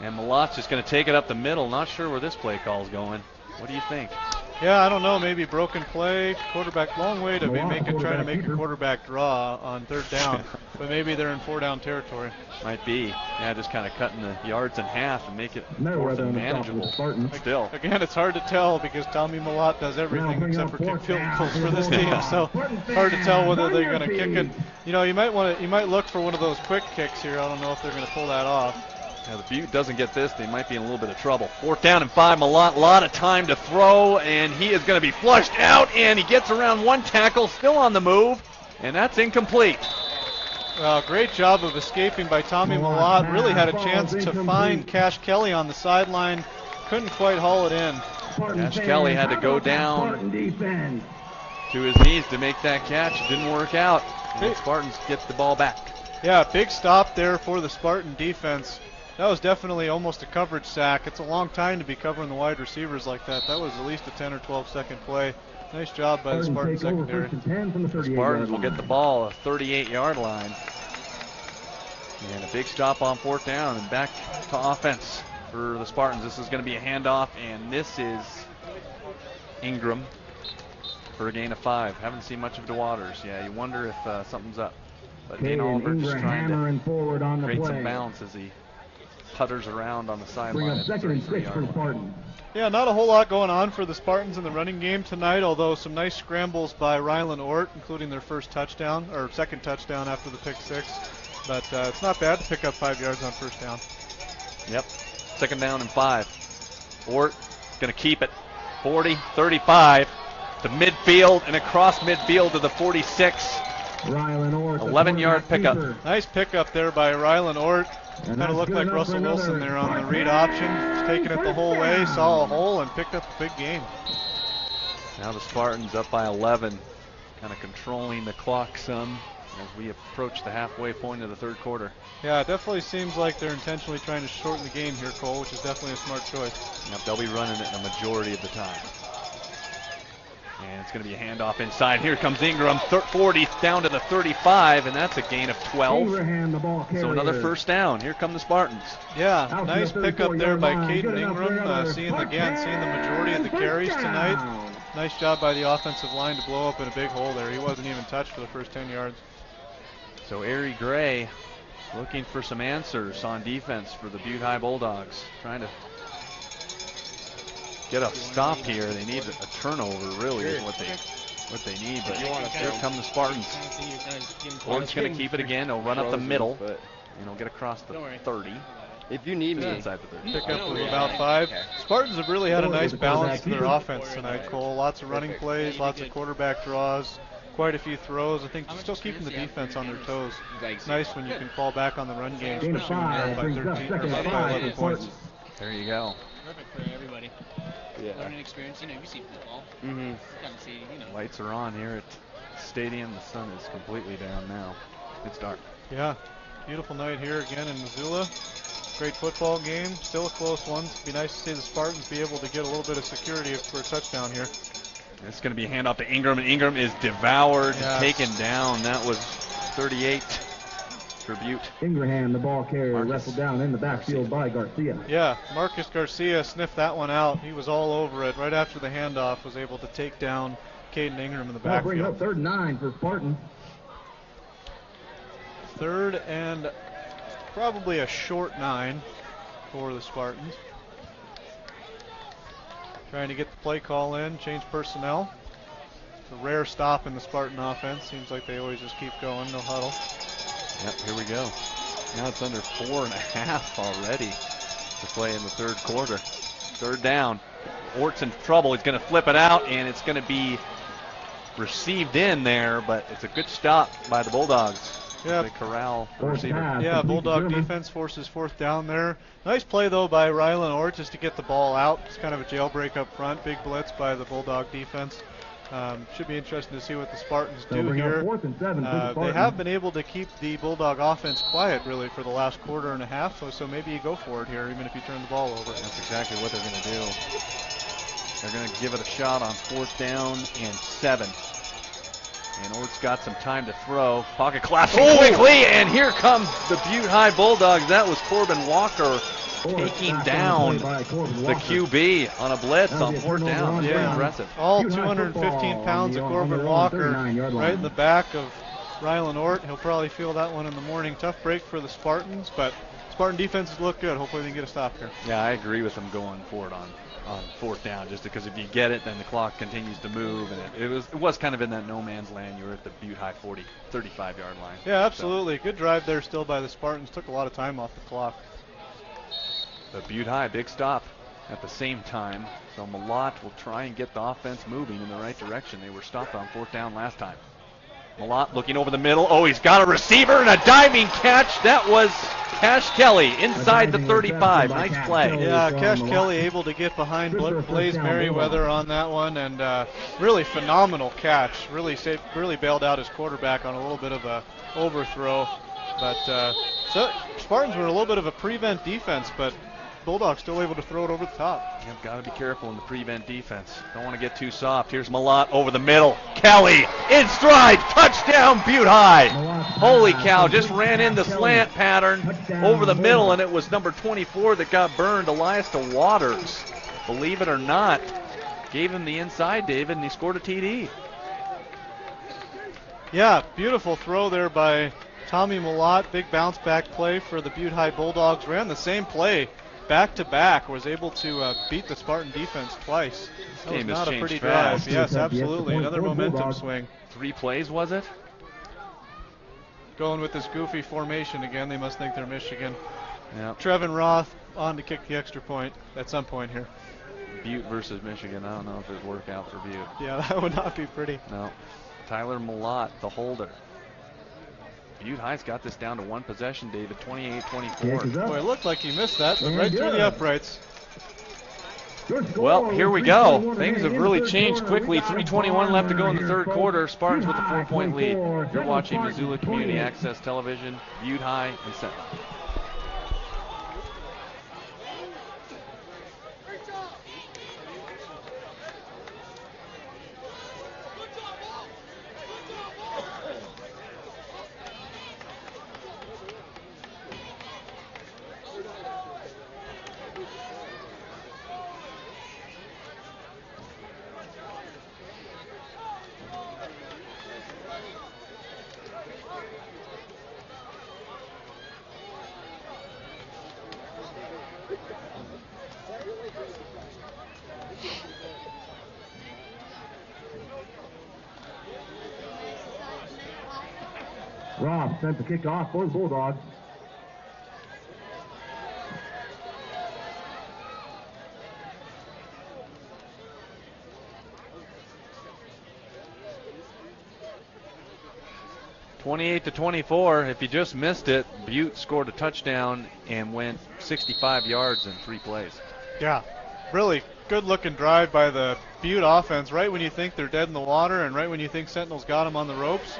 Speaker 6: And Malot's just going to take it up the middle. Not sure where this play call is going. What do you think?
Speaker 1: Yeah, I don't know. Maybe broken play, quarterback, long way to be trying to make a
Speaker 7: keeper.
Speaker 1: quarterback draw on 3rd down. But maybe they're in 4-down territory.
Speaker 6: Might be. Yeah, just kind of cutting the yards in half and make it
Speaker 7: No
Speaker 6: 4th
Speaker 7: weather
Speaker 6: and
Speaker 7: on the top of the
Speaker 6: manageable.
Speaker 7: Spartans.
Speaker 6: Still.
Speaker 1: Again, it's hard to tell because Tommy Malott does everything
Speaker 7: bring
Speaker 1: except
Speaker 7: up
Speaker 1: for kick
Speaker 7: 4th
Speaker 1: field
Speaker 7: down
Speaker 1: goals
Speaker 7: for
Speaker 1: for
Speaker 7: the
Speaker 1: this team.
Speaker 7: Bulldogs.
Speaker 1: So
Speaker 7: Spartan
Speaker 1: hard to tell
Speaker 7: fans,
Speaker 1: whether
Speaker 7: on
Speaker 1: they're
Speaker 7: your
Speaker 1: going to kick
Speaker 7: feet.
Speaker 1: it. You know, you might look for one of those quick kicks here. I don't know if they're going to pull that off.
Speaker 6: Yeah, the Butte doesn't get this, they might be in a little bit of trouble. 4th down and 5, Malott, a lot of time to throw, and he is going to be flushed out, and he gets around one tackle, still on the move, and that's incomplete.
Speaker 1: Great job of escaping by Tommy Malott. Really had a chance to find Cash Kelly on the sideline. Couldn't quite haul it in.
Speaker 7: Spartan
Speaker 6: Cash
Speaker 7: fans,
Speaker 6: Kelly had to
Speaker 7: how
Speaker 6: go
Speaker 7: about that
Speaker 6: down
Speaker 7: Spartan defense?
Speaker 6: to his knees to make that catch. It didn't work out, and the Spartans get the ball back.
Speaker 1: Yeah, big stop there for the Spartan defense. That was definitely almost a coverage sack. It's a long time to be covering the wide receivers like that. That was at least a 10 or 12 second play. Nice job by the Spartan
Speaker 7: take over
Speaker 1: secondary.
Speaker 7: 1st and 10 from the 38-yard
Speaker 6: Spartans will
Speaker 7: line.
Speaker 6: get the ball a 38-yard line. And a big stop on 4th down and back to offense for the Spartans. This is going to be a handoff, and this is Ingram for a gain of 5. Haven't seen much of DeWaters. Yeah, you wonder if something's up. But Dane
Speaker 7: Caden
Speaker 6: Oliver just
Speaker 7: Ingram
Speaker 6: trying to
Speaker 7: hammering forward on the
Speaker 6: create
Speaker 7: play.
Speaker 6: some balance as he putters around on the
Speaker 7: Bring
Speaker 6: sideline.
Speaker 7: up 2nd and 6 for the Spartans.
Speaker 1: Yeah, not a whole lot going on for the Spartans in the running game tonight, although some nice scrambles by Rylan Ort, including their first touchdown, or second touchdown after the pick 6. But it's not bad to pick up 5 yards on 1st down.
Speaker 6: Yep. 2nd down and 5. Ort going to keep it. 40, 35 to midfield and across midfield to the 46.
Speaker 7: Rylan Ort,
Speaker 6: 11-yard pickup.
Speaker 1: Nice pickup there by Rylan Ort.
Speaker 7: And
Speaker 1: Kind of
Speaker 7: that's
Speaker 1: looked
Speaker 7: good
Speaker 1: like
Speaker 7: enough
Speaker 1: Russell
Speaker 7: for
Speaker 1: Wilson
Speaker 7: another
Speaker 1: there on the
Speaker 7: first
Speaker 1: read
Speaker 7: down.
Speaker 1: option. Just taking it the whole way, saw a hole and picked up a big game.
Speaker 6: Now the Spartans up by 11, kind of controlling the clock some as we approach the halfway point of the 3rd quarter.
Speaker 1: Yeah, it definitely seems like they're intentionally trying to shorten the game here, Cole, which is definitely a smart choice.
Speaker 6: Yep, they'll be running it the majority of the time. And it's going to be a handoff inside. Here comes Ingram, 40 down to the 35, and that's a gain of 12.
Speaker 7: Abraham, the ball
Speaker 6: So another
Speaker 7: carrier.
Speaker 6: 1st down. Here come the Spartans.
Speaker 1: Yeah,
Speaker 7: Out to
Speaker 1: nice
Speaker 7: the
Speaker 1: pickup there
Speaker 7: 34-yard
Speaker 1: by
Speaker 7: line.
Speaker 1: Caden
Speaker 7: Good enough for
Speaker 1: Ingram,
Speaker 7: another
Speaker 1: seeing the
Speaker 7: first
Speaker 1: majority of the
Speaker 7: down.
Speaker 1: carries
Speaker 7: First
Speaker 1: tonight.
Speaker 7: down.
Speaker 1: Nice job by the offensive line to blow up in a big hole there. He wasn't even touched for the first 10 yards.
Speaker 6: So Ari Gray looking for some answers on defense for the Butte High Bulldogs. Trying to get a stop here. They need a turnover, really, is what they need. But here come the Spartans. Ort's going to keep it again. He'll run up the middle, and he'll get across the 30.
Speaker 4: If you need me.
Speaker 6: Inside the 30.
Speaker 1: Pickup of about 5. Spartans have really had a nice balance to their offense tonight, Cole. Lots of running plays, lots of quarterback draws, quite a few throws. I think still keeping the defense on their toes. It's nice when you can fall back on the run game,
Speaker 7: Gain of
Speaker 1: especially when you're up
Speaker 7: 5
Speaker 1: by
Speaker 7: brings up
Speaker 1: 13 or
Speaker 7: 2nd
Speaker 1: up
Speaker 7: and
Speaker 1: by
Speaker 7: 5
Speaker 1: 11
Speaker 7: for
Speaker 1: points.
Speaker 7: Spartans.
Speaker 6: There you go.
Speaker 5: Perfect for everybody.
Speaker 4: Yeah.
Speaker 5: Learning experience, you see football.
Speaker 4: Mm-hmm.
Speaker 5: Kind of see,
Speaker 6: Lights are on here at the stadium. The sun is completely down now. It's dark.
Speaker 1: Yeah, beautiful night here again in Missoula. Great football game, still a close one. It'd be nice to see the Spartans be able to get a little bit of security for a touchdown here.
Speaker 6: It's going to be a handoff to Ingram, and Ingram is devoured,
Speaker 1: Yes.
Speaker 6: taken down. That was 38. for Butte.
Speaker 7: Ingraham, the ball carrier,
Speaker 6: Marcus
Speaker 7: wrestled down in the backfield by Garcia.
Speaker 1: Yeah, Marcus Garcia sniffed that one out. He was all over it right after the handoff, was able to take down Caden Ingram in the
Speaker 7: That'll bring it up
Speaker 1: backfield.
Speaker 7: 3rd and 9 for Spartans.
Speaker 1: 3rd and probably a short 9 for the Spartans. Trying to get the play call in, change personnel. It's a rare stop in the Spartan offense. Seems like they always just keep going, no huddle.
Speaker 6: Yep, here we go. Now it's under 4.5 already to play in the 3rd quarter. 3rd down. Ort's in trouble. He's going to flip it out, and it's going to be received in there, but it's a good stop by the Bulldogs.
Speaker 1: Yeah.
Speaker 6: They corral the
Speaker 7: 4th
Speaker 6: receiver.
Speaker 7: pass,
Speaker 1: Yeah,
Speaker 7: complete to
Speaker 1: Bulldog
Speaker 7: German.
Speaker 1: defense forces 4th down there. Nice play, though, by Rylan Ort just to get the ball out. It's kind of a jailbreak up front. Big blitz by the Bulldog defense. Should be interesting to see what the Spartans
Speaker 7: They'll
Speaker 1: do
Speaker 7: bring up
Speaker 1: here.
Speaker 7: 4th and 7 for the
Speaker 1: They
Speaker 7: Spartans.
Speaker 1: have been able to keep the Bulldog offense quiet, really, for the last quarter and a half. So maybe you go for it here, even if you turn the ball over.
Speaker 6: That's exactly what they're going to do. They're going to give it a shot on 4th down and 7. And Ort's got some time to throw. Pocket collapsing quickly, and here comes the Butte High Bulldogs. That was Corbin Walker taking down the QB on a blitz on 4th down. Very impressive.
Speaker 1: All
Speaker 7: Butte High
Speaker 1: 215
Speaker 7: football
Speaker 1: pounds
Speaker 7: on
Speaker 1: of
Speaker 7: the-
Speaker 1: Corbin
Speaker 7: on their own
Speaker 1: Walker
Speaker 7: 39-yard line.
Speaker 1: right in the back of Rylan Ort. He'll probably feel that one in the morning. Tough break for the Spartans, but Spartan defenses look good. Hopefully they can get a stop here.
Speaker 6: Yeah, I agree with them going for it on 4th down, just because if you get it, then the clock continues to move, and it was kind of in that no man's land. You were at the Butte High 35-yard line.
Speaker 1: Yeah, absolutely. Good drive there still by the Spartans. Took a lot of time off the clock.
Speaker 6: But Butte High, big stop at the same time. So Malott will try and get the offense moving in the right direction. They were stopped on 4th down last time. Malott looking over the middle. Oh, he's got a receiver and a diving catch. That was Cash Kelly inside the 35. Nice play.
Speaker 1: Yeah, Cash Kelly able to get behind Blaze Merriweather on that one, and really phenomenal catch. Really bailed out his quarterback on a little bit of a overthrow. But so Spartans were a little bit of a prevent defense, but Bulldogs still able to throw it over the top.
Speaker 6: You've got to be careful in the prevent defense. Don't want to get too soft. Here's Malott over the middle. Kelly in stride. Touchdown, Butte High. Holy cow, just ran in the slant pattern over the middle, and it was number 24 that got burned, Elias Waters. Believe it or not, gave him the inside, David, and he scored a TD.
Speaker 1: Yeah, beautiful throw there by Tommy Malott. Big bounce back play for the Butte High Bulldogs. Ran the same play back to back, was able to beat the Spartan defense twice. That was not a pretty drive. Yes, absolutely. Another momentum swing.
Speaker 6: 3 plays, was it?
Speaker 1: Going with this goofy formation again. They must think they're Michigan.
Speaker 6: Yep.
Speaker 1: Trevin Roth on to kick the extra point at some point here.
Speaker 6: Butte versus Michigan. I don't know if it'd work out for Butte.
Speaker 1: Yeah, that would not be pretty.
Speaker 6: No. Tyler Malott, the holder. Butte High's got this down to 1 possession, David, 28-24.
Speaker 1: Boy, it looked like he missed that, but right through the uprights.
Speaker 6: Well, here we go. Things have really changed quickly. 3:21 left to go in the 3rd quarter. Spartans with a 4-point lead. You're watching Missoula Community Access Television, Butte High and Sentinel.
Speaker 7: Ross sent the kick off for the Bulldogs.
Speaker 6: (28-24). If you just missed it, Butte scored a touchdown and went 65 yards in 3 plays.
Speaker 1: Yeah, really good-looking drive by the Butte offense. Right when you think they're dead in the water and right when you think Sentinel's got them on the ropes,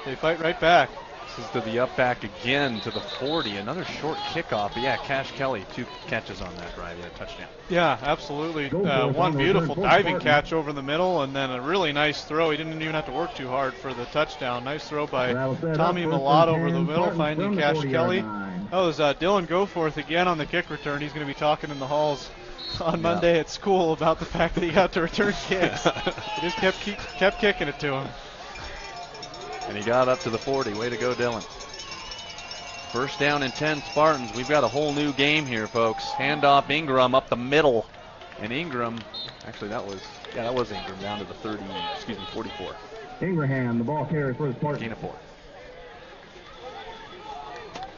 Speaker 1: they fight right back.
Speaker 6: This is to the up back again to the 40. Another short kickoff. But yeah, Cash Kelly, 2 catches on that drive. Yeah, touchdown.
Speaker 1: Yeah, absolutely.
Speaker 7: Go for it
Speaker 1: One
Speaker 7: on the
Speaker 1: beautiful
Speaker 7: return,
Speaker 1: diving
Speaker 7: Spartan.
Speaker 1: catch over the middle, and then a really nice throw. He didn't even have to work too hard for the touchdown. Nice throw by
Speaker 7: That'll set up
Speaker 1: Tommy
Speaker 7: first
Speaker 1: Malott
Speaker 7: and
Speaker 1: over the
Speaker 7: 10,
Speaker 1: middle,
Speaker 7: Spartans
Speaker 1: finding
Speaker 7: from the
Speaker 1: Cash
Speaker 7: 40-yard
Speaker 1: Kelly.
Speaker 7: line.
Speaker 1: That was Dylan Goforth again on the kick return. He's going to be talking in the halls on Monday at school about the fact that he got to return kicks. He just kept kicking it to him.
Speaker 6: And he got up to the 40. Way to go, Dylan. First down and 10 Spartans. We've got a whole new game here, folks. Handoff Ingram up the middle. And Ingram, actually that was Ingram down to the 44.
Speaker 7: Ingraham, the ball carrier for the Spartans.
Speaker 6: Gain of 4.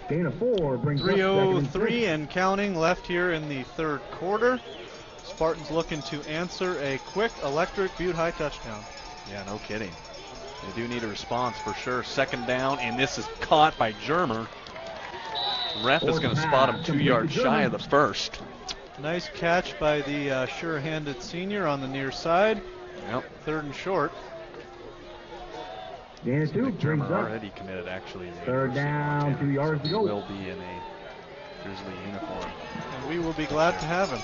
Speaker 7: Gain of 4 brings up second and
Speaker 1: 3:03
Speaker 7: 6.
Speaker 1: and counting left here in the third quarter. Spartans looking to answer a quick electric Butte High touchdown.
Speaker 6: Yeah, no kidding. They do need a response for sure. Second down, and this is caught by Germer. Ref is going to spot him 2 yards shy of the first.
Speaker 1: Nice catch by the sure-handed senior on the near side.
Speaker 6: Yep.
Speaker 1: Third and short.
Speaker 7: Gain of 2 brings
Speaker 6: Germer
Speaker 7: up
Speaker 6: already committed actually. in the
Speaker 7: third
Speaker 6: University of
Speaker 7: down,
Speaker 6: Montana.
Speaker 7: 2 yards to go.
Speaker 6: Will be in a Grizzly uniform.
Speaker 1: And we will be glad to have him.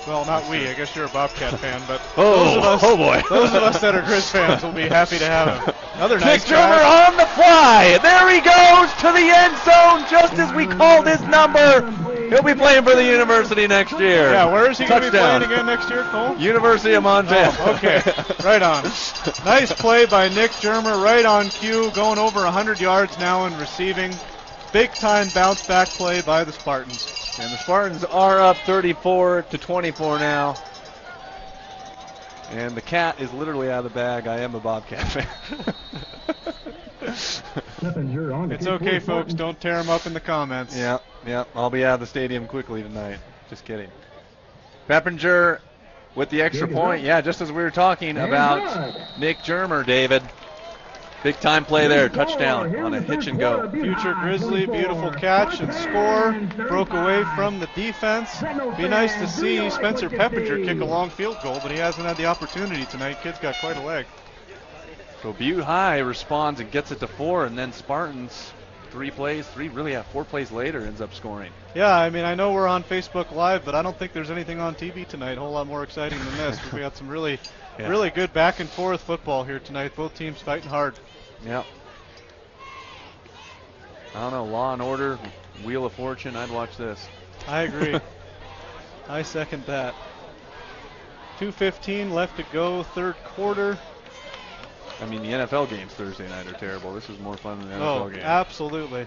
Speaker 1: Well, not we. I guess you're a Bobcat fan, but
Speaker 6: Oh,
Speaker 1: those of us,
Speaker 6: oh boy.
Speaker 1: those of us that are Grizz fans will be happy to have him. Another
Speaker 6: Nick
Speaker 1: nice
Speaker 6: Germer
Speaker 1: drive.
Speaker 6: on the fly. There he goes to the end zone just as we called his number. He'll be playing for the university next year.
Speaker 1: Yeah, where is he going to be
Speaker 6: Touchdown.
Speaker 1: playing again next year, Cole?
Speaker 6: University of Montana.
Speaker 1: Oh, okay, right on. Nice play by Nick Germer, right on cue, going over 100 yards now and receiving. Big-time bounce-back play by the Spartans.
Speaker 6: And the Spartans are up 34-24 now. And the cat is literally out of the bag. I am a Bobcat fan.
Speaker 7: Peppinger on the
Speaker 1: It's
Speaker 7: kick
Speaker 1: okay,
Speaker 7: for
Speaker 1: folks.
Speaker 7: Spartans.
Speaker 1: Don't tear him up in the comments.
Speaker 6: Yeah. I'll be out of the stadium quickly tonight. Just kidding. Peppinger with the extra
Speaker 7: Dig it
Speaker 6: point.
Speaker 7: up.
Speaker 6: Yeah, just as we were talking
Speaker 7: And
Speaker 6: about
Speaker 7: good.
Speaker 6: Nick Germer, David. Big time play there.
Speaker 7: Good score.
Speaker 6: Touchdown
Speaker 7: Here
Speaker 6: on
Speaker 7: in
Speaker 6: a
Speaker 7: the third
Speaker 6: hitch and go.
Speaker 7: quarter, Butte
Speaker 1: Future
Speaker 7: High,
Speaker 1: Grizzly,
Speaker 7: 24.
Speaker 1: beautiful catch and score.
Speaker 7: Spartans,
Speaker 1: Broke away
Speaker 7: 35.
Speaker 1: from the defense.
Speaker 7: Sentinel
Speaker 1: Be nice to
Speaker 7: fans, do
Speaker 1: see
Speaker 7: you like
Speaker 1: Spencer
Speaker 7: what you
Speaker 1: Peppinger
Speaker 7: see?
Speaker 1: kick a long field goal, but he hasn't had the opportunity tonight. Kid's got quite a leg.
Speaker 6: So Butte High responds and gets it to 4, and then Spartans 4 plays later ends up scoring.
Speaker 1: Yeah, I mean, I know we're on Facebook Live, but I don't think there's anything on TV tonight a whole lot more exciting than this. We got some really good back and forth football here tonight. Both teams fighting hard.
Speaker 6: Yep. I don't know, Law and Order, Wheel of Fortune, I'd watch this.
Speaker 1: I agree. I second that. 2:15 left to go, third quarter.
Speaker 6: I mean, the NFL games Thursday night are terrible. This is more fun than the
Speaker 1: Oh,
Speaker 6: NFL game.
Speaker 1: absolutely.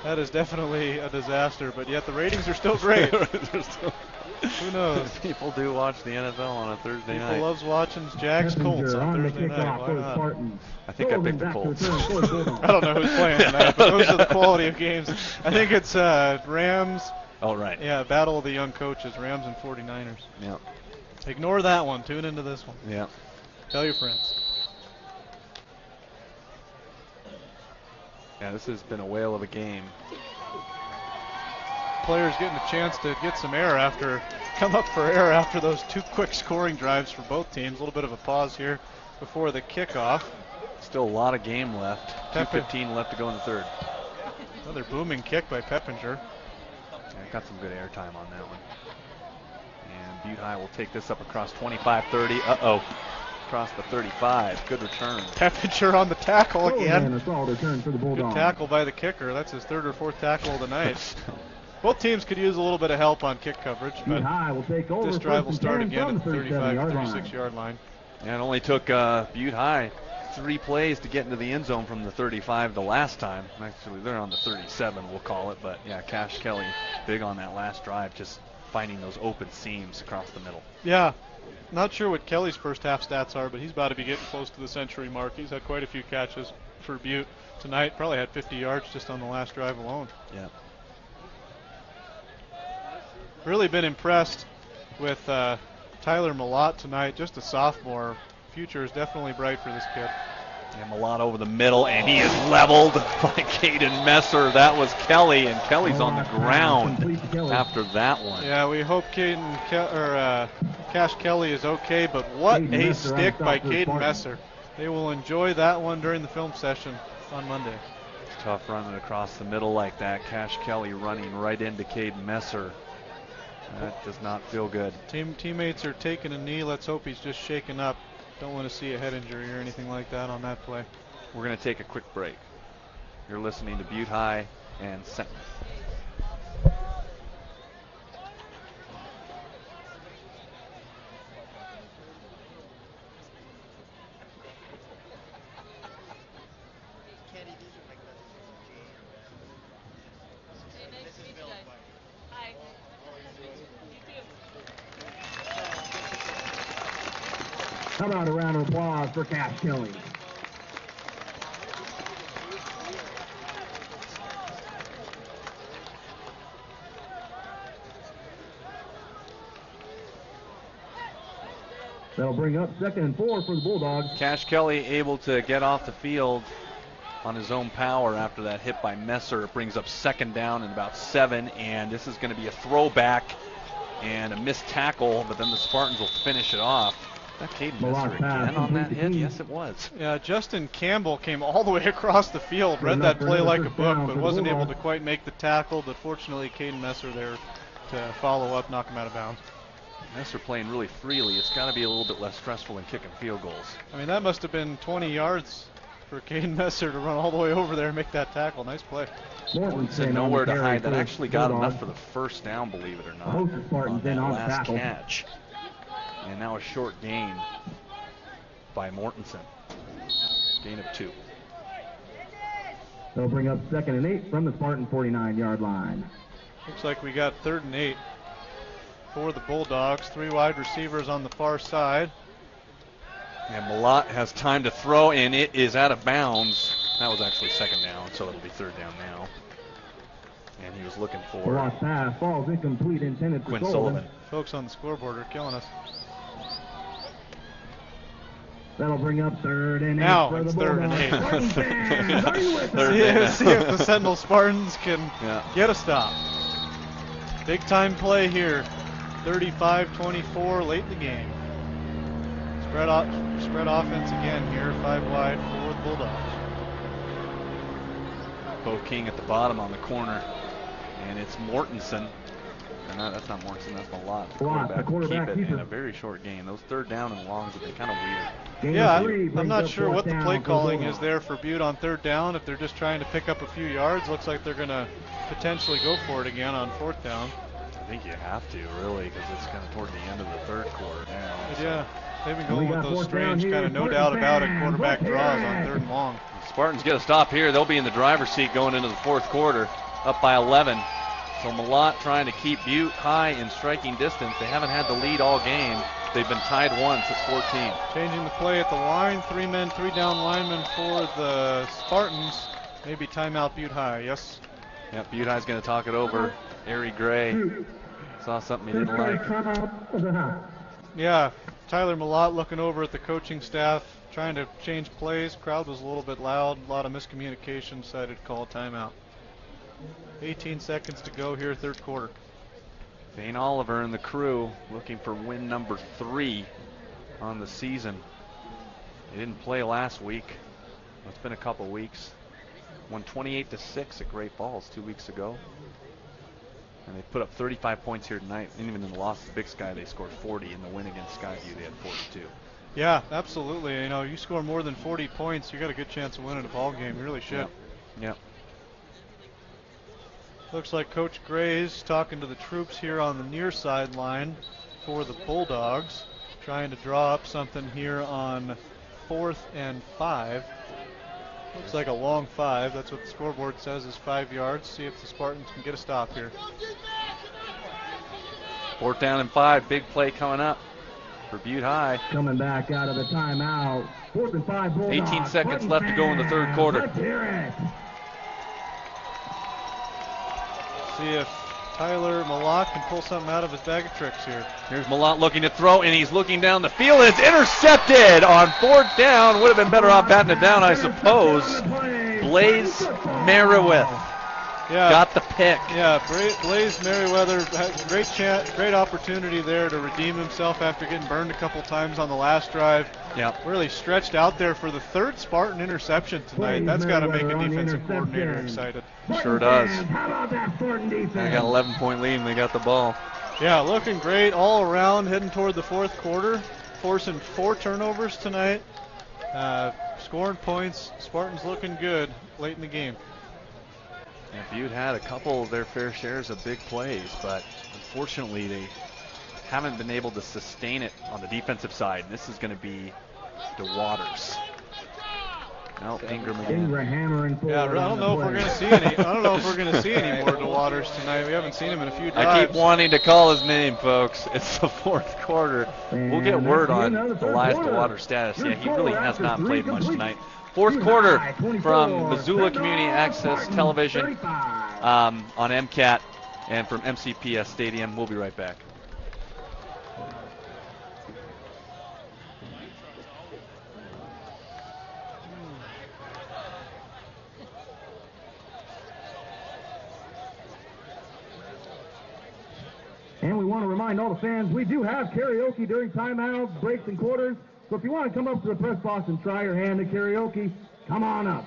Speaker 1: That is definitely a disaster, but yet the ratings are still great. Who knows?
Speaker 6: People do watch the NFL on a Thursday
Speaker 1: People
Speaker 6: night.
Speaker 1: loves watching Jags Colts
Speaker 7: Peppinger
Speaker 1: on
Speaker 7: on the
Speaker 1: Thursday night.
Speaker 7: kickoff
Speaker 1: Why
Speaker 7: for the
Speaker 1: not?
Speaker 7: Spartans.
Speaker 6: I think I
Speaker 7: Golden
Speaker 6: picked the
Speaker 7: back to
Speaker 6: Colts.
Speaker 7: return for the Bulldogs.
Speaker 1: I don't know who's playing tonight, but those are the quality of games. I think it's Rams.
Speaker 6: Oh, right.
Speaker 1: Yeah, battle of the young coaches, Rams and 49ers.
Speaker 6: Yeah.
Speaker 1: Ignore that one. Tune into this one.
Speaker 6: Yeah.
Speaker 1: Tell your friends.
Speaker 6: Yeah, this has been a whale of a game.
Speaker 1: Players getting a chance to get some air come up for air after those 2 quick scoring drives for both teams. A little bit of a pause here before the kickoff.
Speaker 6: Still a lot of game left. 2:15 left to go in the third.
Speaker 1: Another booming kick by Peppinger.
Speaker 6: Yeah, got some good airtime on that one. And Butte High will take this up across 25-30. Uh-oh. Across the 35. Good return.
Speaker 1: Peppinger on the tackle again.
Speaker 7: And a solid return for the
Speaker 1: Good
Speaker 7: Bulldogs.
Speaker 1: tackle by the kicker. That's his 3rd or 4th tackle of the night. Both teams could use a little bit of help on kick coverage,
Speaker 7: Butte
Speaker 1: but
Speaker 7: High will take over
Speaker 1: this drive will
Speaker 7: first and
Speaker 1: start
Speaker 7: 10
Speaker 1: again
Speaker 7: from
Speaker 1: at the
Speaker 7: 37-yard
Speaker 1: 36-yard line.
Speaker 6: And it only took Butte High 3 plays to get into the end zone from the 35 the last time. Actually, they're on the 37, we'll call it. But, yeah, Cash Kelly, big on that last drive, just finding those open seams across the middle.
Speaker 1: Yeah, not sure what Kelly's first half stats are, but he's about to be getting close to the century mark. He's had quite a few catches for Butte tonight. Probably had 50 yards just on the last drive alone.
Speaker 6: Yeah.
Speaker 1: Really been impressed with Tyler Malott tonight, just a sophomore. Future is definitely bright for this kid.
Speaker 6: And Malott over the middle, and he is leveled by Caden Messer. That was Kelly, and Kelly's on the ground after that one.
Speaker 1: Yeah, we hope Cash Kelly is okay, but what
Speaker 7: Caden
Speaker 1: a
Speaker 7: Messer
Speaker 1: stick
Speaker 7: on
Speaker 1: by
Speaker 7: top for the
Speaker 1: Caden
Speaker 7: Spartans.
Speaker 1: Messer. They will enjoy that one during the film session. on Monday.
Speaker 6: Tough running across the middle like that. Cash Kelly running right into Caden Messer. That does not feel good.
Speaker 1: Teammates are taking a knee. Let's hope he's just shaken up. Don't want to see a head injury or anything like that on that play.
Speaker 6: We're going to take a quick break. You're listening to Butte High and Sentinel.
Speaker 7: How about a round of applause for Cash Kelly? That'll bring up 2nd and 4 for the Bulldogs.
Speaker 6: Cash Kelly able to get off the field on his own power after that hit by Messer. It brings up 2nd down and about 7, and this is going to be a throwback and a missed tackle, but then the Spartans will finish it off. Is that Caden Messer again on that hit? Yes, it was.
Speaker 1: Yeah, Justin Campbell came all the way across the field, read that play like a book, but wasn't able to quite make the tackle, but fortunately Caden Messer there to follow up, knock him out of bounds.
Speaker 6: Messer playing really freely. It's got to be a little bit less stressful than kicking field goals.
Speaker 1: I mean, that must have been 20 yards for Caden Messer to run all the way over there and make that tackle. Nice play.
Speaker 6: Mortensen nowhere to hide. That actually got enough for the first down, believe it or not.
Speaker 7: On that
Speaker 6: last catch. And now a short gain by Mortensen. Gain of 2.
Speaker 7: They'll bring up 2nd and 8 from the Spartan 49-yard line.
Speaker 1: Looks like we got 3rd and 8 for the Bulldogs. 3 wide receivers on the far side.
Speaker 6: And Malott has time to throw, and it is out of bounds. That was actually 2nd down, so it'll be 3rd down now. And he was looking for
Speaker 7: lost pass, falls incomplete, intended for
Speaker 6: Quinn Sullivan.
Speaker 1: Folks on the scoreboard are killing us.
Speaker 7: That'll bring up 3rd and 8
Speaker 1: now
Speaker 7: for
Speaker 1: it's
Speaker 7: the
Speaker 1: 3rd and
Speaker 7: 8.
Speaker 1: See if the Sentinel Spartans can get a stop. Big time play here. 35-24 late in the game. Spread offense again here, 5 wide for the Bulldogs.
Speaker 6: Bo King at the bottom on the corner, and it's Mortensen. That's not Mortensen, that's Malott. The quarterback keep it in a very short game. Those 3rd down and longs have been kind of weird.
Speaker 1: Yeah, I'm not sure what the play calling is there for Butte on 3rd down. If they're just trying to pick up a few yards, looks like they're going to potentially go for it again on 4th down.
Speaker 6: I think you have to, really, because it's kind of toward the end of the 3rd quarter now.
Speaker 1: So. Yeah, they've been going with those strange kind of no doubt about it quarterback draws on 3rd and long.
Speaker 6: The Spartans get a stop here. They'll be in the driver's seat going into the 4th quarter, up by 11. So Malott trying to keep Butte High in striking distance. They haven't had the lead all game. They've been tied once at 14.
Speaker 1: Changing the play at the line. 3 men, 3 down linemen for the Spartans. Maybe timeout Butte High, yes?
Speaker 6: Yep, Butte High's going to talk it over. Ari Gray saw something he didn't like.
Speaker 1: Yeah, Tyler Malott looking over at the coaching staff, trying to change plays. Crowd was a little bit loud, a lot of miscommunication, decided to call a timeout. 18 seconds to go here, 3rd quarter.
Speaker 6: Vane Oliver and the crew looking for win number 3 on the season. They didn't play last week. It's been a couple weeks. Won 28-6 at Great Falls 2 weeks ago. And they put up 35 points here tonight. And even in the loss to Big Sky, they scored 40. In the win against Skyview, they had 42.
Speaker 1: Yeah, absolutely. You know, you score more than 40 points, you got a good chance of winning a ball game. You really should.
Speaker 6: Yep.
Speaker 1: Looks like Coach Gray's talking to the troops here on the near sideline for the Bulldogs, trying to draw up something here on 4th and 5. Looks like a long 5. That's what the scoreboard says is 5 yards. See if the Spartans can get a stop here.
Speaker 6: 4th down and 5. Big play coming up for Butte High.
Speaker 7: Coming back out of the timeout. 4th and 5 Bulldogs.
Speaker 6: 18 seconds left to go in the 3rd quarter.
Speaker 7: Let's hear it.
Speaker 1: See if Tyler Malott can pull something out of his bag of tricks here.
Speaker 6: Here's Malott looking to throw, and he's looking down the field, and it's intercepted on 4th down. Would have been better off batting it down, I suppose. Blaze Merriwith.
Speaker 1: Yeah.
Speaker 6: got the pick.
Speaker 1: Yeah, Blaze Merriweather had great opportunity there to redeem himself after getting burned a couple times on the last drive.
Speaker 6: Yep.
Speaker 1: Really stretched out there for the third Spartan interception tonight. That's got to make a defensive coordinator excited.
Speaker 6: Sure does.
Speaker 7: How about that Spartan defense?
Speaker 6: They got an 11-point lead and they got the ball.
Speaker 1: Yeah, looking great all around, heading toward the fourth quarter, forcing 4 turnovers tonight, scoring points. Spartans looking good late in the game.
Speaker 6: Yeah, Butte had a couple of their fair shares of big plays, but unfortunately they haven't been able to sustain it on the defensive side. This is going to be DeWaters. No, Ingram again.
Speaker 1: Yeah, I don't know if we're going to see any. I don't know if we're going to see any more DeWaters tonight. We haven't seen him in a few drives.
Speaker 6: I keep wanting to call his name, folks. It's the fourth quarter. We'll get word on Elias DeWaters' status. Yeah, he really has not played much tonight. Fourth quarter from Missoula Community Access Television on MCAT and from MCPS Stadium. We'll be right back.
Speaker 7: And we want to remind all the fans, we do have karaoke during timeouts, breaks, and quarters. So if you want to come up to the press box and try your hand at karaoke, come on up.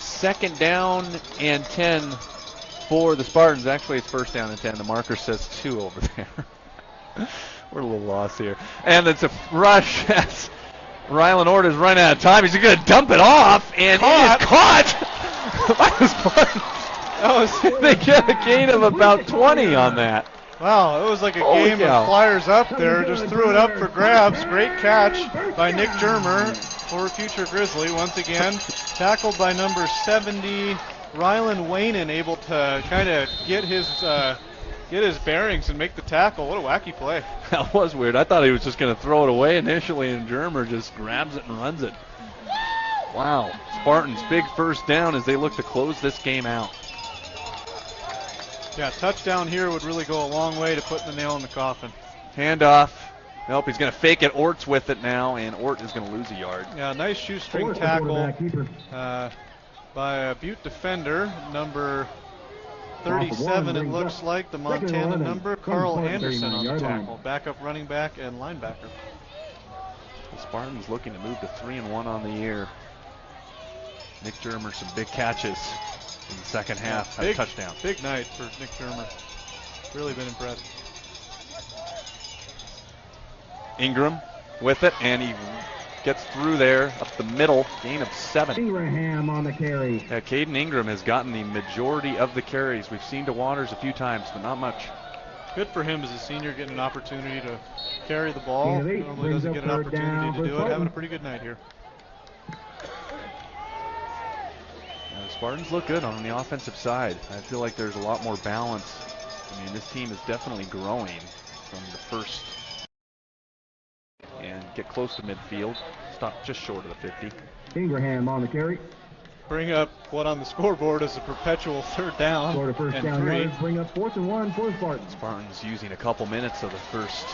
Speaker 6: Second down and 10 for the Spartans. Actually, it's first down and 10. The marker says 2 over there. We're a little lost here. And it's a rush as Rylan Ord is running out of time. He's going to dump it off, and it is caught by the Spartans. They get a gain of about 20 on that.
Speaker 1: Wow, it was like a game of flyers up there. Just threw it up for grabs. Great catch by Nick Germer for future Grizzly. Once again, tackled by number 70, Rylan Waynen, able to kind of get his bearings and make the tackle. What a wacky play.
Speaker 6: That was weird. I thought he was just going to throw it away initially, and Germer just grabs it and runs it. Wow. Spartans, big first down as they look to close this game out.
Speaker 1: Yeah, touchdown here would really go a long way to putting the nail in the coffin.
Speaker 6: Handoff. Nope, he's going to fake it. Ort's with it now, and Ort is going to lose a yard.
Speaker 1: Yeah, nice shoestring tackle by a Butte defender, number 37, it looks like, the Montana number, Carl Anderson on the tackle. Backup running back and linebacker.
Speaker 6: The Spartans looking to move to 3-1 on the year. Nick Germer, some big catches in the second half. Had a touchdown.
Speaker 1: Big night for Nick Germer. Really been impressed.
Speaker 6: Ingram with it, and he gets through there up the middle. Gain of 7.
Speaker 7: Ingraham on the carry.
Speaker 6: Yeah, Caden Ingram has gotten the majority of the carries. We've seen DeWaters a few times, but not much.
Speaker 1: Good for him as a senior, getting an opportunity to carry the ball. Normally doesn't get an opportunity to do it. Having a pretty good night here.
Speaker 6: The Spartans look good on the offensive side. I feel like there's a lot more balance. I mean, this team is definitely growing from the first and get close to midfield. Stop just short of the 50.
Speaker 7: Ingraham on the carry.
Speaker 1: Bring up what on the scoreboard is a perpetual third down.
Speaker 7: Score the first
Speaker 1: and
Speaker 7: down
Speaker 1: 3.
Speaker 7: yards, bring up 4th and 1 for the Spartans.
Speaker 6: Spartans using a couple minutes of the first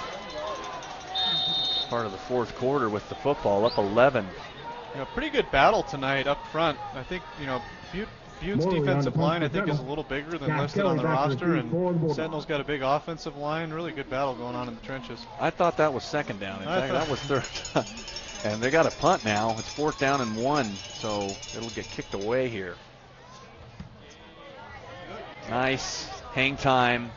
Speaker 6: part of the fourth quarter with the football, up 11.
Speaker 1: Pretty good battle tonight up front. I think, Butte's defensive line, I think, is a little bigger than listed on the roster, and Sentinel's got a big offensive line. Really good battle going on in the trenches.
Speaker 6: I thought that was second down. In fact, that was third. And they got a punt now. It's 4th down and 1, so it'll get kicked away here. Nice hang time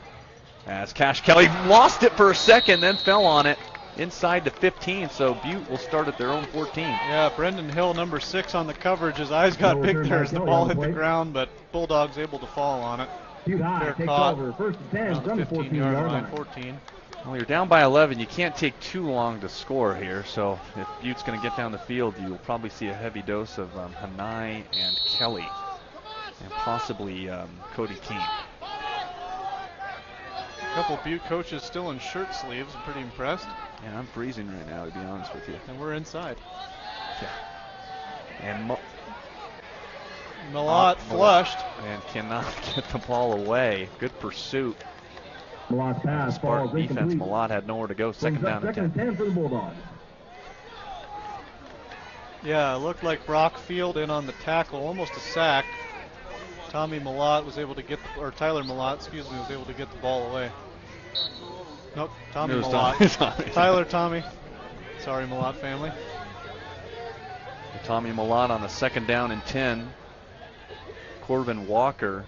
Speaker 6: as Cash Kelly lost it for a second, then fell on it inside the 15, so Butte will start at their own 14.
Speaker 1: Yeah, Brendan Hill, number 6 on the coverage. His eyes got big there as the ball hit the ground, but Bulldogs able to fall on it.
Speaker 7: Butte High takes over, 1st and 10 from the 14-yard line.
Speaker 1: 14.
Speaker 6: Well, you're down by 11. You can't take too long to score here. So if Butte's going to get down the field, you'll probably see a heavy dose of Hanai and Kelly, and possibly Cody Keene.
Speaker 1: A couple Butte coaches still in shirt sleeves. I'm pretty impressed.
Speaker 6: Yeah, I'm freezing right now, to be honest with you.
Speaker 1: And we're inside.
Speaker 6: Yeah. And
Speaker 1: Malott flushed.
Speaker 6: And cannot get the ball away. Good pursuit.
Speaker 7: Malott pass.
Speaker 6: Spartan
Speaker 7: Falls
Speaker 6: defense.
Speaker 7: incomplete.
Speaker 6: Malott had nowhere to go. Second down and
Speaker 7: Second and
Speaker 6: 10.
Speaker 7: 10 for the Bulldogs.
Speaker 1: Yeah, it looked like Brockfield in on the tackle, almost a sack. Tommy Malott was able to get, or Tyler Malott, excuse me, was able to get the ball away. Nope, Tommy
Speaker 6: It was
Speaker 1: Malott. Tyler, Tommy. Sorry, Malott family.
Speaker 6: Tommy Malott on the second down and 10. Corbin Walker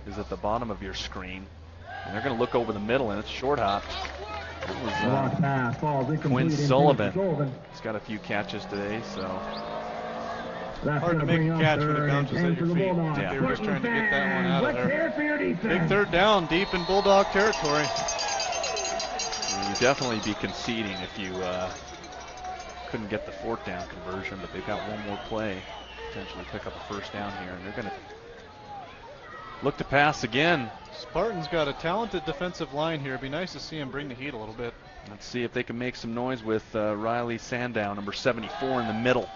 Speaker 6: is at the bottom of your screen. And they're going to look over the middle, and it's short hop. That was
Speaker 7: Malott pass. Falls incomplete.
Speaker 6: Quinn
Speaker 7: Intended
Speaker 6: Sullivan.
Speaker 7: for Sullivan.
Speaker 6: He's got a few catches today, so.
Speaker 7: That's
Speaker 1: Hard to
Speaker 7: gonna
Speaker 1: make
Speaker 7: bring
Speaker 1: a
Speaker 7: up
Speaker 1: catch when it
Speaker 7: third and
Speaker 1: bounces
Speaker 7: 10
Speaker 1: at
Speaker 7: for
Speaker 1: your
Speaker 7: the
Speaker 1: feet.
Speaker 7: Bulldogs.
Speaker 6: Yeah.
Speaker 1: They were just trying to get that one out of
Speaker 7: Let's
Speaker 1: there.
Speaker 7: hear it for your defense.
Speaker 1: Big third down, deep in Bulldog territory.
Speaker 6: You'd definitely be conceding if you couldn't get the fourth down conversion, but they've got one more play, potentially pick up a first down here, and they're going to look to pass again.
Speaker 1: Spartan's got a talented defensive line here. It'd be nice to see him bring the heat a little bit.
Speaker 6: Let's see if they can make some noise with Riley Sandow, number 74 in the middle.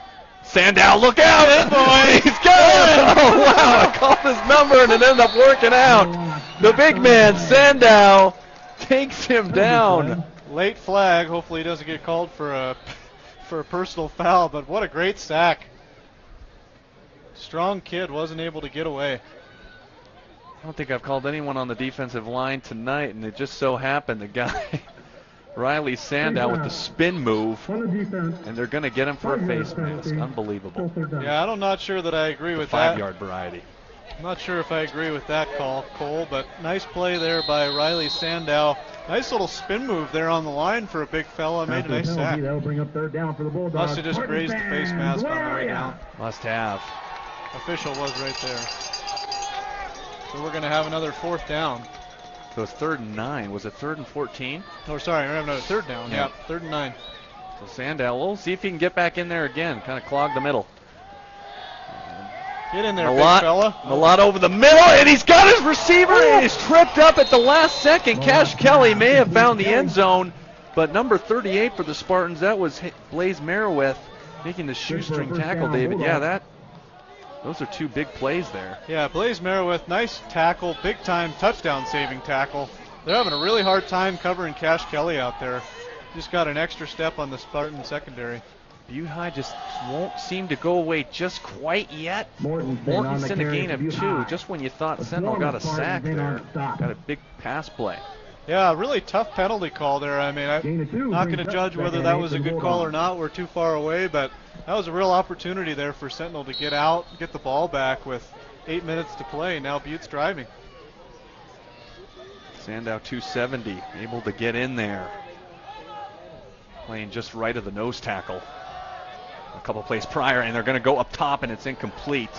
Speaker 6: Sandow, look out! Boy, he's got it! Oh, wow, I called his number and it ended up working out. The big man, Sandow, takes him down.
Speaker 1: Late flag. Hopefully he doesn't get called for a personal foul, but what a great sack. Strong kid, wasn't able to get away.
Speaker 6: I don't think I've called anyone on the defensive line tonight, and it just so happened the guy, Riley Sandow, with the spin move,
Speaker 3: On the defense.
Speaker 6: and they're going to get him for a face mask. Unbelievable.
Speaker 3: Still third down.
Speaker 1: Yeah, I'm not sure that I agree with
Speaker 6: The
Speaker 1: that.
Speaker 6: 5-yard variety.
Speaker 1: I'm not sure if I agree with that call, Cole, but nice play there by Riley Sandow. Nice little spin move there on the line for a big fella. Made a nice sack.
Speaker 7: That'll bring up third down for the Bulldogs.
Speaker 1: Must have just grazed the face mask on the way down.
Speaker 6: Must have.
Speaker 1: Official was right there. So we're going to have another fourth down.
Speaker 6: So it's 3rd and 9. Was it 3rd and 14?
Speaker 1: Oh, sorry, we're having another third down.
Speaker 6: Yeah.
Speaker 1: Yeah, 3rd and 9.
Speaker 6: So Sandow, we'll see if he can get back in there again. Kind of clog the middle.
Speaker 1: Get in there,
Speaker 6: Malott,
Speaker 1: big fella.
Speaker 6: Malott over the middle, and he's got his receiver, and he's tripped up at the last second. Cash Kelly may have found the end zone, but number 38 for the Spartans, that was Blaze Meroweth making the shoestring tackle, David. Yeah, those are two big plays there.
Speaker 1: Yeah, Blaze Meroweth, nice tackle, big time touchdown saving tackle. They're having a really hard time covering Cash Kelly out there. Just got an extra step on the Spartan secondary.
Speaker 6: Butte High just won't seem to go away just quite yet.
Speaker 7: Mortensen
Speaker 6: in a gain of 2, just when you thought Sentinel got a sack there. Got a big pass play.
Speaker 1: Yeah, really tough penalty call there. I mean, I'm not going to judge whether that was a good call or not. We're too far away, but that was a real opportunity there for Sentinel to get out, get the ball back with 8 minutes to play. Now Butte's driving.
Speaker 6: Sandow 270, able to get in there. Playing just right of the nose tackle. A couple plays prior, and they're going to go up top, and it's incomplete.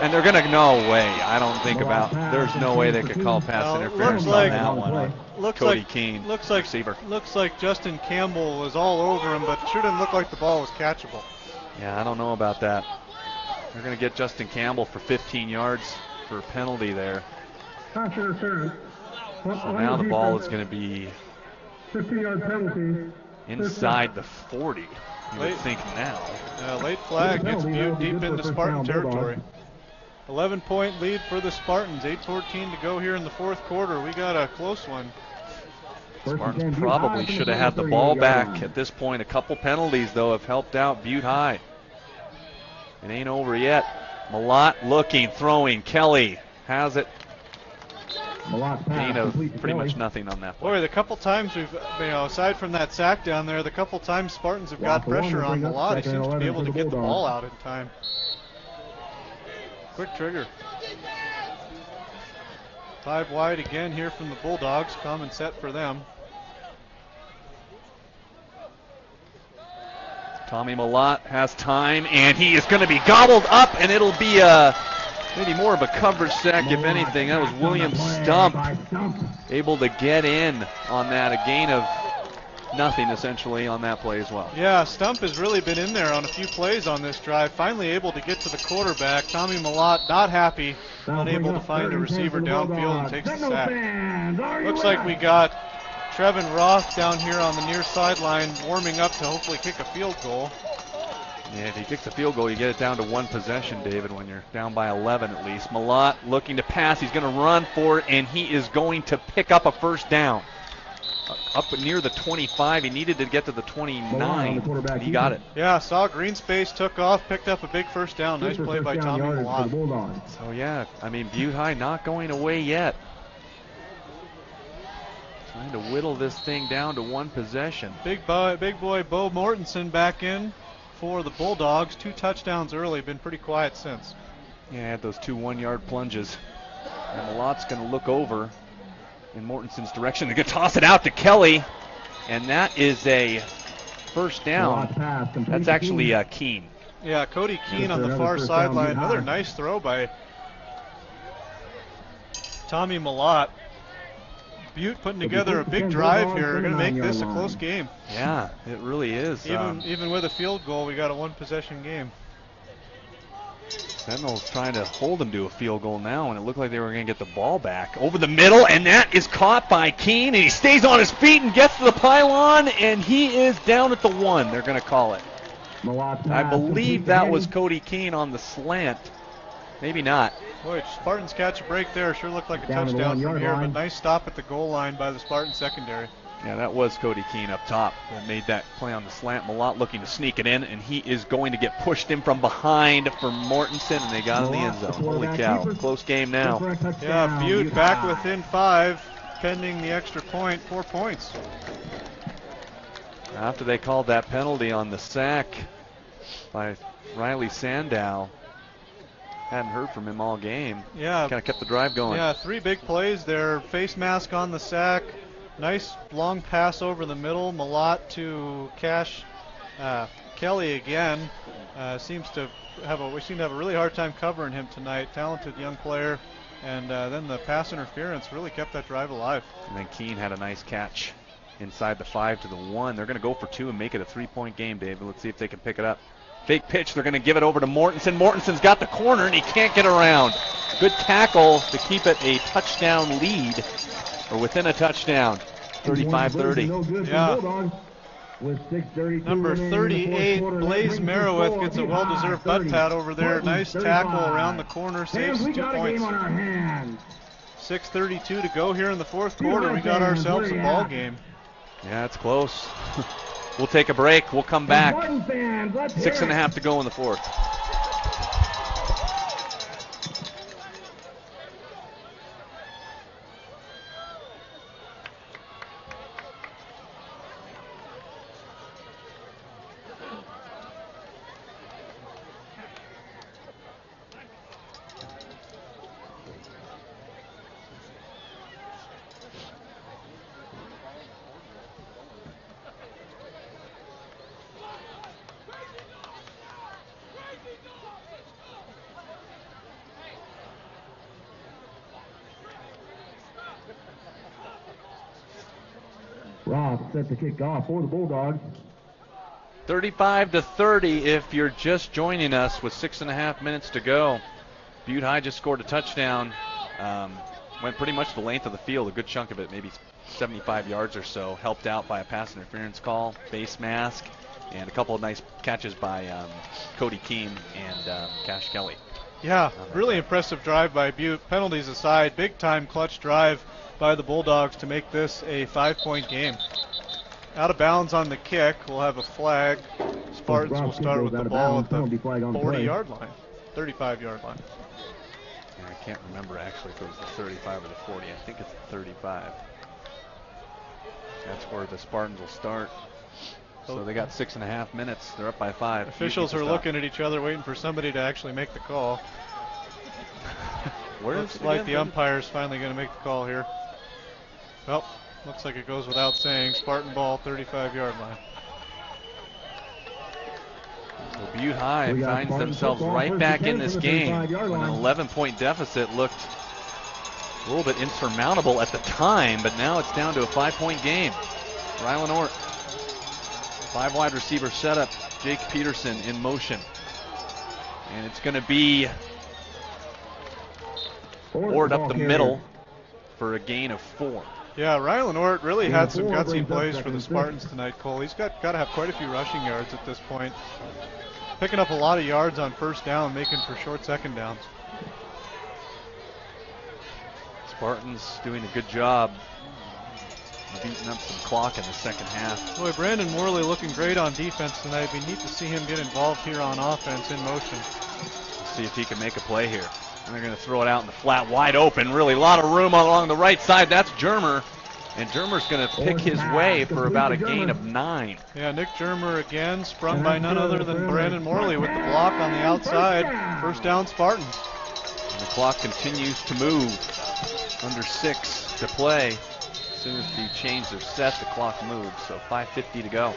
Speaker 6: And they're going to, no way. I don't think there's no way they could call pass interference on that one. Cody Keene, receiver.
Speaker 1: Looks like Justin Campbell was all over him, but it sure didn't look like the ball was catchable.
Speaker 6: Yeah, I don't know about that. They're going to get Justin Campbell for 15 yards for a penalty there.
Speaker 3: Pass interference.
Speaker 6: So now the ball is going to be
Speaker 3: 15-yard penalty.
Speaker 6: inside the 40, you would think now.
Speaker 1: Late flag gets Butte deep into Spartan territory. 11-point lead for the Spartans. 8:14 to go here in the fourth quarter. We got a close one.
Speaker 6: Spartans probably should have had the ball back at this point. A couple penalties, though, have helped out Butte High. It ain't over yet. Malott looking, throwing. Kelly has it. Gain of pretty much nothing on that play.
Speaker 1: Boy, the couple times we've, aside from that sack down there, the couple times Spartans have got pressure on Malott, he seems to be able to get the ball out in time. Quick trigger. 5 wide again here from the Bulldogs. Common set for them.
Speaker 6: Tommy Malott has time, and he is going to be gobbled up, and it'll be a Maybe more of a coverage sack, if anything. That was William Stump able to get in on that. A gain of nothing, essentially, on that play as well.
Speaker 1: Yeah, Stump has really been in there on a few plays on this drive. Finally able to get to the quarterback. Tommy Malott not happy, unable to find a receiver downfield and takes the sack. Looks like we got Trevin Roth down here on the near sideline warming up to hopefully kick a field goal.
Speaker 6: Yeah, if he kicks a field goal, you get it down to one possession, David, when you're down by 11 at least. Malott looking to pass. He's going to run for it, and he is going to pick up a first down. Up near the 25. He needed to get to the 29. He got it.
Speaker 1: Yeah, saw green space, took off, picked up a big first down. Nice play by Tommy Malott.
Speaker 6: So, yeah, I mean, Butte High not going away yet. Trying to whittle this thing down to one possession.
Speaker 1: Big boy Bo Mortensen back in for the Bulldogs. 2 touchdowns early, been pretty quiet since.
Speaker 6: Yeah, had those 2 one-yard plunges. And Malott's going to look over in Mortensen's direction. They're going to toss it out to Kelly, and that is a first down. That's actually Keene.
Speaker 1: Yeah, Cody Keene on the far sideline. Another nice throw by Tommy Malott. Butte putting together a big drive here. We're going to make this a close game.
Speaker 6: Yeah, it really is.
Speaker 1: Even with a field goal, we got a one-possession game.
Speaker 6: Sentinel's trying to hold them to a field goal now, and it looked like they were going to get the ball back over the middle, and that is caught by Keene, and he stays on his feet and gets to the pylon, and he is down at the 1. They're going to call it. I believe that was Cody Keene on the slant. Maybe not.
Speaker 1: Boy, Spartans catch a break there. Sure looked like a touchdown from here, but nice stop at the goal line by the Spartan secondary.
Speaker 6: Yeah, that was Cody Keene up top that made that play on the slant. Malott looking to sneak it in, and he is going to get pushed in from behind for Mortensen, and they got in the end zone. Holy cow, close game now.
Speaker 1: Yeah, Butte back within 5, pending the extra point, 4 points.
Speaker 6: After they called that penalty on the sack by Riley Sandow. Hadn't heard from him all game.
Speaker 1: Yeah.
Speaker 6: Kind of kept the drive going.
Speaker 1: Yeah, 3 big plays there. Face mask on the sack. Nice long pass over the middle. Malott to Cash Kelly again. We seem to have a really hard time covering him tonight. Talented young player. And then the pass interference really kept that drive alive.
Speaker 6: And then Keene had a nice catch inside the 5 to the 1. They're going to go for 2 and make it a 3-point game, David. Let's see if they can pick it up. Fake pitch, they're going to give it over to Mortensen. Mortensen's got the corner, and he can't get around. Good tackle to keep it a touchdown lead, or within a touchdown, 35-30.
Speaker 1: Yeah.
Speaker 7: With 6:32
Speaker 1: Number
Speaker 7: remaining in the
Speaker 1: 38,
Speaker 7: fourth quarter,
Speaker 1: Blaze
Speaker 7: that brings the
Speaker 1: Merowith
Speaker 7: score
Speaker 1: gets a
Speaker 7: to
Speaker 1: well-deserved
Speaker 7: 30,
Speaker 1: butt pat over there. Nice
Speaker 7: 35.
Speaker 1: tackle around the corner, saves
Speaker 7: Fans, we
Speaker 1: 2
Speaker 7: got a
Speaker 1: points.
Speaker 7: game on our hands.
Speaker 1: 6:32 to go here in the fourth quarter. We got ourselves a ball game.
Speaker 6: Yeah, it's close. We'll take a break. We'll come back.
Speaker 7: Fans,
Speaker 6: 6.5 to go in the fourth.
Speaker 7: Roth set to kick off for the Bulldogs.
Speaker 6: 35-30 if you're just joining us with 6.5 minutes to go. Butte High just scored a touchdown. Went pretty much the length of the field, a good chunk of it, maybe 75 yards or so, helped out by a pass interference call, face mask, and a couple of nice catches by Cody Keene and Cash Kelly.
Speaker 1: Yeah, really impressive drive by Butte. Penalties aside, big-time clutch drive by the Bulldogs to make this a 5-point game. Out of bounds on the kick. We'll have a flag. Spartans will start with the ball at the 40-yard line, 35-yard line.
Speaker 6: I can't remember actually if it was the 35 or the 40. I think it's the 35. That's where the Spartans will start. So they got 6.5 minutes. They're up by 5.
Speaker 1: Officials are looking at each other, waiting for somebody to actually make the call. Looks like the umpire's finally going to make the call here. Well, looks like it goes without saying. Spartan ball, 35-yard line.
Speaker 6: So Butte High
Speaker 7: We got
Speaker 6: finds
Speaker 7: Spartan
Speaker 6: themselves
Speaker 7: football
Speaker 6: right
Speaker 7: first
Speaker 6: back
Speaker 7: and
Speaker 6: in
Speaker 7: 10
Speaker 6: this
Speaker 7: from the
Speaker 6: game
Speaker 7: 35-yard
Speaker 6: when an
Speaker 7: line.
Speaker 6: 11-point deficit looked a little bit insurmountable at the time, but now it's down to a 5-point game. Rylan Ort, 5 wide receiver setup. Jake Peterson in motion. And it's going to be Ort up the middle for a gain of 4.
Speaker 1: Yeah, Rylan Ort really had some
Speaker 3: Four
Speaker 1: gutsy
Speaker 3: brings up
Speaker 1: plays for
Speaker 3: second
Speaker 1: the
Speaker 3: and
Speaker 1: Spartans tonight, Cole. He's got to have quite a few rushing yards at this point. Picking up a lot of yards on first down, making for short second downs.
Speaker 6: Spartans doing a good job beating up some clock in the second half.
Speaker 1: Boy, Brandon Morley looking great on defense tonight. It'd be neat to see him get involved here on offense in motion.
Speaker 6: Let's see if he can make a play here. And they're going to throw it out in the flat, wide open. Really a lot of room along the right side. That's Germer. And Germer's going to pick his way for about a gain of 9.
Speaker 1: Yeah, Nick Germer again, sprung by none other than Brandon Morley with the block on the outside. First down, Spartans.
Speaker 6: And the clock continues to move. Under 6 to play. As soon as they change their set, the clock moves. So 5:50 to go.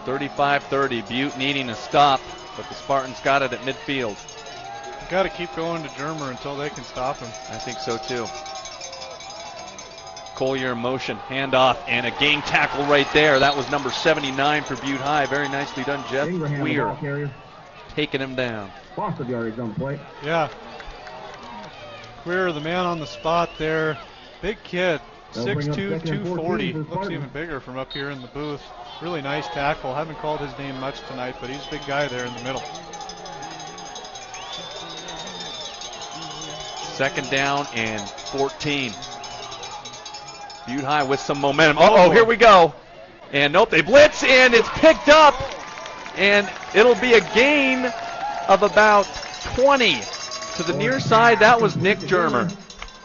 Speaker 6: 35-30. Butte needing a stop, but the Spartans got it at midfield.
Speaker 1: Got to keep going to Germer until they can stop him.
Speaker 6: I think so too. Collier in motion, handoff, and a gang tackle right there. That was number 79 for Butte High. Very nicely done, Jeff
Speaker 7: Ingraham, the
Speaker 6: Weir,
Speaker 7: ball carrier.
Speaker 6: taking him down.
Speaker 7: Loss of yardage on the play.
Speaker 1: Yeah. Queer, the man on the spot there. Big kid,
Speaker 7: They'll bring up
Speaker 1: 6'2",
Speaker 7: second and 14
Speaker 1: 240.
Speaker 7: for
Speaker 1: Looks
Speaker 7: Spartans.
Speaker 1: even bigger from up here in the booth. Really nice tackle. Haven't called his name much tonight, but he's a big guy there in the middle.
Speaker 6: Second down and 14. Butte High with some momentum. Uh-oh, here we go. And nope, they blitz, and it's picked up. And it'll be a gain of about 20. To the near side, that was Nick Germer.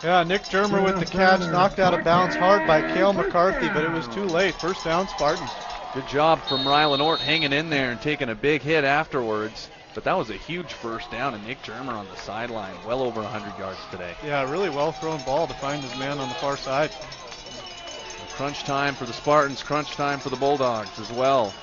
Speaker 1: Yeah, Nick Germer with the catch, knocked out of bounds hard by Cale McCarthy, but it was too late. First down, Spartans.
Speaker 6: Good job from Rylan Ort hanging in there and taking a big hit afterwards. But that was a huge first down, and Nick Germer on the sideline, well over 100 yards today.
Speaker 1: Yeah, really well thrown ball to find his man on the far side.
Speaker 6: Crunch time for the Spartans, crunch time for the Bulldogs as well.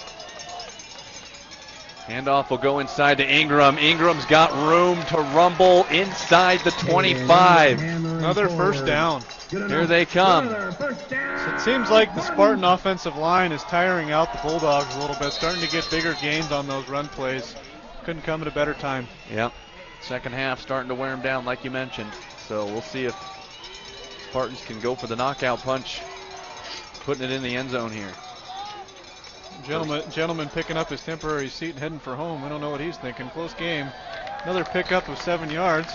Speaker 6: Handoff will go inside to Ingram. Ingram's got room to rumble inside the 25.
Speaker 1: Another first down.
Speaker 6: Here they come.
Speaker 1: So it seems like the Spartan offensive line is tiring out the Bulldogs a little bit, starting to get bigger gains on those run plays. Couldn't come at a better time.
Speaker 6: Yep. Second half starting to wear them down like you mentioned. So we'll see if Spartans can go for the knockout punch, putting it in the end zone here.
Speaker 1: Gentleman picking up his temporary seat and heading for home. We don't know what he's thinking. Close game. Another pickup of 7 yards.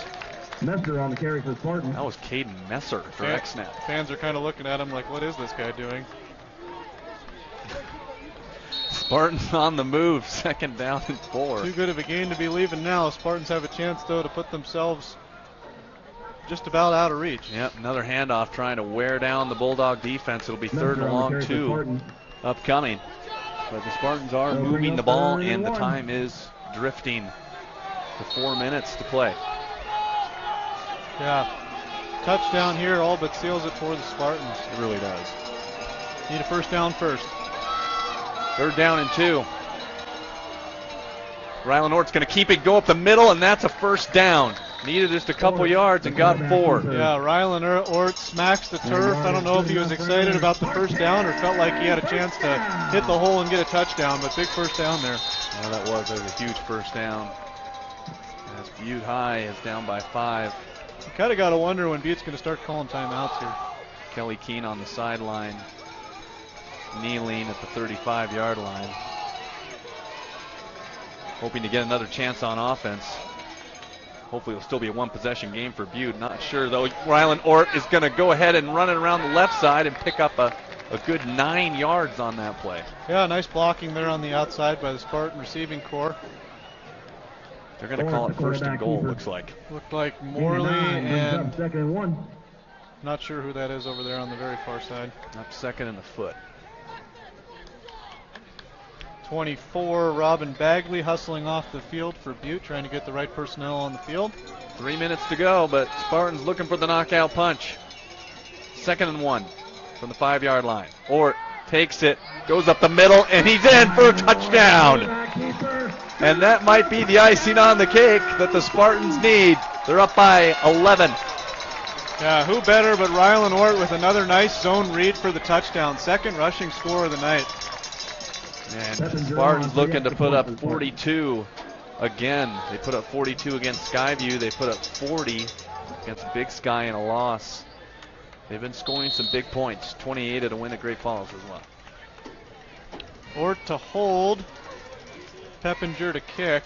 Speaker 7: Messer on the carry for Spartan.
Speaker 6: That was Caden Messer, direct snap.
Speaker 1: Fans are kind of looking at him like, what is this guy doing?
Speaker 6: Spartans on the move, second down and 4.
Speaker 1: Too good of a game to be leaving now. Spartans have a chance, though, to put themselves just about out of reach.
Speaker 6: Yep, another handoff trying to wear down the Bulldog defense. It'll be third and long 2 upcoming. But the Spartans are moving the ball, and the time is drifting to 4 minutes to play.
Speaker 1: Yeah. Touchdown here all but seals it for the Spartans.
Speaker 6: It really does.
Speaker 1: Need a first down first.
Speaker 6: Third down and 2. Rylan Ort's going to keep it, go up the middle, and that's a first down. Needed just a couple yards and got 4.
Speaker 1: Yeah, Rylan Ort smacks the turf. I don't know if he was excited about the first down or felt like he had a chance to hit the hole and get a touchdown, but big first down there.
Speaker 6: Yeah, that was a huge first down. As Butte High is down by 5.
Speaker 1: You kind of got to wonder when Butte's going to start calling timeouts here.
Speaker 6: Kelly Keene on the sideline, kneeling at the 35-yard line. Hoping to get another chance on offense. Hopefully it'll still be a one-possession game for Butte. Not sure, though. Rylan Ort is going to go ahead and run it around the left side and pick up a good 9 yards on that play.
Speaker 1: Yeah, nice blocking there on the outside by the Spartan receiving corps.
Speaker 6: They're going to call it first and goal, looks like.
Speaker 1: Looked like Morley and
Speaker 7: second and 1.
Speaker 1: Not sure who that is over there on the very far side.
Speaker 6: Up second in the foot.
Speaker 1: 24, Robin Bagley hustling off the field for Butte, trying to get the right personnel on the field.
Speaker 6: 3 minutes to go, but Spartans looking for the knockout punch. Second and 1 from the 5-yard line. Ort takes it, goes up the middle, and he's in for a touchdown. And that might be the icing on the cake that the Spartans need. They're up by 11.
Speaker 1: Yeah, who better but Rylan Ort with another nice zone read for the touchdown. Second rushing score of the night.
Speaker 6: And Spartans looking to put up 42 again. They put up 42 against Skyview. They put up 40 against Big Sky in a loss. They've been scoring some big points. 28 at a win at Great Falls as well.
Speaker 1: Ort to hold. Peppinger to kick.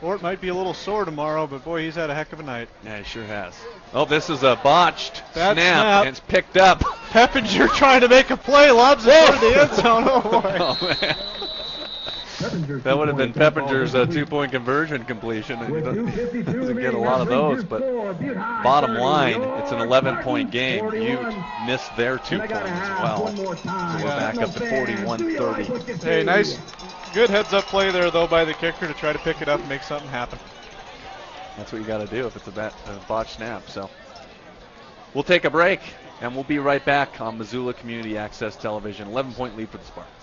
Speaker 1: Ort might be a little sore tomorrow, but boy, he's had a heck of a night.
Speaker 6: Yeah, he sure has. Oh, this is a botched
Speaker 1: Bad
Speaker 6: snap, and it's picked up.
Speaker 1: Peppinger trying to make a play, lobs it toward the end zone. Oh boy.
Speaker 6: Oh, man. That would have been Peppinger's two-point conversion completion. He doesn't get a lot of those, but bottom line, it's an 11-point game. Butte missed their 2 points as well. So we're back up to 41-30.
Speaker 1: Hey, nice, good heads-up play there, though, by the kicker to try to pick it up and make something happen.
Speaker 6: That's what you got to do if it's a botched snap. So we'll take a break, and we'll be right back on Missoula Community Access Television. 11-point lead for the Spartans.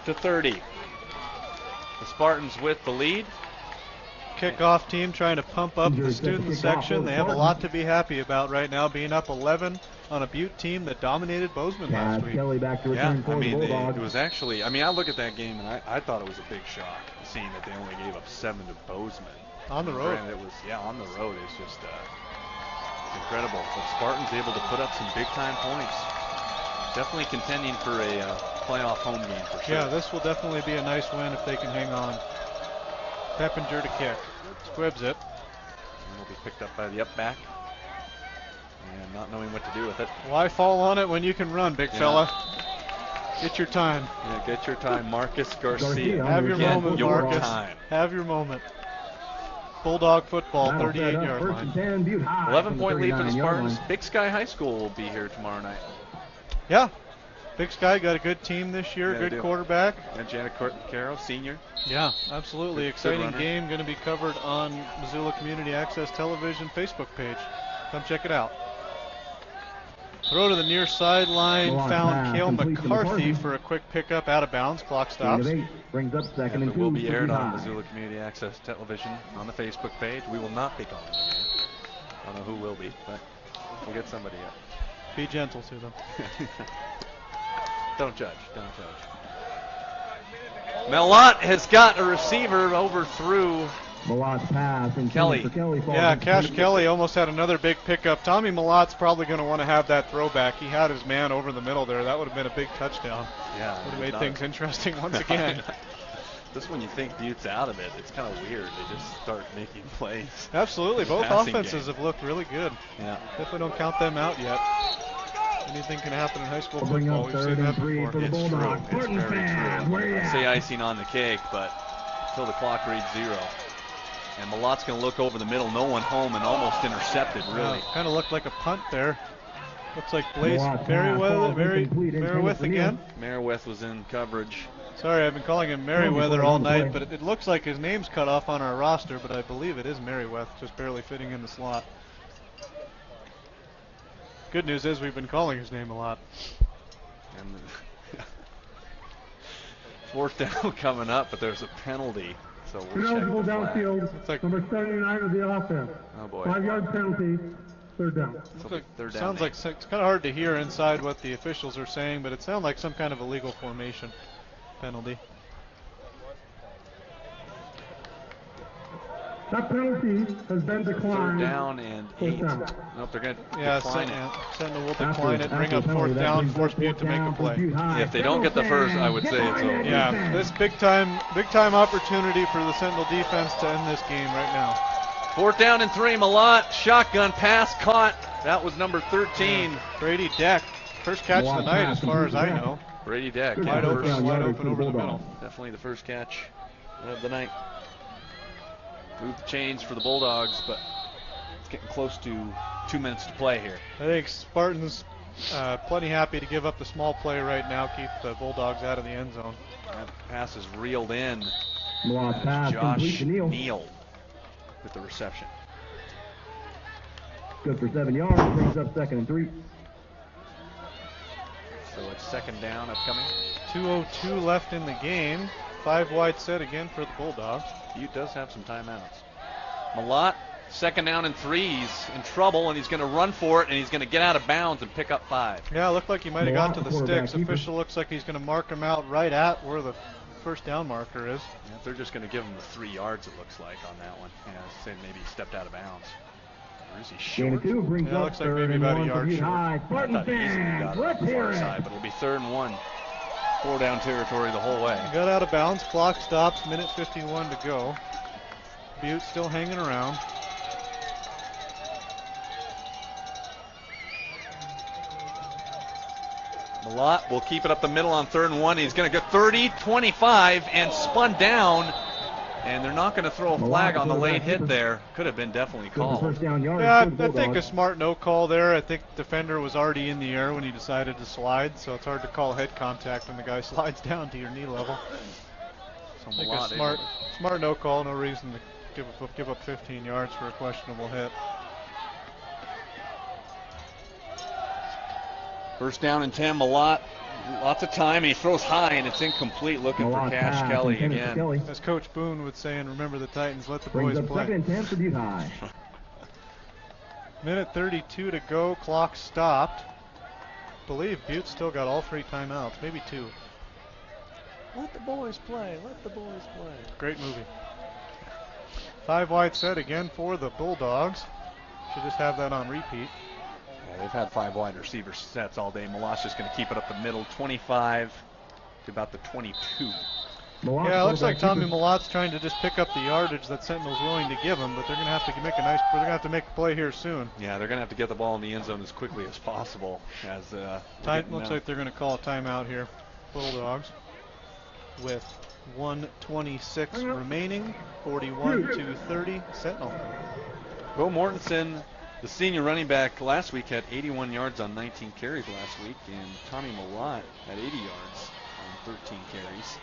Speaker 6: To 30. The Spartans with the lead.
Speaker 1: Kickoff team trying to pump up the student section. They have a lot to be happy about right now, being up 11 on a Butte team that dominated Bozeman last week.
Speaker 6: Yeah, I mean, it was actually, I mean, I look at that game and I thought it was a big shock seeing that they only gave up 7 to Bozeman.
Speaker 1: On the road.
Speaker 6: And it was, yeah, on the road. It's just it's incredible. But Spartans able to put up some big time points. Definitely contending for a playoff home game for sure.
Speaker 1: Yeah, this will definitely be a nice win if they can hang on. Peppinger to kick. Squibs it.
Speaker 6: And will be picked up by the up back. And not knowing what to do with it.
Speaker 1: Why fall on it when you can run, big fella? Get your time.
Speaker 6: Yeah, get your time, Marcus Garcia.
Speaker 1: Have your moment, Marcus.
Speaker 6: Time.
Speaker 1: Have your moment. Bulldog football, 38-yard line.
Speaker 6: 11-point lead for the Spartans. Big Sky High School will be here tomorrow night.
Speaker 1: Yeah. Big Sky got a good team this year, good quarterback.
Speaker 6: And Janet Caro, senior.
Speaker 1: Yeah, absolutely. Exciting game, going to be covered on Missoula Community Access Television Facebook page. Come check it out. Throw to the near sideline, found Cale McCarthy for a quick pickup out of bounds. Clock stops.
Speaker 7: Brings up second and 2.
Speaker 6: It will be aired on Missoula Community Access Television on the Facebook page. We will not be calling the game. I don't know who will be, but we'll get somebody up.
Speaker 1: Be gentle to them.
Speaker 6: Don't judge. Don't judge. Melott has got a receiver over through
Speaker 7: Malott's pass and
Speaker 6: Kelly.
Speaker 1: Yeah, Cash Kelly almost had another big pickup. Tommy Malott's probably going to want to have that throwback. He had his man over the middle there. That would have been a big touchdown.
Speaker 6: Yeah.
Speaker 1: Would have made things interesting once again.
Speaker 6: Just when you think Butte's out of it, it's kind of weird. They just start making plays.
Speaker 1: Absolutely. Both offenses have looked really good.
Speaker 6: Yeah.
Speaker 1: Definitely don't count them out yet. Anything can happen in high school football. We've seen that before.
Speaker 6: It's true. It's very true. I say icing on the cake, but until the clock reads 0. And Malott's going to look over the middle, no one home, and almost intercepted, really.
Speaker 1: Kind of looked like a punt there. Looks like Blaze Merriweth again.
Speaker 6: Merriweth was in coverage.
Speaker 1: Sorry, I've been calling him Merriweather all night, but it looks like his name's cut off on our roster, but I believe it is Merriweth, just barely fitting in the slot. Good news is we've been calling his name a lot.
Speaker 6: And fourth down coming up, but there's a penalty. So we'll check the
Speaker 3: downfield.
Speaker 1: It's like
Speaker 3: number 79 of the offense.
Speaker 6: Oh boy.
Speaker 3: 5-yard penalty. Third down.
Speaker 1: Sounds like it's kind of hard to hear inside what the officials are saying, but it sounds like some kind of illegal formation penalty.
Speaker 3: That penalty has been declined.
Speaker 6: 3rd down and 8. Nope, they're going to decline it.
Speaker 1: Sentinel will decline it, bring up 4th down, force Butte to make a play.
Speaker 6: If they don't get the first, I would say it's over.
Speaker 1: Yeah, this big time opportunity for the Sentinel defense to end this game right now.
Speaker 6: 4th down and 3. Malott, shotgun pass caught. That was number 13.
Speaker 1: Brady Deck, first catch of the night as far as I know.
Speaker 6: Brady Deck,
Speaker 1: Wide open over the middle.
Speaker 6: Definitely the first catch of the night. Move the chains for the Bulldogs, but it's getting close to 2 minutes to play here.
Speaker 1: I think Spartans plenty happy to give up the small play right now, keep the Bulldogs out of the end zone.
Speaker 6: That pass is reeled in.
Speaker 7: Josh
Speaker 6: Neal with the reception.
Speaker 7: Good for 7 yards, brings up 2nd and 3.
Speaker 6: So it's 2nd down upcoming.
Speaker 1: 2:02 left in the game. 5 wide set again for the Bulldogs.
Speaker 6: Butte does have some timeouts. Malott, 2nd down and 3. He's in trouble, and he's going to run for it, and he's going to get out of bounds and pick up 5.
Speaker 1: Yeah, it looked like he might have got to the sticks. Official looks like he's going to mark him out right at where the first down marker is.
Speaker 6: Yeah, they're just going to give him the 3 yards, it looks like, on that one. Yeah, saying maybe he stepped out of bounds. Or is he short?
Speaker 1: Yeah, looks like maybe about a yard short.
Speaker 6: I thought he easily got it on the far side, but it'll be 3rd and 1. 4 down territory the whole way.
Speaker 1: Got out of bounds, clock stops, minute 51 to go. Butte still hanging around.
Speaker 6: Malott will keep it up the middle on 3rd and 1. He's going to go 30, 25, and spun down. And they're not going to throw a flag on the late hit there. Could have been definitely called.
Speaker 1: Yeah, I think a smart no call there. I think defender was already in the air when he decided to slide, so it's hard to call head contact when the guy slides down to your knee level.
Speaker 6: So
Speaker 1: I think a smart no call, no reason to give up 15 yards for a questionable hit.
Speaker 6: 1st down and 10, Malott. Lots of time, and he throws high, and it's incomplete. Looking for Cash Kelly again.
Speaker 1: As Coach Boone would say, and remember the Titans, let the boys play.
Speaker 7: 2nd and 10 for Butte High.
Speaker 1: Minute 32 to go, clock stopped. Believe Butte still got all 3 timeouts, maybe 2.
Speaker 6: Let the boys play, let the boys play.
Speaker 1: Great movie. 5 wide set again for the Bulldogs. Should just have that on repeat.
Speaker 6: Yeah, they've had 5 wide receiver sets all day. Malott's just going to keep it up the middle, 25 to about the 22.
Speaker 1: Yeah, it looks like Tommy Malott's trying to just pick up the yardage that Sentinel's willing to give him, but they're going to have to make a play here soon.
Speaker 6: Yeah, they're going to have to get the ball in the end zone as quickly as possible.
Speaker 1: Looks like they're going to call a timeout here. Bulldogs with 1:26 remaining, 41-30 Sentinel.
Speaker 6: Bo Mortensen, the senior running back, last week had 81 yards on 19 carries last week, and Tommy Malott had 80 yards on 13 carries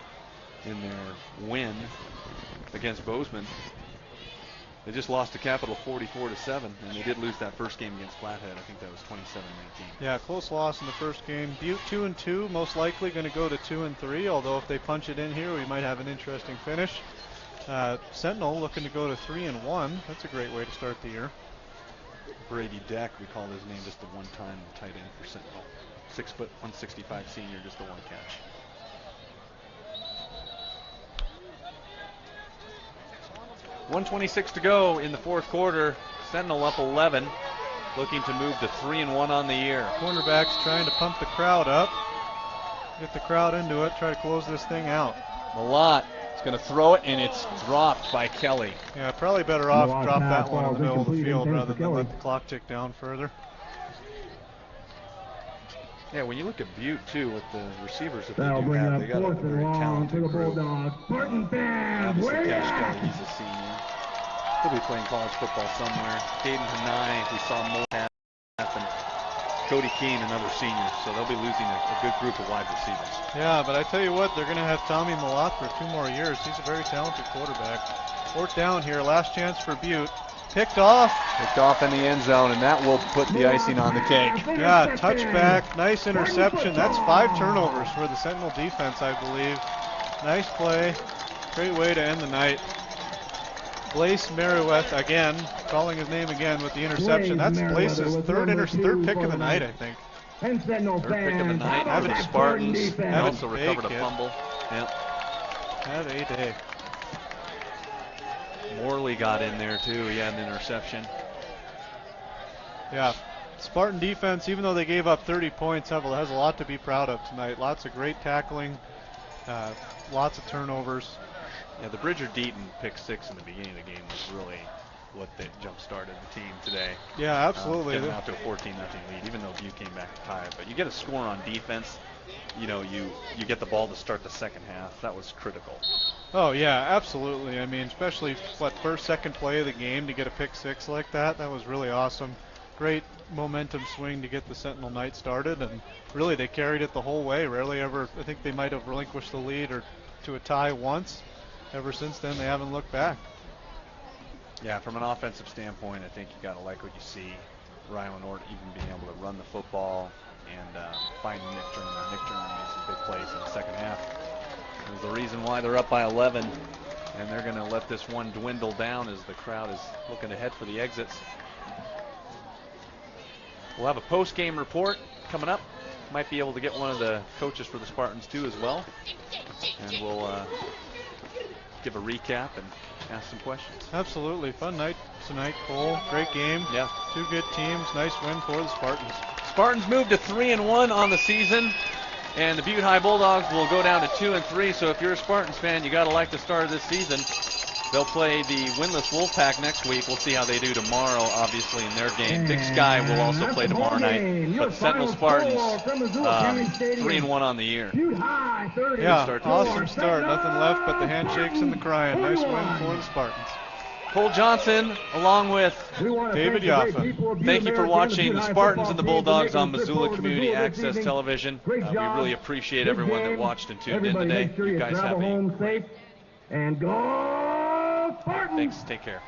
Speaker 6: in their win against Bozeman. They just lost to Capital 44-7, and they did lose that first game against Flathead. I think that was 27-19.
Speaker 1: Yeah, close loss in the first game. Butte 2-2, most likely going to go to 2-3. Although if they punch it in here, we might have an interesting finish. Sentinel looking to go to 3-1. That's a great way to start the year.
Speaker 6: Brady Deck, we call his name just the one-time tight end for Sentinel. 6 foot, 165 senior, just the 1 catch. .126 to go in the 4th quarter. Sentinel up 11, looking to move to 3-1 on the year.
Speaker 1: Cornerbacks trying to pump the crowd up, get the crowd into it, try to close this thing out.
Speaker 6: Malott is going to throw it, and it's dropped by Kelly.
Speaker 1: Yeah, probably better off drop that one in the middle of the field rather than let the clock tick down further.
Speaker 6: Yeah, when you look at Butte, too, with the receivers that they do have, they got a very talented group. Obviously, Cash Kelly, he's a senior. He'll be playing college football somewhere. Caden Hanai, we saw Moab, and Cody Keene, another senior. So they'll be losing a good group of wide receivers.
Speaker 1: Yeah, but I tell you what, they're going to have Tommy Malott for 2 more years. He's a very talented quarterback. 4th down here, last chance for Butte. Picked off
Speaker 6: in the end zone, and that will put the icing on the cake.
Speaker 1: Yeah, touchback, nice interception. That's 5 turnovers for the Sentinel defense, I believe. Nice play, great way to end the night. Blaise Merriweth again, calling his name again with the interception. That's Blaise's third pick of the night, I think.
Speaker 6: Third pick of the night. Having Spartans also recovered a fumble. Yep.
Speaker 1: Had a day.
Speaker 6: Morley got in there too. He had an interception.
Speaker 1: Yeah, Spartan defense, even though they gave up 30 points, has a lot to be proud of tonight. Lots of great tackling, lots of turnovers.
Speaker 6: Yeah, the Bridger Deaton pick 6 in the beginning of the game was really what they jump-started the team today.
Speaker 1: Yeah, absolutely.
Speaker 6: Getting out to a 14-0 lead, even though Butte came back to tie it. But you get a score on defense, you know, you get the ball to start the second half. That was critical.
Speaker 1: Oh, yeah, absolutely. I mean, especially, first, second play of the game to get a pick 6 like that. That was really awesome. Great momentum swing to get the Sentinel night started, and really they carried it the whole way. Rarely ever, I think they might have relinquished the lead or to a tie once. Ever since then, they haven't looked back.
Speaker 6: Yeah, from an offensive standpoint, I think you got to like what you see. Ryland Ort even being able to run the football and find Nick Turner. Nick Turner made some big plays in the second half. There's the reason why they're up by 11, and they're going to let this one dwindle down as the crowd is looking ahead for the exits. We'll have a post-game report coming up. Might be able to get one of the coaches for the Spartans too as well, and we'll give a recap and ask some questions.
Speaker 1: Absolutely. Fun night tonight, Cole. Great game.
Speaker 6: Yeah.
Speaker 1: Two good teams. Nice win for the Spartans.
Speaker 6: Spartans moved to 3-1 on the season, and the Butte High Bulldogs will go down to 2-3. So if you're a Spartans fan, you got to like the start of this season. They'll play the winless Wolfpack next week. We'll see how they do tomorrow, obviously, in their game. Big Sky will also play tomorrow night. But Sentinel Spartans, 3-1 on the year.
Speaker 1: Yeah, awesome start. Nothing left but the handshakes and the crying. Nice win for the Spartans.
Speaker 6: Cole Johnson, along with
Speaker 1: David Yaffa.
Speaker 6: Thank you for watching the Spartans and the Bulldogs on Missoula Community Access Television. We really appreciate everyone that watched and tuned in today. You guys have a great.
Speaker 7: And go Spartans!
Speaker 6: Thanks. Take care.